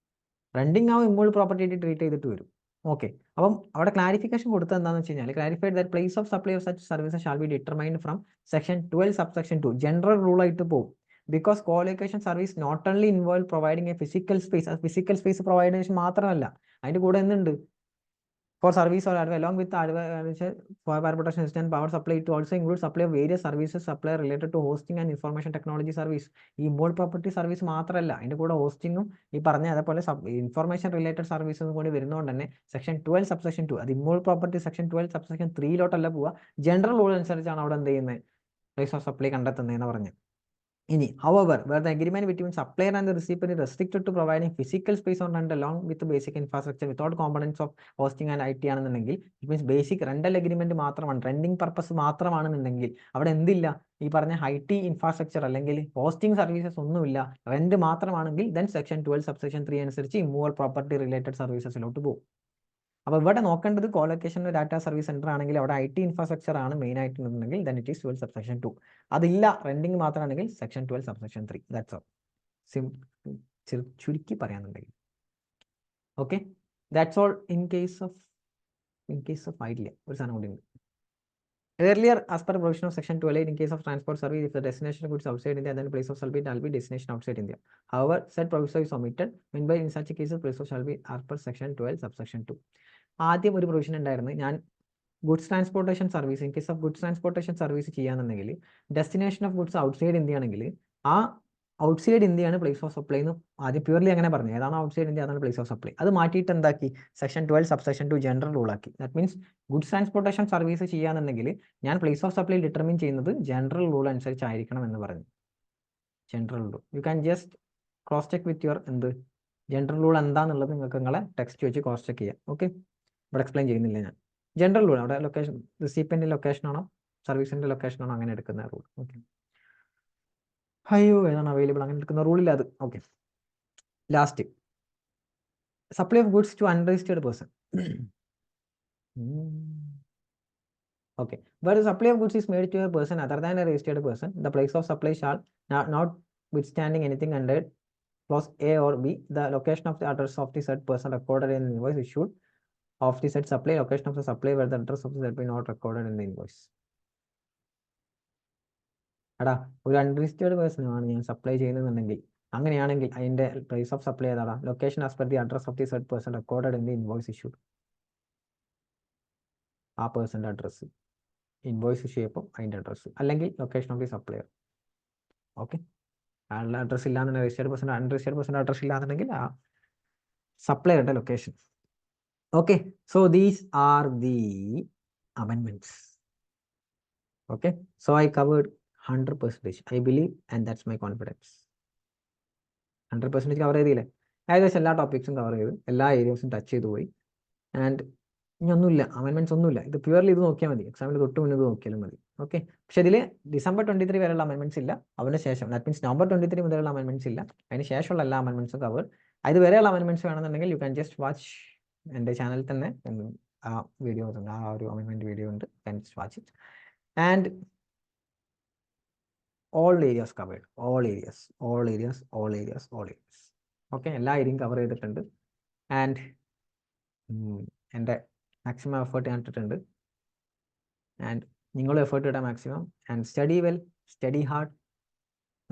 റെൻറ്റിംഗ് ആവും ഇമ്മോൾ പ്രോപ്പർട്ടി ആയിട്ട് ട്രീറ്റ് ചെയ്തിട്ട് വരും. ഓക്കെ, അപ്പം അവിടെ ക്ലാരിഫിക്കേഷൻ കൊടുത്തത് എന്താണെന്ന് വെച്ച് കഴിഞ്ഞാൽ clarified that place of supply of such services shall be determined from section 12 subsection 2 general rule ആയിട്ട് പോകും. Because colocation service not only involve providing a physical space, അത് ഫിസിക്കൽ സ്പേസ് പ്രൊവൈഡ് ചെയ്യുന്നത് മാത്രമല്ല, അതിൻ്റെ കൂടെ എന്തുണ്ട് for service or along with the fire protection system and power supply, it also includes supply of various services supply related to hosting and information technology service. ഈ ഇമ്പോൾഡ് property service മാത്രമല്ല, അതിൻ്റെ കൂടെ ഹോസ്റ്റിങ്ങും ഈ പറഞ്ഞ അതേപോലെ ഇൻഫർമേഷൻ റിലേറ്റഡ് സർവീസും കൂടി വരുന്നതുകൊണ്ട് തന്നെ സെക്ഷൻ 12 സബ്സെക്ഷൻ 2 അത് ഇമ്പോൾഡ് പ്രോപ്പർട്ടി സെക്ഷൻ 12 സബ്സെക്ഷൻ 3 പോവുക. ജനറൽ റൂൾ അനുസരിച്ചാണ് അവിടെ എന്ത് ചെയ്യുന്നത് പ്ലേസ് ഓഫ് സപ്ലൈ കണ്ടെത്തുന്നതെന്ന് പറഞ്ഞത്. ഇനി however where the agreement between supplier and the recipient is restricted to providing physical space on rent along with the basic infrastructure without components of hosting and IT ആണെന്നുണ്ടെങ്കിൽ it means basic rental agreement മാത്രമാണ്, renting purpose മാത്രമാണെന്നുണ്ടെങ്കിൽ അവിടെ എന്തില്ല ഈ പറഞ്ഞ IT infrastructure അല്ലെങ്കിൽ hosting services ഒന്നുമില്ല, rent മാത്രമാണെങ്കിൽ then section 12 subsection 3 അനുസരിച്ച് ഇമ്മൂവൽ പ്രോപ്പർട്ടി റിലേറ്റഡ് സർവീസസിലോട്ട് പോകും. അപ്പോൾ ഇവിടെ നോക്കേണ്ടത് കോലൊക്കേഷൻ ഡാറ്റ സർവീസ് സെന്റർ ആണെങ്കിൽ അവിടെ IT ഇൻഫ്രാസ്ട്രക്ചർ ആണ് മെയിൻ ആയിട്ടുണ്ടെങ്കിൽ ദെൻ ഇറ്റ് ഈസ് 12 സബ്സെക്ഷൻ 2. അതില്ല റെന്റിംഗ് മാത്രമാണെങ്കിൽ സെക്ഷൻ 12 സബ്സെക്ഷൻ 3. That's all. ചുരുക്കി പറയാന്നുണ്ടെങ്കിൽ okay, that's all. In case of idea ഒരു സാധനം കൂടി ഉണ്ട്. Earlier, as per provision of section 12, in case of transport service, if the destination of goods outside India, then the place of shall be destination outside India. However, said provision is omitted. When by in such a case, place of shall be as per section 12, subsection 2. ആദ്യം ഒരു provision ഉണ്ടായിരുന്നു, ഞാൻ goods transportation service in case of goods transportation service ചെയ്യാന്നുണ്ടെങ്കിൽ destination of goods outside India ആണെങ്കിൽ ആ outside ഇന്ത്യയാണ് place of supply എന്ന് ആദ്യം പ്യൂർലി അങ്ങനെ പറഞ്ഞു. ഏതാണ് ഔട്ട്സൈഡ് ഇന്ത്യ അതാണ് പ്ലേസ് ഓഫ് സപ്ലൈ. അത് മാറ്റിയിട്ട് എന്താക്കി സെക്ഷൻ 12 സബ്സെക്ഷൻ 2 ജനറൽ റൂൾ ആക്കി. That means goods transportation service ചെയ്യാന്നുണ്ടെങ്കിൽ ഞാൻ പ്ലേസ് ഓഫ് സപ്ലൈ ഡിറ്റർമിൻ ചെയ്യുന്നത് ജനറൽ റൂൾ അനുസരിച്ചായിരിക്കണം എന്ന് പറഞ്ഞു. General rule you can just cross check with your general rule എന്താണെന്നുള്ളത് നിങ്ങൾക്ക് നിങ്ങളെ ടെക്സ്റ്റ് വെച്ച് ക്രോസ് ചെക്ക് ചെയ്യാം. ഓക്കെ, ഇവിടെ എക്സ്പ്ലെയിൻ ചെയ്യുന്നില്ല ഞാൻ. ജനറൽ റൂൾ അവിടെ ലൊക്കേഷൻ റിസീപ്പിയൻ്റെ ലൊക്കേഷൻ ആണോ സർവീസിൻ്റെ ലൊക്കേഷൻ ആണോ അങ്ങനെ എടുക്കുന്ന റൂൾ. ഓക്കെ, അയ്യോ ഏതാണ് അവൈലബിൾ അങ്ങനെ എടുക്കുന്ന റൂളില്ല അത്. Okay, last supply of goods to unregistered person. Okay, where the supply of goods is made to a person other than a registered person, the place of supply shall not withstanding anything under clause A or B, the location of the address of the said person recorded in the invoice issued of the said supply, location of the supply where the address of the said be not recorded in the invoice. എടാ ഒരു unregistered person ആണ് ഞാൻ supply ചെയ്യുന്നതെന്നുണ്ടെങ്കിൽ അങ്ങനെയാണെങ്കിൽ അതിൻ്റെ place of supply ഏതാടാ location as per the address of the said person recorded in the invoice issued. ആ പേഴ്സൻ്റെ അഡ്രസ്സ് ഇൻവോയ്സ് ഇഷ്യൂ ചെയ്യുമ്പോൾ അതിൻ്റെ അഡ്രസ്സ് അല്ലെങ്കിൽ location of the supplier. Okay, ആളുടെ അഡ്രസ്സ് ഇല്ലാന്നുണ്ടെങ്കിൽ രജിസ്റ്റേർഡ് പേഴ്സൺ അൺരജിസ്റ്റേർഡ് പേഴ്സൻ്റെ അഡ്രസ്സ് ഇല്ലാന്നുണ്ടെങ്കിൽ ആ സപ്ലയറുടെ location. Okay, so these are the amendments. Okay, so I covered 100%, I believe, and that's my confidence. 100% cover ചെയ്തില്ലേ? ഏകദേശം എല്ലാ ടോപ്പിക്സും കവർ ചെയ്തു, എല്ലാ ഏരിയസും ടച്ച് ചെയ്തു പോയി. ആൻഡ് ഇനി ഒന്നുമില്ല, അമെൻമെന്റ്സ് ഒന്നുമില്ല. ഇത് പ്യുവർലി ഇത് നോക്കിയാൽ മതി, എക്സാമിന് തൊട്ട് മുന്നേ നോക്കിയാലും മതി. ഓക്കെ, പക്ഷേ ഇതിൽ December 23 വരെയുള്ള അമെൻമെന്റ്സ് ഇല്ല, അതിന് ശേഷം ദാറ്റ് മീൻസ് November 23 മുതലുള്ള അമെൻമെന്റ്സ് ഇല്ല, അതിന് ശേഷമുള്ള എല്ലാ അമെൻമെന്റ്സും കവർ. അത് വരെയുള്ള അമെൻമെന്റ്സ് വേണമെന്നുണ്ടെങ്കിൽ യു ക്യാൻ ജസ്റ്റ് വാച്ച് എൻ്റെ ചാനലിൽ തന്നെ ആ വീഡിയോ ഉണ്ട്, ആ ഒരു അമെൻമെന്റ് വീഡിയോ ഉണ്ട്, can just watch it. And all areas covered, all areas. Okay, എല്ലാ ഏരിയയും കവർ ചെയ്തിട്ടുണ്ട്. ആൻഡ് എൻ്റെ മാക്സിമം എഫേർട്ട് ഞാൻ ഇട്ടിട്ടുണ്ട്. ആൻഡ് നിങ്ങളും എഫേർട്ട് ഇടാം maximum. And study well, study hard,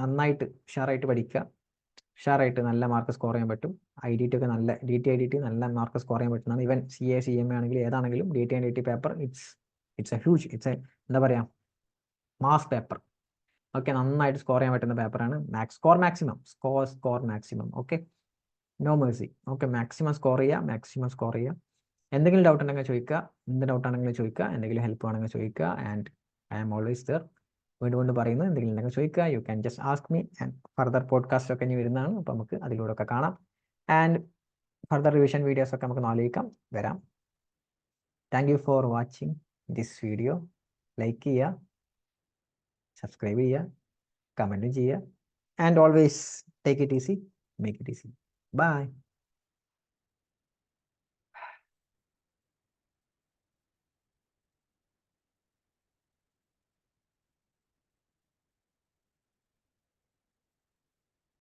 നന്നായിട്ട് ഉഷാറായിട്ട് പഠിക്കുക. ഉഷാറായിട്ട് നല്ല മാർക്ക് സ്കോർ ചെയ്യാൻ പറ്റും. IDT ഒക്കെ നല്ല DT നല്ല മാർക്ക് സ്കോർ ചെയ്യാൻ പറ്റുന്നതാണ്. ഈവൻ CA CMA ആണെങ്കിലും ഏതാണെങ്കിലും DT and DT paper it's a huge, എന്താ പറയുക, മാസ് പേപ്പർ. ഓക്കെ, നന്നായിട്ട് സ്കോർ ചെയ്യാൻ പറ്റുന്ന പേപ്പറാണ്. Score maximum. Okay, no mercy. Okay, maximum score ചെയ്യുക. എന്തെങ്കിലും ഡൗട്ട് ഉണ്ടെങ്കിൽ ചോദിക്കുക, എന്ത് ഡൗട്ട് ആണെങ്കിലും ചോദിക്കുക, എന്തെങ്കിലും ഹെൽപ്പ് ആണെങ്കിൽ ചോദിക്കുക. And I am always there. വീണ്ടും പറയുന്നത് എന്തെങ്കിലും ഉണ്ടെങ്കിൽ ചോദിക്കുക. You can just ask me. And further podcast ഒക്കെ ഇനി വരുന്നതാണ്, അപ്പോൾ നമുക്ക് അതിലൂടെ ഒക്കെ കാണാം. ആൻഡ് ഫർദർ റിവിഷൻ വീഡിയോസ് ഒക്കെ നമുക്ക് ആലോചിക്കാം, വരാം. Thank you for watching this video. Like ചെയ്യുക, സബ്സ്ക്രൈബ് ചെയ്യുക, കമൻറ്റും ചെയ്യുക. And always take it easy, make it easy. By.